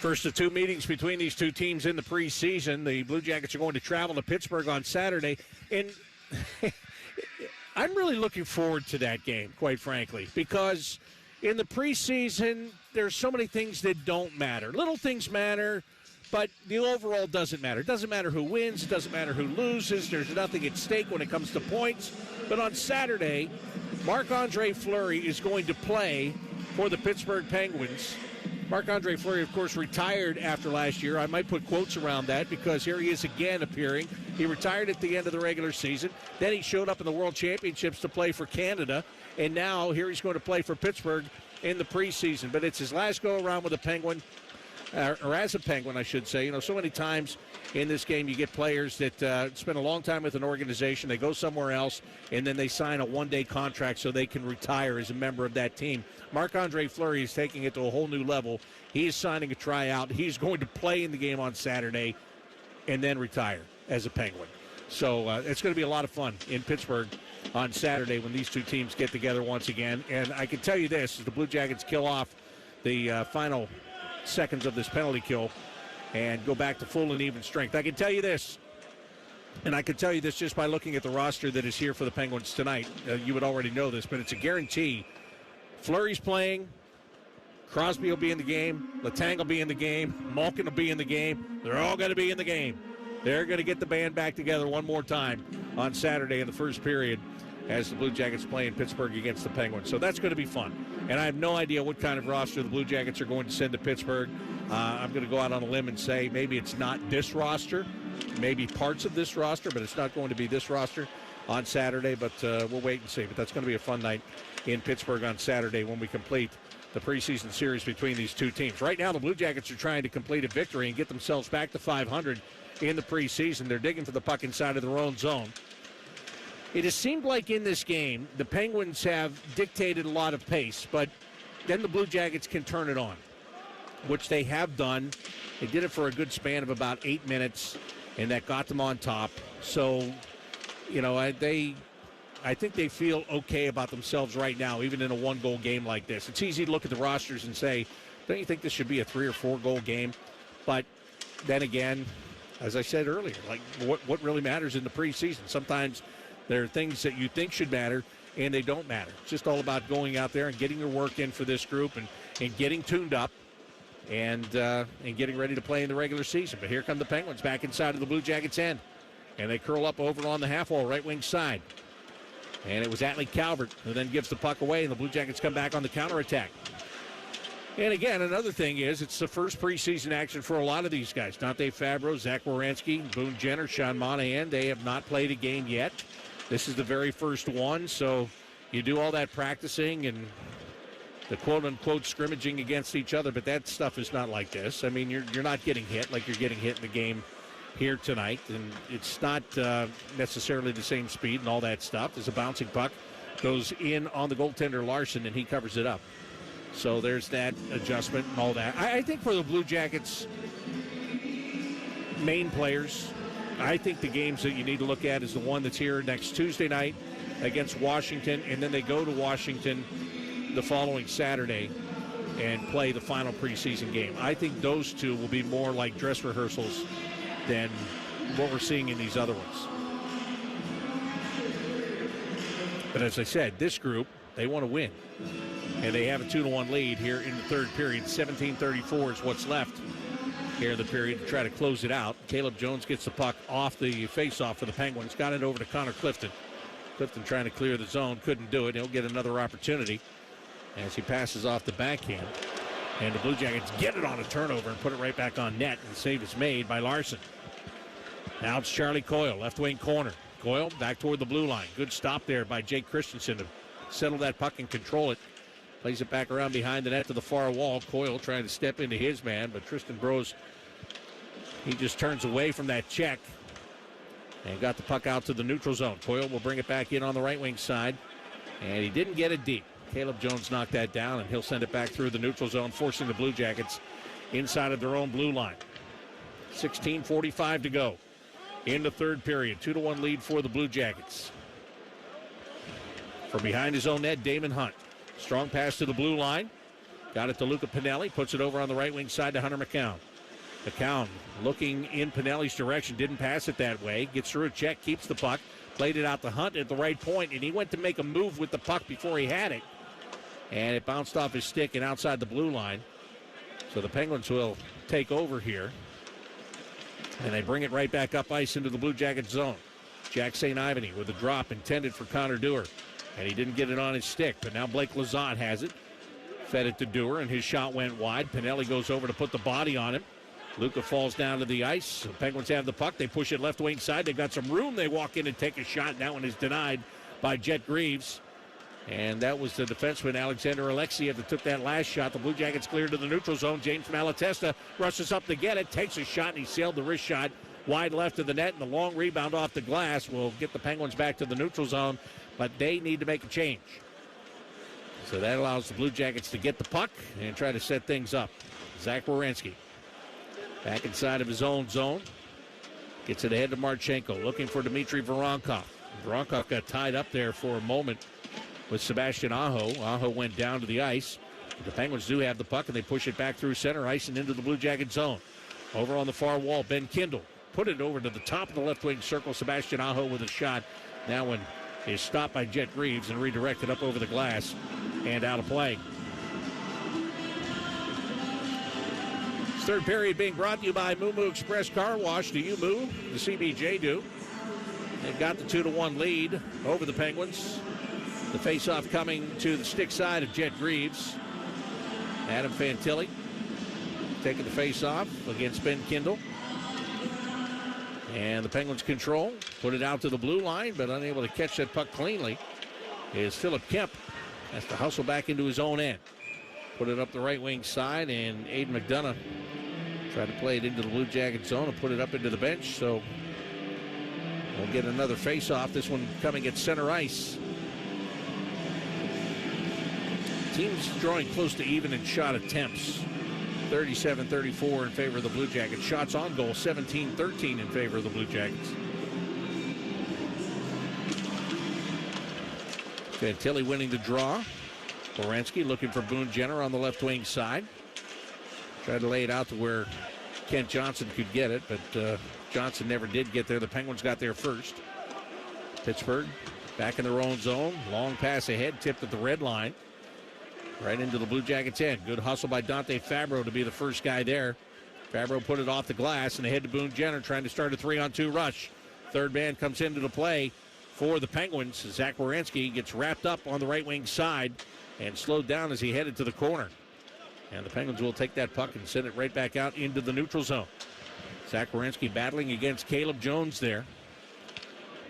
First of two meetings between these two teams in the preseason. The Blue Jackets are going to travel to Pittsburgh on Saturday. And I'm really looking forward to that game, quite frankly, because in the preseason, there's so many things that don't matter. Little things matter, but the overall doesn't matter. It doesn't matter who wins. It doesn't matter who loses. There's nothing at stake when it comes to points. But on Saturday, Marc-Andre Fleury is going to play for the Pittsburgh Penguins. Marc-Andre Fleury, of course, retired after last year. I might put quotes around that because here he is again appearing. He retired at the end of the regular season. Then he showed up in the World Championships to play for Canada. And now here he's going to play for Pittsburgh in the preseason. But it's his last go-around with a Penguin, or as a Penguin, I should say. You know, so many times in this game you get players that spend a long time with an organization. They go somewhere else, and then they sign a one-day contract so they can retire as a member of that team. Marc-Andre Fleury is taking it to a whole new level. He is signing a tryout. He's going to play in the game on Saturday and then retire as a Penguin. So it's going to be a lot of fun in Pittsburgh on Saturday when these two teams get together once again. And I can tell you this, as the Blue Jackets kill off the final seconds of this penalty kill and go back to full and even strength. I can tell you this, and I can tell you this just by looking at the roster that is here for the Penguins tonight. You would already know this, but it's a guarantee. Fleury's playing. Crosby will be in the game. Letang will be in the game. Malkin will be in the game. They're all going to be in the game. They're going to get the band back together one more time on Saturday in the first period as the Blue Jackets play in Pittsburgh against the Penguins. So that's going to be fun. And I have no idea what kind of roster the Blue Jackets are going to send to Pittsburgh. I'm going to go out on a limb and say maybe it's not this roster, maybe parts of this roster, but it's not going to be this roster on Saturday. But we'll wait and see. But that's going to be a fun night in Pittsburgh on Saturday when we complete the preseason series between these two teams. Right now, the Blue Jackets are trying to complete a victory and get themselves back to 500 in the preseason. They're digging for the puck inside of their own zone. It has seemed like in this game, the Penguins have dictated a lot of pace, but then the Blue Jackets can turn it on, which they have done. They did it for a good span of about 8 minutes, and that got them on top. So, you know, I think they feel okay about themselves right now, even in a one-goal game like this. It's easy to look at the rosters and say, don't you think this should be a 3 or 4 goal game? But then again, as I said earlier, like what really matters in the preseason? Sometimes there are things that you think should matter, and they don't matter. It's just all about going out there and getting your work in for this group and getting tuned up and getting ready to play in the regular season. But here come the Penguins back inside of the Blue Jackets' end, and they curl up over on the half-wall right wing side. And it was Atlee Calvert who then gives the puck away, and the Blue Jackets come back on the counterattack. And again, another thing is it's the first preseason action for a lot of these guys. Dante Fabro, Zach Werenski, Boone Jenner, Sean Monahan. They have not played a game yet. This is the very first one, so you do all that practicing and the quote-unquote scrimmaging against each other, but that stuff is not like this. I mean, you're not getting hit like you're getting hit in the game here tonight, and it's not necessarily the same speed and all that stuff. There's a bouncing puck, goes in on the goaltender Larson, and he covers it up. So there's that adjustment and all that. I think for the Blue Jackets' main players, I think the games that you need to look at is the one that's here next Tuesday night against Washington, and then they go to Washington the following Saturday and play the final preseason game. I think those two will be more like dress rehearsals than what we're seeing in these other ones. But as I said, this group, they want to win. And they have a 2-1 lead here in the third period. 17:34 is what's left here in the period to try to close it out. Caleb Jones gets the puck off the faceoff for the Penguins. Got it over to Connor Clifton. Clifton trying to clear the zone. Couldn't do it. He'll get another opportunity as he passes off the backhand. And the Blue Jackets get it on a turnover and put it right back on net. And the save is made by Larson. Now it's Charlie Coyle, left wing corner. Coyle back toward the blue line. Good stop there by Jake Christensen to settle that puck and control it. Plays it back around behind the net to the far wall. Coyle trying to step into his man, but Tristan Brose, he just turns away from that check and got the puck out to the neutral zone. Coyle will bring it back in on the right wing side, and he didn't get it deep. Caleb Jones knocked that down, and he'll send it back through the neutral zone, forcing the Blue Jackets inside of their own blue line. 16:45 to go in the third period. 2-1 lead for the Blue Jackets. From behind his own net, Damon Hunt. Strong pass to the blue line. Got it to Luca Pinelli. Puts it over on the right wing side to Hunter McCown. McCown looking in Pinelli's direction. Didn't pass it that way. Gets through a check. Keeps the puck. Played it out to Hunt at the right point, and he went to make a move with the puck before he had it. And it bounced off his stick and outside the blue line. So the Penguins will take over here. And they bring it right back up ice into the Blue Jackets zone. Jack St. Ivany with a drop intended for Connor Dewar. And he didn't get it on his stick, but now Blake Lazat has it. Fed it to Dewar, and his shot went wide. Pinelli goes over to put the body on him. Luca falls down to the ice. The Penguins have the puck. They push it left wing side. They've got some room. They walk in and take a shot. That one is denied by Jet Greaves. And that was the defenseman, Alexander Alexiev, that took that last shot. The Blue Jackets clear to the neutral zone. James Malatesta rushes up to get it, takes a shot, and he sailed the wrist shot wide left of the net. And the long rebound off the glass will get the Penguins back to the neutral zone. But they need to make a change. So that allows the Blue Jackets to get the puck and try to set things up. Zach Werenski back inside of his own zone. Gets it ahead to Marchenko, looking for Dmitry Voronkov. Voronkov got tied up there for a moment with Sebastian Aho. Aho went down to the ice. The Penguins do have the puck, and they push it back through center ice and into the Blue Jacket zone. Over on the far wall, Ben Kindle put it over to the top of the left wing circle. Sebastian Aho with a shot. That one is stopped by Jet Greaves and redirected up over the glass and out of play. Third period being brought to you by Moo Moo Express Car Wash. Do you Moo? The CBJ do. They've got the 2-1 lead over the Penguins. The faceoff coming to the stick side of Jet Greaves. Adam Fantilli taking the faceoff against Ben Kindle. And the Penguins control. Put it out to the blue line, but unable to catch that puck cleanly is Philip Kemp. Has to hustle back into his own end. Put it up the right wing side, and Aiden McDonough tried to play it into the Blue Jacket zone and put it up into the bench. So we'll get another face-off. This one coming at center ice. Teams drawing close to even in shot attempts. 37-34 in favor of the Blue Jackets. Shots on goal, 17-13 in favor of the Blue Jackets. Fantilli winning the draw. Werenski looking for Boone Jenner on the left wing side. Tried to lay it out to where Kent Johnson could get it, but Johnson never did get there. The Penguins got there first. Pittsburgh back in their own zone. Long pass ahead, tipped at the red line. Right into the Blue Jackets' end. Good hustle by Dante Fabro to be the first guy there. Fabro put it off the glass and ahead to Boone Jenner trying to start a 3-on-2 rush. Third man comes into the play for the Penguins. Zach Werenski gets wrapped up on the right wing side and slowed down as he headed to the corner. And the Penguins will take that puck and send it right back out into the neutral zone. Zach Werenski battling against Caleb Jones there.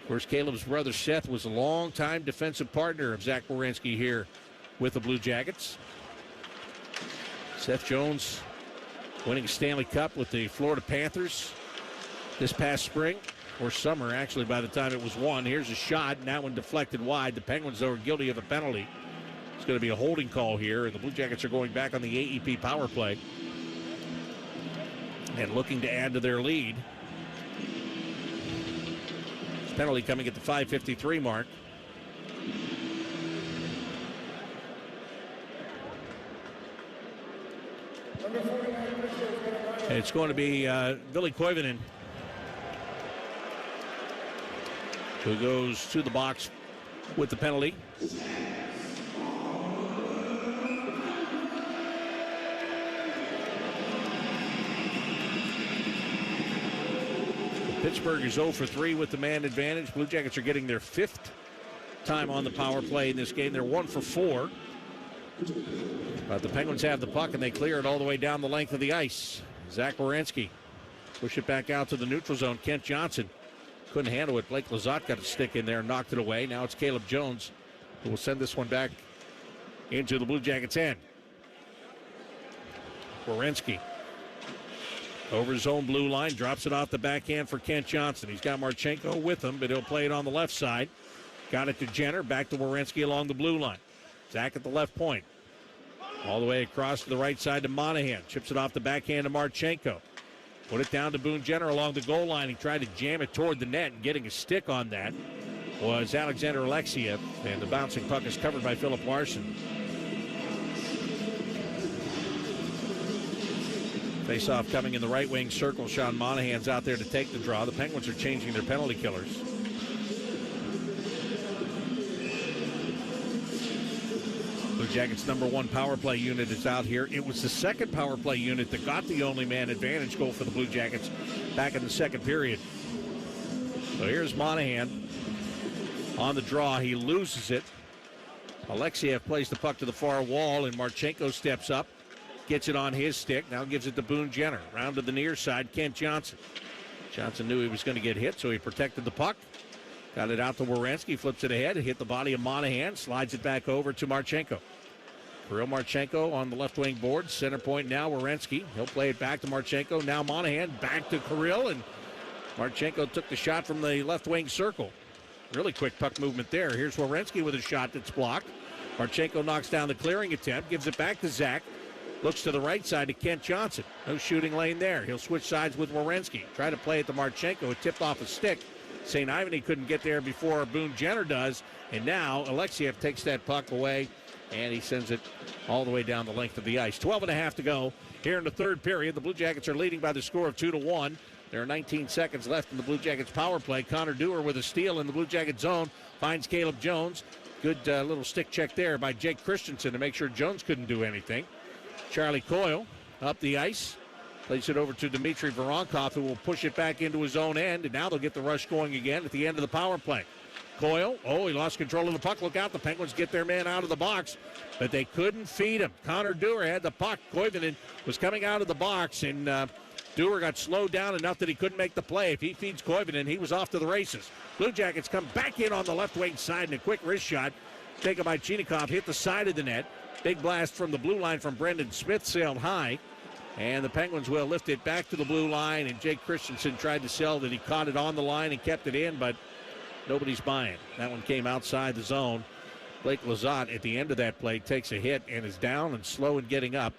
Of course, Caleb's brother Seth was a longtime defensive partner of Zach Werenski here with the Blue Jackets. Seth Jones winning Stanley Cup with the Florida Panthers this past spring, or summer actually by the time it was won. Here's a shot, and that one deflected wide. The Penguins, though, are guilty of a penalty. It's going to be a holding call here, and the Blue Jackets are going back on the AEP power play and looking to add to their lead. This penalty coming at the 5:53 mark. And it's going to be Billy Koivunen who goes to the box with the penalty. Pittsburgh is 0 for 3 with the man advantage. Blue Jackets are getting their 5th time on the power play in this game. They're 1 for 4. But the Penguins have the puck, and they clear it all the way down the length of the ice. Zach Werenski push it back out to the neutral zone. Kent Johnson couldn't handle it. Blake Lazat got a stick in there and knocked it away. Now it's Caleb Jones who will send this one back into the Blue Jackets' end. Werenski over his own blue line, drops it off the backhand for Kent Johnson. He's got Marchenko with him, but he'll play it on the left side. Got it to Jenner, back to Werenski along the blue line. Zach at the left point. All the way across to the right side to Monahan. Chips it off the backhand to Marchenko. Put it down to Boone Jenner along the goal line. He tried to jam it toward the net, and getting a stick on that was Alexander Alexiev, and the bouncing puck is covered by Philip Larson. Face-off coming in the right wing circle. Sean Monahan's out there to take the draw. The Penguins are changing their penalty killers. Blue Jackets' number one power play unit is out here. It was the second power play unit that got the only man advantage goal for the Blue Jackets back in the second period. So here's Monahan on the draw. He loses it. Alexiev plays the puck to the far wall, and Marchenko steps up, gets it on his stick, now gives it to Boone Jenner. Round to the near side, Kent Johnson. Johnson knew he was going to get hit, so he protected the puck. Got it out to Werenski, flips it ahead, hit the body of Monahan, slides it back over to Marchenko. Kirill Marchenko on the left wing board, center point now, Werenski. He'll play it back to Marchenko, now Monahan, back to Kirill, and Marchenko took the shot from the left wing circle. Really quick puck movement there. Here's Werenski with a shot that's blocked. Marchenko knocks down the clearing attempt, gives it back to Zach. Looks to the right side to Kent Johnson. No shooting lane there. He'll switch sides with Werenski. Try to play it to Marchenko. It tipped off a stick. St. Ivany couldn't get there before Boone Jenner does. And now Alexiev takes that puck away, and he sends it all the way down the length of the ice. 12.5 to go here in the third period. The Blue Jackets are leading by the score of 2-1. There are 19 seconds left in the Blue Jackets power play. Connor Dewar with a steal in the Blue Jackets zone. Finds Caleb Jones. Good little stick check there by Jake Christensen to make sure Jones couldn't do anything. Charlie Coyle up the ice. Plays it over to Dmitry Voronkov, who will push it back into his own end. And now they'll get the rush going again at the end of the power play. Coyle, he lost control of the puck. Look out, the Penguins get their man out of the box, but they couldn't feed him. Connor Dewar had the puck. Koivunen was coming out of the box, and Dewar got slowed down enough that he couldn't make the play. If he feeds Koivunen, he was off to the races. Blue Jackets come back in on the left wing side, and a quick wrist shot taken by Chinikov hit the side of the net. Big blast from the blue line from Brendan Smith sailed high, and the Penguins will lift it back to the blue line, and Jake Christensen tried to sell that he caught it on the line and kept it in, but nobody's buying. That one came outside the zone. Blake Lizotte at the end of that play takes a hit and is down and slow in getting up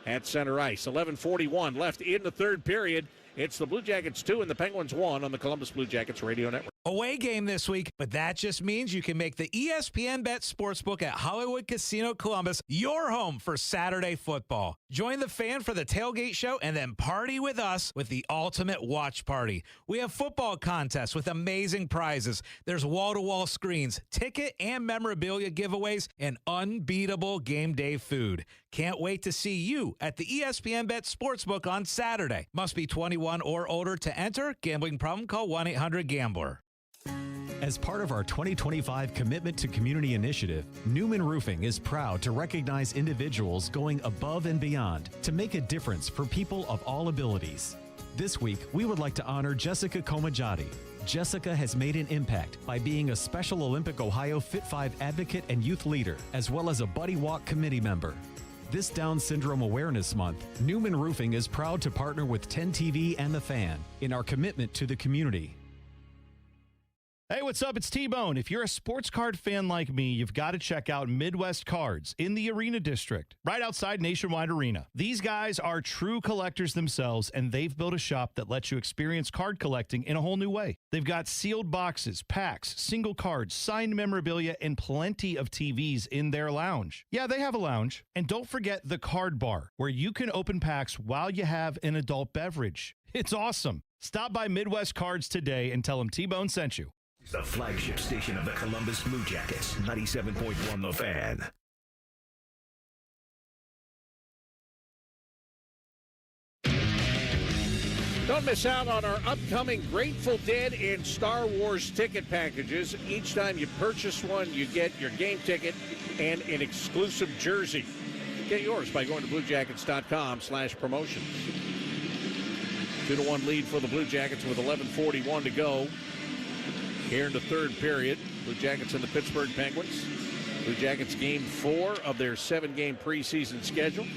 at center ice. 11:41 left in the third period. It's the Blue Jackets 2 and the Penguins 1 on the Columbus Blue Jackets radio network. Away game this week, but that just means you can make the ESPN Bet Sportsbook at Hollywood Casino Columbus your home for Saturday football. Join the fan for the tailgate show and then party with us with the ultimate watch party. We have football contests with amazing prizes. There's wall-to-wall screens, ticket and memorabilia giveaways, and unbeatable game day food. Can't wait to see you at the ESPN Bet Sportsbook on Saturday. Must be 21 or older to enter. Gambling problem? Call 1-800-GAMBLER. As part of our 2025 Commitment to Community initiative, Newman Roofing is proud to recognize individuals going above and beyond to make a difference for people of all abilities. This week, we would like to honor Jessica Komajati. Jessica has made an impact by being a Special Olympic Ohio Fit 5 advocate and youth leader, as well as a Buddy Walk committee member. This Down Syndrome Awareness Month, Newman Roofing is proud to partner with 10 TV and The Fan in our commitment to the community. Hey, what's up? It's T-Bone. If you're a sports card fan like me, you've got to check out Midwest Cards in the Arena District, right outside Nationwide Arena. These guys are true collectors themselves, and they've built a shop that lets you experience card collecting in a whole new way. They've got sealed boxes, packs, single cards, signed memorabilia, and plenty of TVs in their lounge. Yeah, they have a lounge. And don't forget the card bar, where you can open packs while you have an adult beverage. It's awesome. Stop by Midwest Cards today and tell them T-Bone sent you. The flagship station of the Columbus Blue Jackets, 97.1 The Fan. Don't miss out on our upcoming Grateful Dead and Star Wars ticket packages. Each time you purchase one, you get your game ticket and an exclusive jersey. Get yours by going to BlueJackets.com/promotions. 2-1 lead for the Blue Jackets with 11:41 to go. Here in the third period, Blue Jackets and the Pittsburgh Penguins. Blue Jackets game 4 of their 7-game preseason schedule.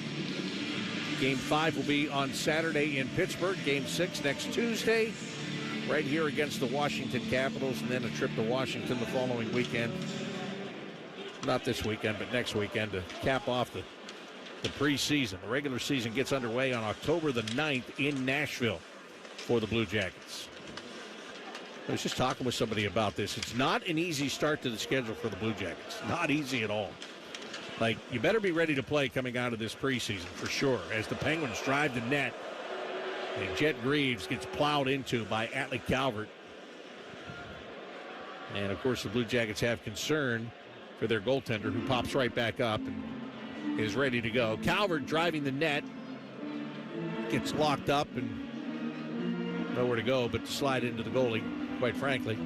Game 5 will be on Saturday in Pittsburgh. Game 6 next Tuesday, right here against the Washington Capitals, and then a trip to Washington the following weekend. Not this weekend, but next weekend to cap off the preseason. The regular season gets underway on October the 9th in Nashville. for the Blue Jackets. I was just talking with somebody about this. It's not an easy start to the schedule for the Blue Jackets. Not easy at all. Like, you better be ready to play coming out of this preseason for sure. As the Penguins drive the net, and Jet Greaves gets plowed into by Atlee Calvert. And, of course, the Blue Jackets have concern for their goaltender, who pops right back up and is ready to go. Calvert driving the net, gets locked up and nowhere to go but to slide into the goalie, quite frankly.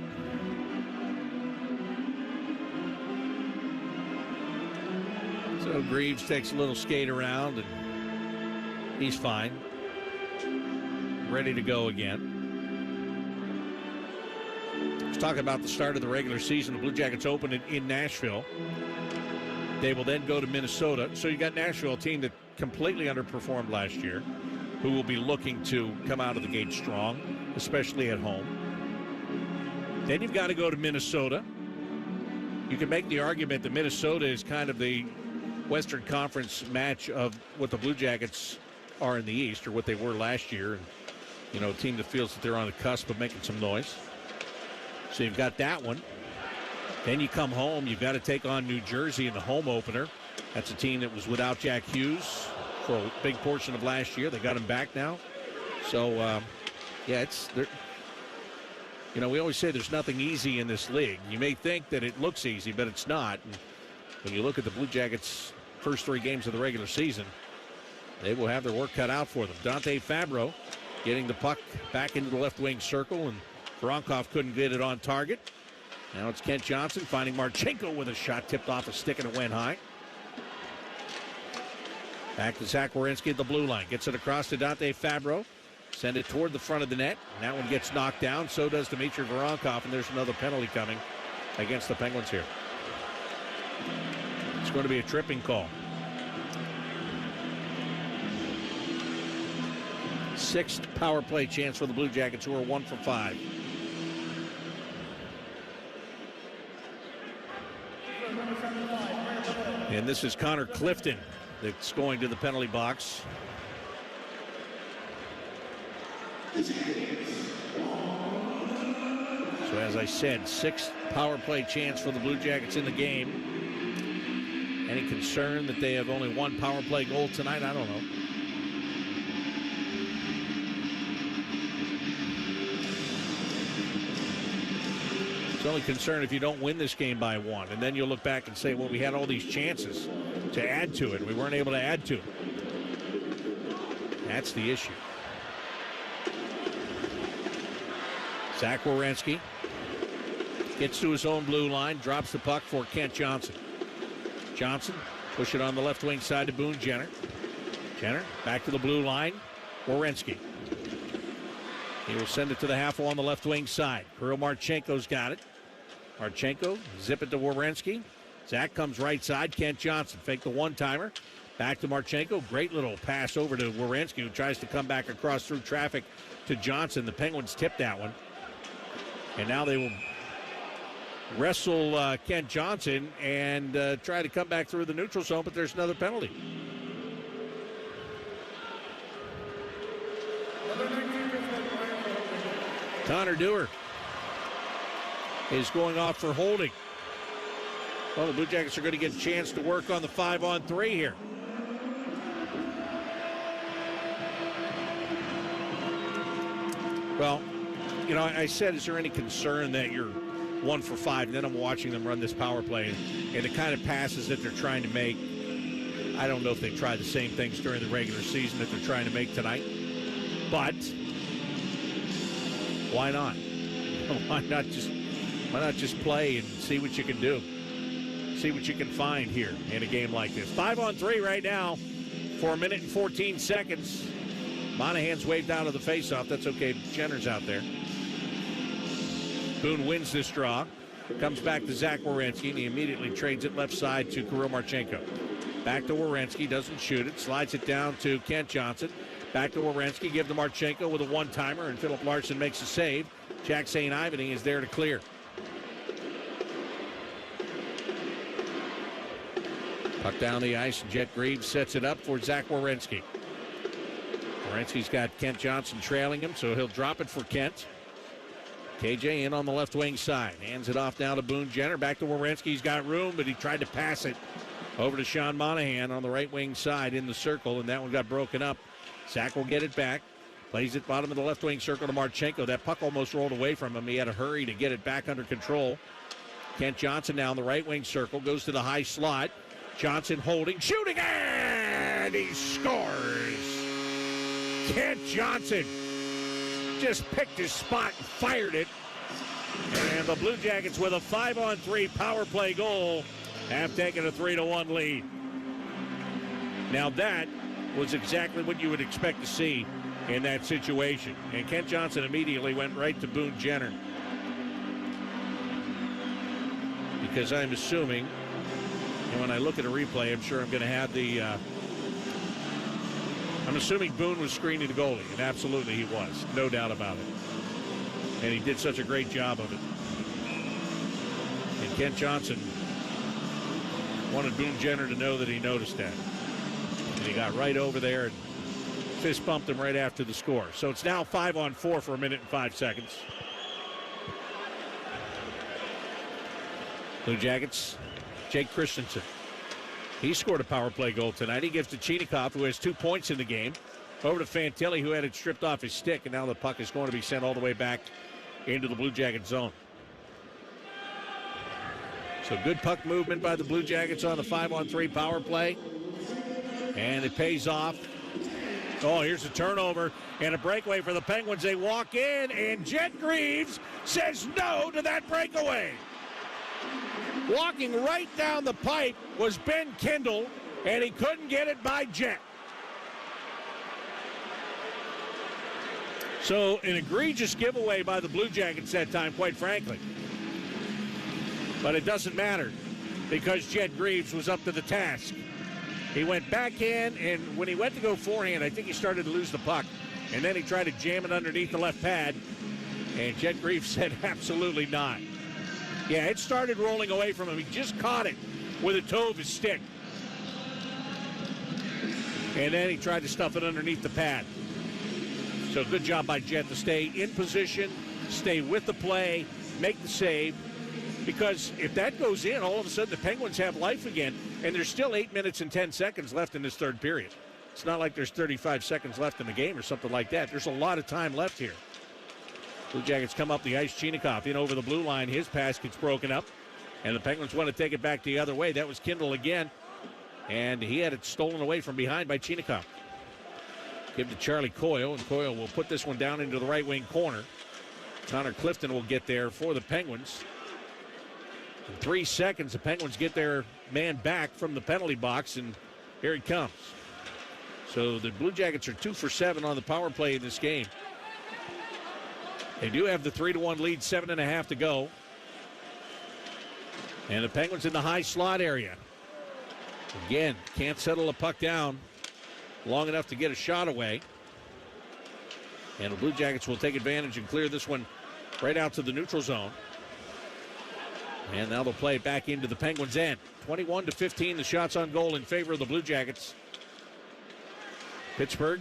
So Greaves takes a little skate around and he's fine. Ready to go again. Let's talk about the start of the regular season. The Blue Jackets open it in Nashville. They will then go to Minnesota. So you got Nashville, a team that completely underperformed last year, who will be looking to come out of the gate strong, especially at home. Then you've got to go to Minnesota. You can make the argument that Minnesota is kind of the Western Conference match of what the Blue Jackets are in the East, or what they were last year. And, you know, a team that feels that they're on the cusp of making some noise. So you've got that one. Then you come home, you've got to take on New Jersey in the home opener. That's a team that was without Jack Hughes for a big portion of last year. They got him back now. So, yeah, you know, we always say there's nothing easy in this league. You may think that it looks easy, but it's not. And when you look at the Blue Jackets' first 3 games of the regular season, they will have their work cut out for them. Dante Fabro getting the puck back into the left wing circle, and Voronkov couldn't get it on target. Now it's Kent Johnson finding Marchenko with a shot tipped off a stick and it went high. Back to Zach Werenski at the blue line. Gets it across to Dante Fabro. Send it toward the front of the net. And that one gets knocked down. So does Dmitry Voronkov. And there's another penalty coming against the Penguins here. It's going to be a tripping call. 6th power play chance for the Blue Jackets, who are 1 for 5. And this is Connor Clifton that's going to the penalty box. So as I said, 6th power play chance for the Blue Jackets in the game. Any concern that they have only 1 power play goal tonight? I don't know. It's only concern if you don't win this game by 1. And then you'll look back and say, well, we had all these chances to add to it. We weren't able to add to it. That's the issue. Zach Werenski gets to his own blue line, drops the puck for Kent Johnson. Johnson push it on the left wing side to Boone Jenner. Jenner back to the blue line. Werenski. He will send it to the half wall on the left wing side. Kirill Marchenko's got it. Marchenko, zip it to Werenski. Zach comes right side. Kent Johnson fake the one-timer. Back to Marchenko. Great little pass over to Werenski, who tries to come back across through traffic to Johnson. The Penguins tipped that one. And now they will wrestle Kent Johnson and try to come back through the neutral zone, but there's another penalty. Connor Dewar is going off for holding. Well, the Blue Jackets are going to get a chance to work on the 5-on-3 here. Well, you know, I said, is there any concern that you're 1 for 5? And then I'm watching them run this power play, and the kind of passes that they're trying to make, I don't know if they try the same things during the regular season that they're trying to make tonight. But why not? Why not just play and see what you can do? See what you can find here in a game like this. 5-on-3 right now for 1 minute and 14 seconds. Monahan's waved out of the faceoff. That's okay. Jenner's out there. Boone wins this draw. Comes back to Zach Werenski, and he immediately trades it left side to Kirill Marchenko. Back to Werenski, doesn't shoot it. Slides it down to Kent Johnson. Back to Werenski, give to Marchenko with a one-timer, and Philip Larson makes a save. Jack St. Ivany is there to clear. Puck down the ice, and Jet Greaves sets it up for Zach Werenski. Werenski's got Kent Johnson trailing him, so he'll drop it for Kent. KJ in on the left wing side. Hands it off now to Boone Jenner. Back to Werenski. He's got room, but he tried to pass it over to Sean Monahan on the right wing side in the circle, and that one got broken up. Zach will get it back. Plays it bottom of the left wing circle to Marchenko. That puck almost rolled away from him. He had to hurry to get it back under control. Kent Johnson now in the right wing circle. Goes to the high slot. Johnson holding, shooting, and he scores. Kent Johnson just picked his spot and fired it. And the Blue Jackets with a 5-on-3 power play goal have taken a 3-1 lead. Now that was exactly what you would expect to see in that situation. And Kent Johnson immediately went right to Boone Jenner. Because I'm assuming, and when I look at a replay, I'm sure I'm going to have the, I'm assuming Boone was screening the goalie, and absolutely he was, no doubt about it. And he did such a great job of it. And Kent Johnson wanted Boone Jenner to know that he noticed that. And he got right over there and fist bumped him right after the score. So it's now 5-on-4 for a minute and 5 seconds. Blue Jackets, Jake Christensen. He scored a power play goal tonight. He gives to Chinikov, who has 2 points in the game, over to Fantilli, who had it stripped off his stick, and now the puck is going to be sent all the way back into the Blue Jacket zone. So good puck movement by the Blue Jackets on the 5-on-3 power play. And it pays off. Oh, here's a turnover and a breakaway for the Penguins. They walk in, and Jet Greaves says no to that breakaway. Walking right down the pipe was Ben Kindle, and he couldn't get it by Jet. So an egregious giveaway by the Blue Jackets that time, quite frankly. But it doesn't matter because Jet Greaves was up to the task. He went back in, and when he went to go forehand, I think he started to lose the puck. And then he tried to jam it underneath the left pad, and Jet Greaves said absolutely not. Yeah, it started rolling away from him. He just caught it with the toe of his stick. And then he tried to stuff it underneath the pad. So good job by Jet to stay in position, stay with the play, make the save. Because if that goes in, all of a sudden the Penguins have life again, and there's still 8 minutes and 10 seconds left in this third period. It's not like there's 35 seconds left in the game or something like that. There's a lot of time left here. Blue Jackets come up the ice. Chinikov in over the blue line. His pass gets broken up, and the Penguins want to take it back the other way. That was Kindle again, and he had it stolen away from behind by Chinikov. Give to Charlie Coyle, and Coyle will put this one down into the right wing corner. Connor Clifton will get there for the Penguins. In 3 seconds, the Penguins get their man back from the penalty box, and here he comes. So the Blue Jackets are 2 for 7 on the power play in this game. They do have the 3-1 lead, 7.5 to go. And the Penguins in the high slot area. Again, can't settle the puck down long enough to get a shot away. And the Blue Jackets will take advantage and clear this one right out to the neutral zone. And now they'll play it back into the Penguins' end. 21-15, the shots on goal in favor of the Blue Jackets. Pittsburgh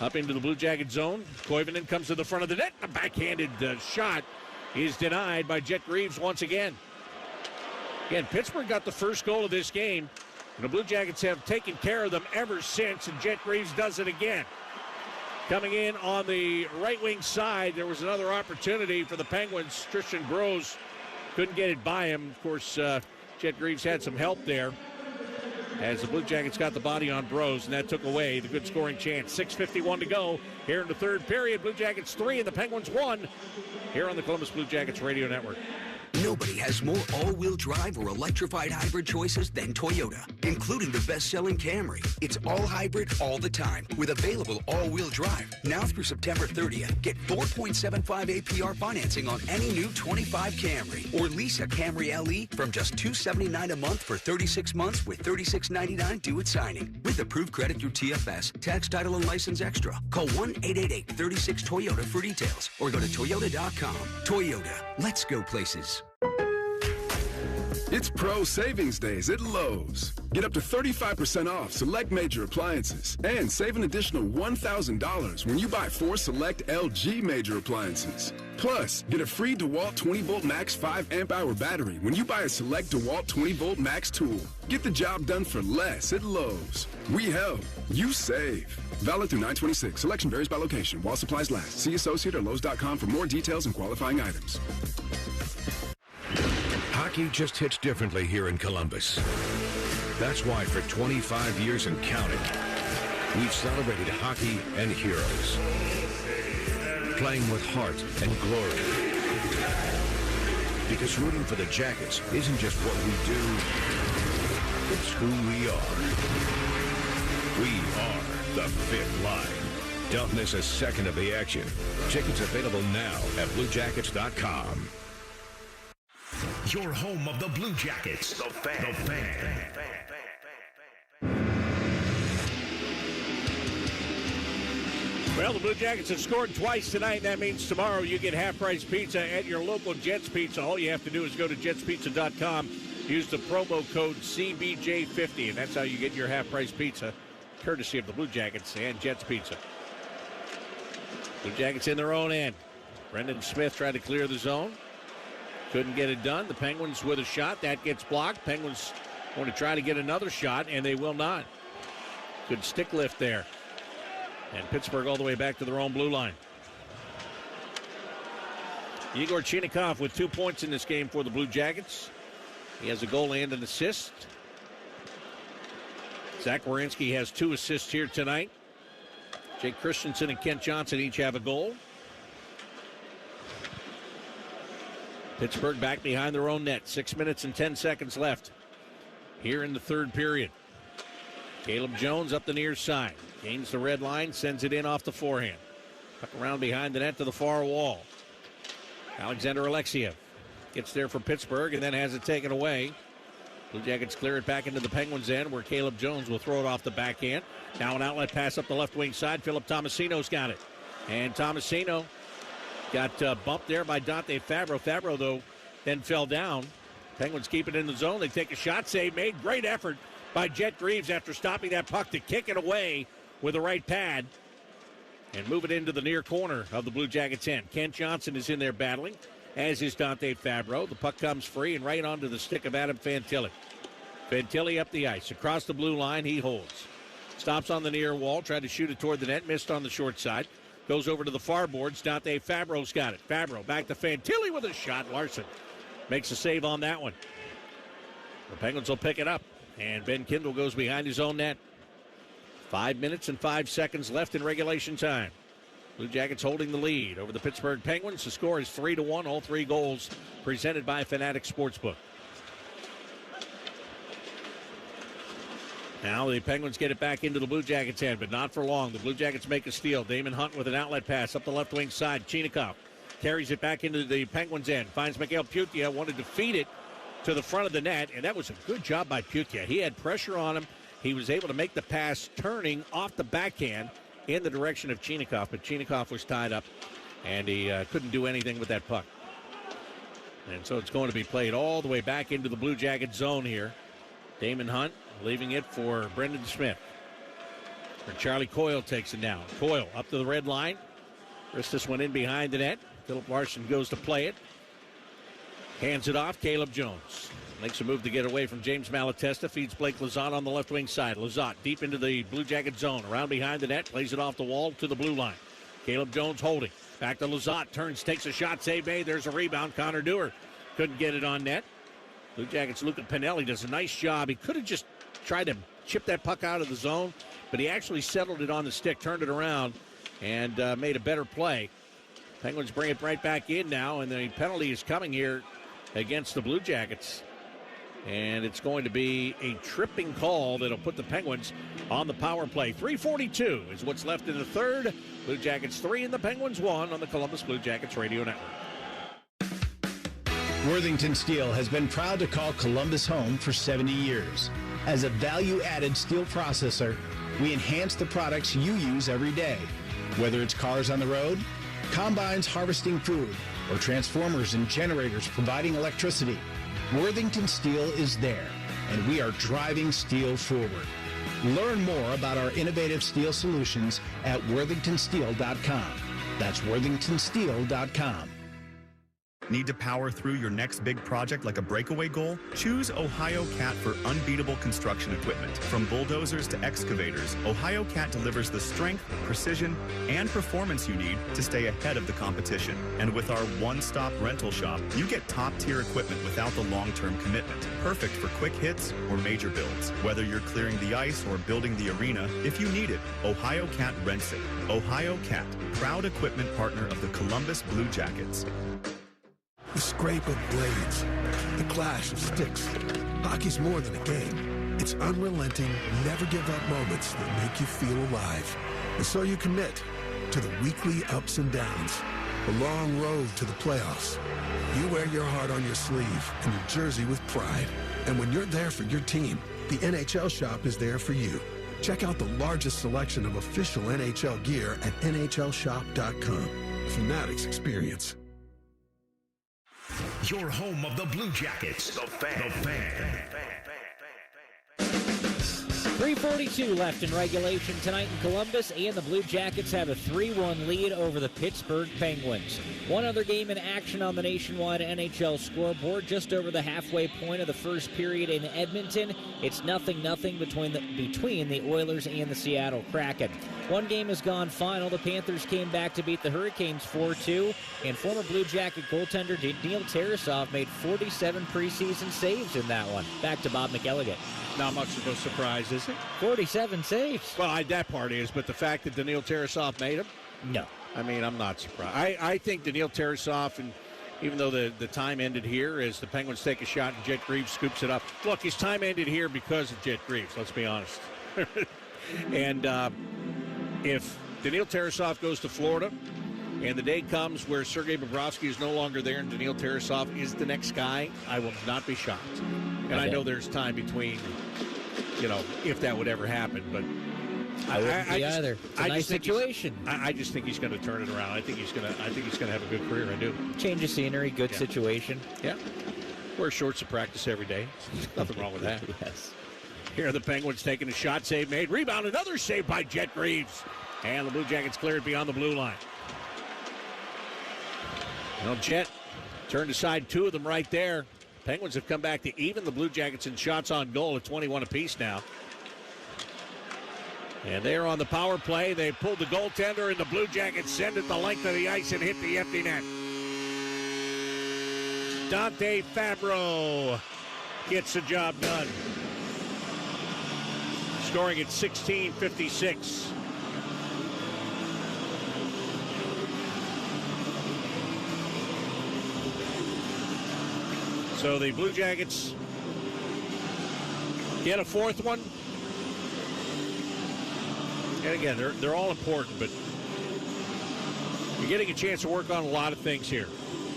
up into the Blue Jacket zone. Koivunen comes to the front of the net. A backhanded shot is denied by Jet Greaves once again. Again, Pittsburgh got the first goal of this game, and the Blue Jackets have taken care of them ever since, and Jet Greaves does it again. Coming in on the right wing side, there was another opportunity for the Penguins. Christian Gross couldn't get it by him. Of course, Jet Greaves had some help there as the Blue Jackets got the body on Bros, and that took away the good scoring chance. 6:51 to go here in the third period. Blue Jackets 3 and the Penguins 1 here on the Columbus Blue Jackets Radio Network. Nobody has more all-wheel drive or electrified hybrid choices than Toyota, including the best-selling Camry. It's all hybrid all the time with available all-wheel drive. Now through September 30th, get 4.75 APR financing on any new 25 Camry or lease a Camry LE from just $279 a month for 36 months with $36.99 due at signing. With approved credit through TFS, tax, title, and license extra. Call 1-888-36-TOYOTA for details or go to Toyota.com. Toyota, let's go places. It's Pro Savings Days at Lowe's. Get up to 35% off select major appliances and save an additional $1,000 when you buy 4 select LG major appliances. Plus, get a free DeWalt 20-volt max 5-amp-hour battery when you buy a select DeWalt 20-volt max tool. Get the job done for less at Lowe's. We help. You save. Valid through 9/26. Selection varies by location while supplies last. See associate or Lowe's.com for more details and qualifying items. Hockey just hits differently here in Columbus. That's why for 25 years and counting, we've celebrated hockey and heroes. Playing with heart and glory. Because rooting for the Jackets isn't just what we do, it's who we are. We are the Fifth Line. Don't miss a second of the action. Tickets available now at BlueJackets.com. Your home of the Blue Jackets. The Fan. Well, the Blue Jackets have scored twice tonight. That means tomorrow you get half-price pizza at your local Jets Pizza. All you have to do is go to jetspizza.com, use the promo code CBJ50, and that's how you get your half-price pizza, courtesy of the Blue Jackets and Jets Pizza. Blue Jackets in their own end. Brendan Smith tried to clear the zone. Couldn't get it done. The Penguins with a shot. That gets blocked. Penguins want to try to get another shot, and they will not. Good stick lift there. And Pittsburgh all the way back to their own blue line. Igor Chinakhov with 2 points in this game for the Blue Jackets. He has a goal and an assist. Zach Werenski has 2 assists here tonight. Jake Christensen and Kent Johnson each have a goal. Pittsburgh back behind their own net. 6 minutes and 10 seconds left here in the third period. Caleb Jones up the near side. Gains the red line, sends it in off the forehand. Puck around behind the net to the far wall. Alexander Alexiev gets there for Pittsburgh and then has it taken away. Blue Jackets clear it back into the Penguins' end where Caleb Jones will throw it off the backhand. Now an outlet pass up the left wing side. Philip Tomasino's got it. And Tomasino got bumped there by Dante Fabro. Fabro, though, then fell down. Penguins keep it in the zone. They take a shot. Save made. Great effort by Jet Greaves after stopping that puck to kick it away with the right pad and move it into the near corner of the Blue Jackets' end. Kent Johnson is in there battling, as is Dante Fabro. The puck comes free and right onto the stick of Adam Fantilli. Fantilli up the ice. Across the blue line, he holds. Stops on the near wall, tried to shoot it toward the net, missed on the short side. Goes over to the far boards. Dante Fabro's got it. Fabro back to Fantilli with a shot. Larson makes a save on that one. The Penguins will pick it up, and Ben Kindle goes behind his own net. 5 minutes and 5 seconds left in regulation time. Blue Jackets holding the lead over the Pittsburgh Penguins. The score is 3-1. All 3 goals presented by Fanatic Sportsbook. Now the Penguins get it back into the Blue Jackets' end, but not for long. The Blue Jackets make a steal. Damon Hunt with an outlet pass up the left wing side. Chinakhov carries it back into the Penguins' end. Finds Miguel Putia, wanted to feed it to the front of the net, and that was a good job by Putia. He had pressure on him. He was able to make the pass turning off the backhand in the direction of Chinakhov, but Chinakhov was tied up, and he couldn't do anything with that puck. And so it's going to be played all the way back into the Blue Jacket zone here. Damon Hunt leaving it for Brendan Smith. And Charlie Coyle takes it down. Coyle up to the red line. Ristis went in behind the net. Philip Larson goes to play it. Hands it off. Caleb Jones makes a move to get away from James Malatesta. Feeds Blake Lizotte on the left wing side. Lizotte deep into the Blue Jacket zone. Around behind the net. Plays it off the wall to the blue line. Caleb Jones holding. Back to Lizotte. Turns, takes a shot. Save made. There's a rebound. Connor Dewar couldn't get it on net. Blue Jackets' Luca Pinelli does a nice job. He could have just tried to chip that puck out of the zone, but he actually settled it on the stick, turned it around, and made a better play. Penguins bring it right back in now, and the penalty is coming here against the Blue Jackets. And it's going to be a tripping call that'll put the Penguins on the power play. 3:42 is what's left in the third. Blue Jackets 3 and the Penguins 1 on the Columbus Blue Jackets Radio Network. Worthington Steel has been proud to call Columbus home for 70 years. As a value-added steel processor, we enhance the products you use every day. Whether it's cars on the road, combines harvesting food, or transformers and generators providing electricity, Worthington Steel is there, and we are driving steel forward. Learn more about our innovative steel solutions at worthingtonsteel.com. That's worthingtonsteel.com. Need to power through your next big project like a breakaway goal? Choose Ohio Cat for unbeatable construction equipment. From bulldozers to excavators, Ohio Cat delivers the strength, precision, and performance you need to stay ahead of the competition. And with our one-stop rental shop, you get top-tier equipment without the long-term commitment. Perfect for quick hits or major builds. Whether you're clearing the ice or building the arena, if you need it, Ohio Cat rents it. Ohio Cat, proud equipment partner of the Columbus Blue Jackets. The scrape of blades, the clash of sticks. Hockey's more than a game. It's unrelenting, never-give-up moments that make you feel alive. And so you commit to the weekly ups and downs, the long road to the playoffs. You wear your heart on your sleeve and your jersey with pride. And when you're there for your team, the NHL Shop is there for you. Check out the largest selection of official NHL gear at NHLShop.com. Fanatics experience. Your home of the Blue Jackets. The Fan. 3:42 left in regulation tonight in Columbus, and the Blue Jackets have a 3-1 lead over the Pittsburgh Penguins. One other game in action on the nationwide NHL scoreboard, just over the halfway point of the first period in Edmonton. It's 0-0 between the Oilers and the Seattle Kraken. One game has gone final. The Panthers came back to beat the Hurricanes 4-2, and former Blue Jacket goaltender Neil Tarasov made 47 preseason saves in that one. Back to Bob McElligott. Not much of a surprise, is it? 47 saves. Well, that part is, but the fact that Daniil Tarasov made them? No. I mean, I'm not surprised. I think Daniil Tarasov, and even though the time ended here as the Penguins take a shot and Jet Greaves scoops it up. Look, his time ended here because of Jet Greaves, let's be honest. And if Daniil Tarasov goes to Florida and the day comes where Sergei Bobrovsky is no longer there and Daniil Tarasov is the next guy, I will not be shocked. And I know there's time between, if that would ever happen, but I wouldn't be either. It's a nice situation. I just think he's going to turn it around. I think he's going to have a good career. I do. Change of scenery, good situation. Yeah. Wear shorts to practice every day. Nothing wrong with that. Yes. Here are the Penguins taking a shot, save made, rebound, another save by Jet Greaves, and the Blue Jackets cleared beyond the blue line. Jet turned aside two of them right there. Penguins have come back to even the Blue Jackets in shots on goal at 21 apiece now. And they're on the power play. They pulled the goaltender, and the Blue Jackets send it the length of the ice and hit the empty net. Dante Fabro gets the job done. Scoring at 16:56. So the Blue Jackets get a fourth one. And again, they're all important, but you're getting a chance to work on a lot of things here.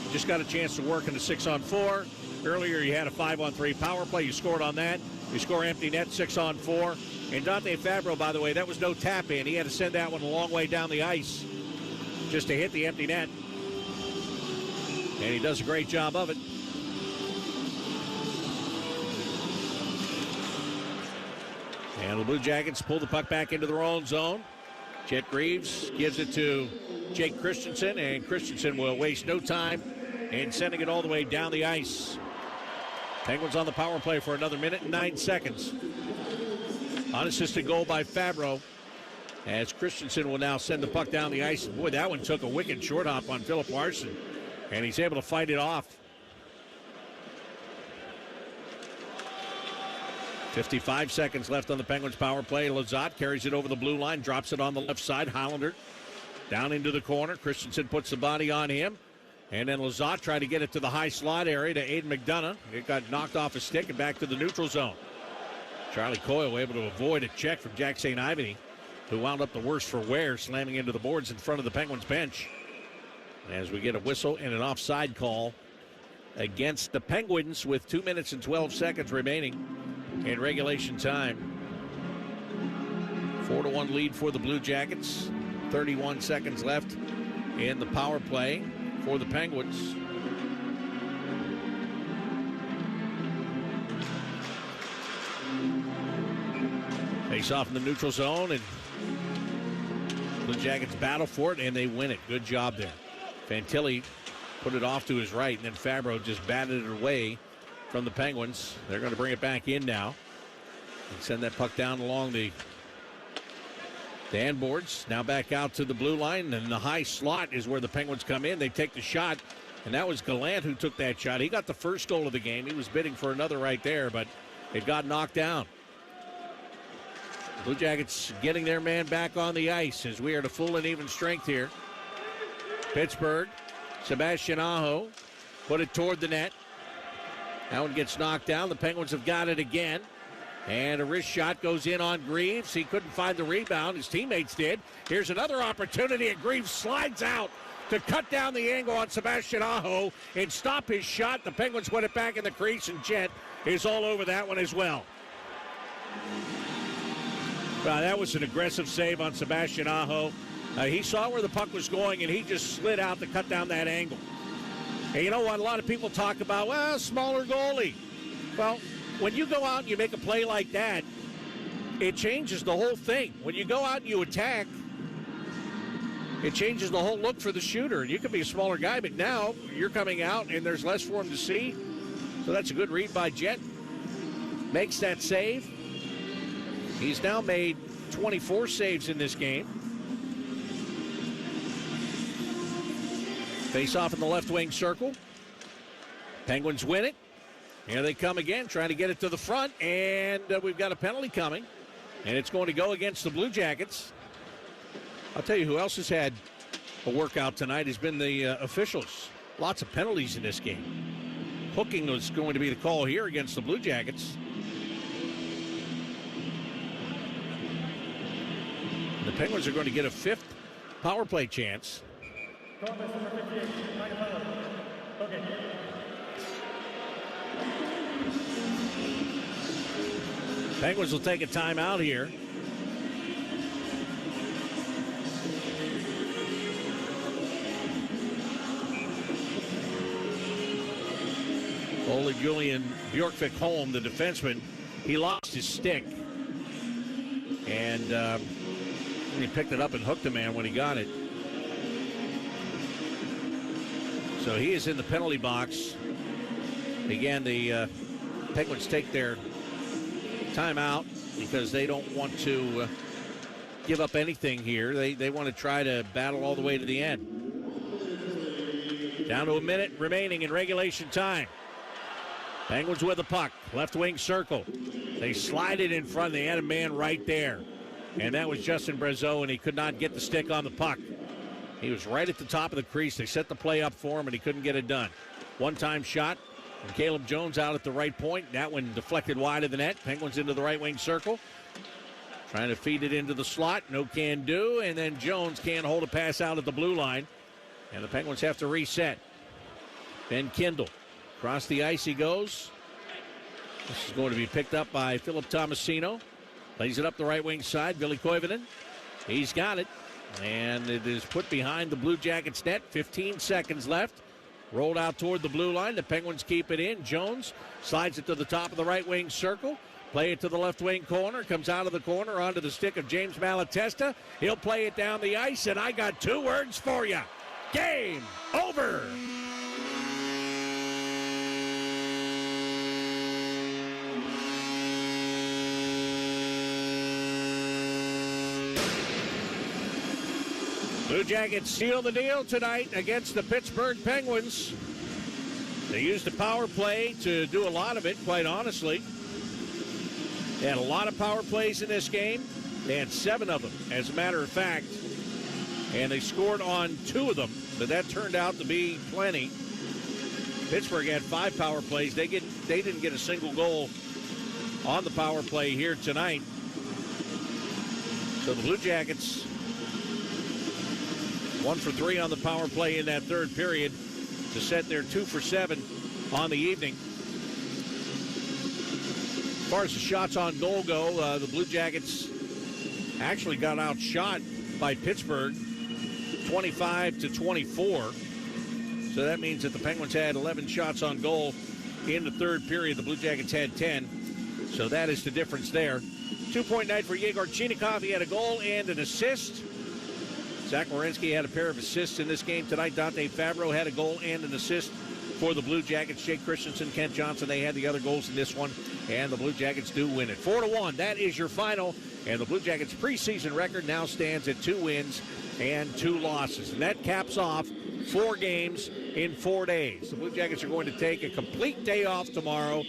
You just got a chance to work in the 6-on-4. Earlier, you had a 5-on-3 power play. You scored on that. You score empty net, 6-on-4. And Dante Fabro, by the way, that was no tap in. He had to send that one a long way down the ice just to hit the empty net. And he does a great job of it. And the Blue Jackets pull the puck back into their own zone. Jet Greaves gives it to Jake Christensen, and Christensen will waste no time in sending it all the way down the ice. Penguins on the power play for another minute and 9 seconds. Unassisted goal by Fabro, as Christensen will now send the puck down the ice. Boy, that one took a wicked short hop on Philip Larson, and he's able to fight it off. 55 seconds left on the Penguins power play. Lizotte carries it over the blue line, drops it on the left side. Hollander down into the corner. Christensen puts the body on him. And then Lizotte tried to get it to the high slot area to Aiden McDonough. It got knocked off his stick and back to the neutral zone. Charlie Coyle able to avoid a check from Jack St. Ivany, who wound up the worst for wear, slamming into the boards in front of the Penguins bench. As we get a whistle and an offside call against the Penguins with 2 minutes and 12 seconds remaining in regulation time. 4-1 lead for the Blue Jackets. 31 seconds left in the power play for the Penguins. Face off in the neutral zone, and Blue Jackets battle for it, and they win it. Good job there. Fantilli put it off to his right, and then Fabro just batted it away from the Penguins. They're going to bring it back in now and send that puck down along the Dan boards. Now back out to the blue line, and the high slot is where the Penguins come in. They take the shot, and that was Gallant who took that shot. He got the first goal of the game. He was bidding for another right there, but it got knocked down. Blue Jackets getting their man back on the ice as we are to full and even strength here. Pittsburgh, Sebastian Aho put it toward the net. That one gets knocked down. The Penguins have got it again. And a wrist shot goes in on Greaves. He couldn't find the rebound. His teammates did. Here's another opportunity, and Greaves slides out to cut down the angle on Sebastian Aho and stop his shot. The Penguins put it back in the crease, and Jet is all over that one as well. Wow, that was an aggressive save on Sebastian Aho. He saw where the puck was going, and he just slid out to cut down that angle. And you know what? A lot of people talk about, well, smaller goalie. Well, when you go out and you make a play like that, it changes the whole thing. When you go out and you attack, it changes the whole look for the shooter. And you can be a smaller guy, but now you're coming out and there's less for him to see. So that's a good read by Jet. Makes that save. He's now made 24 saves in this game. Face off in the left wing circle. Penguins win it. Here they come again, trying to get it to the front, and we've got a penalty coming, and it's going to go against the Blue Jackets. I'll tell you who else has had a workout tonight has been the officials. Lots of penalties in this game. Hooking was going to be the call here against the Blue Jackets. The Penguins are going to get a fifth power play chance. Penguins will take a timeout here. Ole Julian Bjorkvik-Holm, the defenseman, he lost his stick. And he picked it up and hooked the man when he got it. So he is in the penalty box. Again, the Penguins take their timeout because they don't want to give up anything here. They want to try to battle all the way to the end. Down to a minute remaining in regulation time. Penguins with the puck. Left wing circle. They slide it in front. They had a man right there. And that was Justin Brazeau, and he could not get the stick on the puck. He was right at the top of the crease. They set the play up for him, and he couldn't get it done. One-time shot from Caleb Jones out at the right point. That one deflected wide of the net. Penguins into the right wing circle. Trying to feed it into the slot. No can do. And then Jones can't hold a pass out at the blue line. And the Penguins have to reset. Ben Kindle. Across the ice he goes. This is going to be picked up by Philip Tomasino. Plays it up the right wing side. Billy Koivunen. He's got it. And it is put behind the Blue Jackets net. 15 seconds left. Rolled out toward the blue line. The Penguins keep it in. Jones slides it to the top of the right wing circle. Play it to the left wing corner. Comes out of the corner onto the stick of James Malatesta. He'll play it down the ice. And I got two words for you. Game over. Blue Jackets seal the deal tonight against the Pittsburgh Penguins. They used a power play to do a lot of it, quite honestly. They had a lot of power plays in this game. They had 7 of them, as a matter of fact. And they scored on 2 of them, but that turned out to be plenty. Pittsburgh had 5 power plays. They didn't get a single goal on the power play here tonight. So the Blue Jackets 1 for 3 on the power play in that third period to set their 2 for 7 on the evening. As far as the shots on goal go, the Blue Jackets actually got outshot by Pittsburgh 25-24. So that means that the Penguins had 11 shots on goal in the third period. The Blue Jackets had 10. So that is the difference there. 2-point night for Yegor Chinikov. He had a goal and an assist. Zach Werenski had a pair of assists in this game tonight. Dante Fabro had a goal and an assist for the Blue Jackets. Jake Christensen, Kent Johnson, they had the other goals in this one, and the Blue Jackets do win it. 4-1, that is your final, and the Blue Jackets' preseason record now stands at 2 wins and 2 losses. And that caps off 4 games in 4 days. The Blue Jackets are going to take a complete day off tomorrow.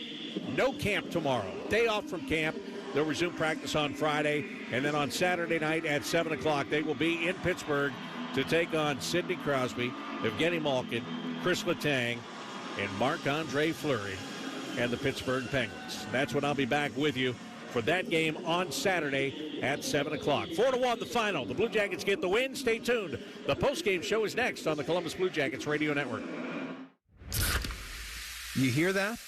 No camp tomorrow. Day off from camp. They'll resume practice on Friday, and then on Saturday night at 7 o'clock, they will be in Pittsburgh to take on Sidney Crosby, Evgeny Malkin, Chris Letang, and Marc-Andre Fleury and the Pittsburgh Penguins. That's when I'll be back with you for that game on Saturday at 7 o'clock. 4-1 the final. The Blue Jackets get the win. Stay tuned. The postgame show is next on the Columbus Blue Jackets Radio Network. You hear that?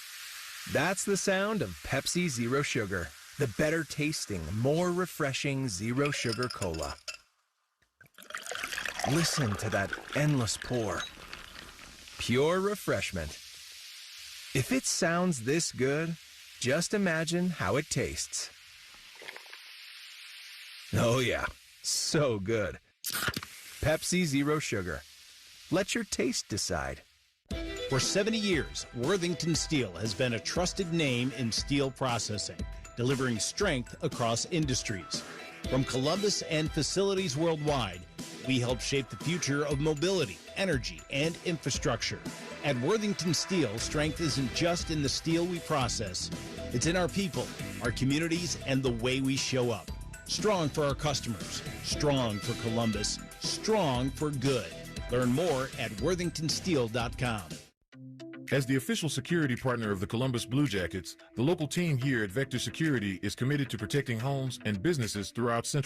That's the sound of Pepsi Zero Sugar. The better tasting, more refreshing Zero Sugar Cola. Listen to that endless pour. Pure refreshment. If it sounds this good, just imagine how it tastes. Oh yeah, so good. Pepsi Zero Sugar. Let your taste decide. For 70 years, Worthington Steel has been a trusted name in steel processing, delivering strength across industries. From Columbus and facilities worldwide, we help shape the future of mobility, energy, and infrastructure. At Worthington Steel, strength isn't just in the steel we process. It's in our people, our communities, and the way we show up. Strong for our customers, strong for Columbus, strong for good. Learn more at worthingtonsteel.com. As the official security partner of the Columbus Blue Jackets, the local team here at Vector Security is committed to protecting homes and businesses throughout Central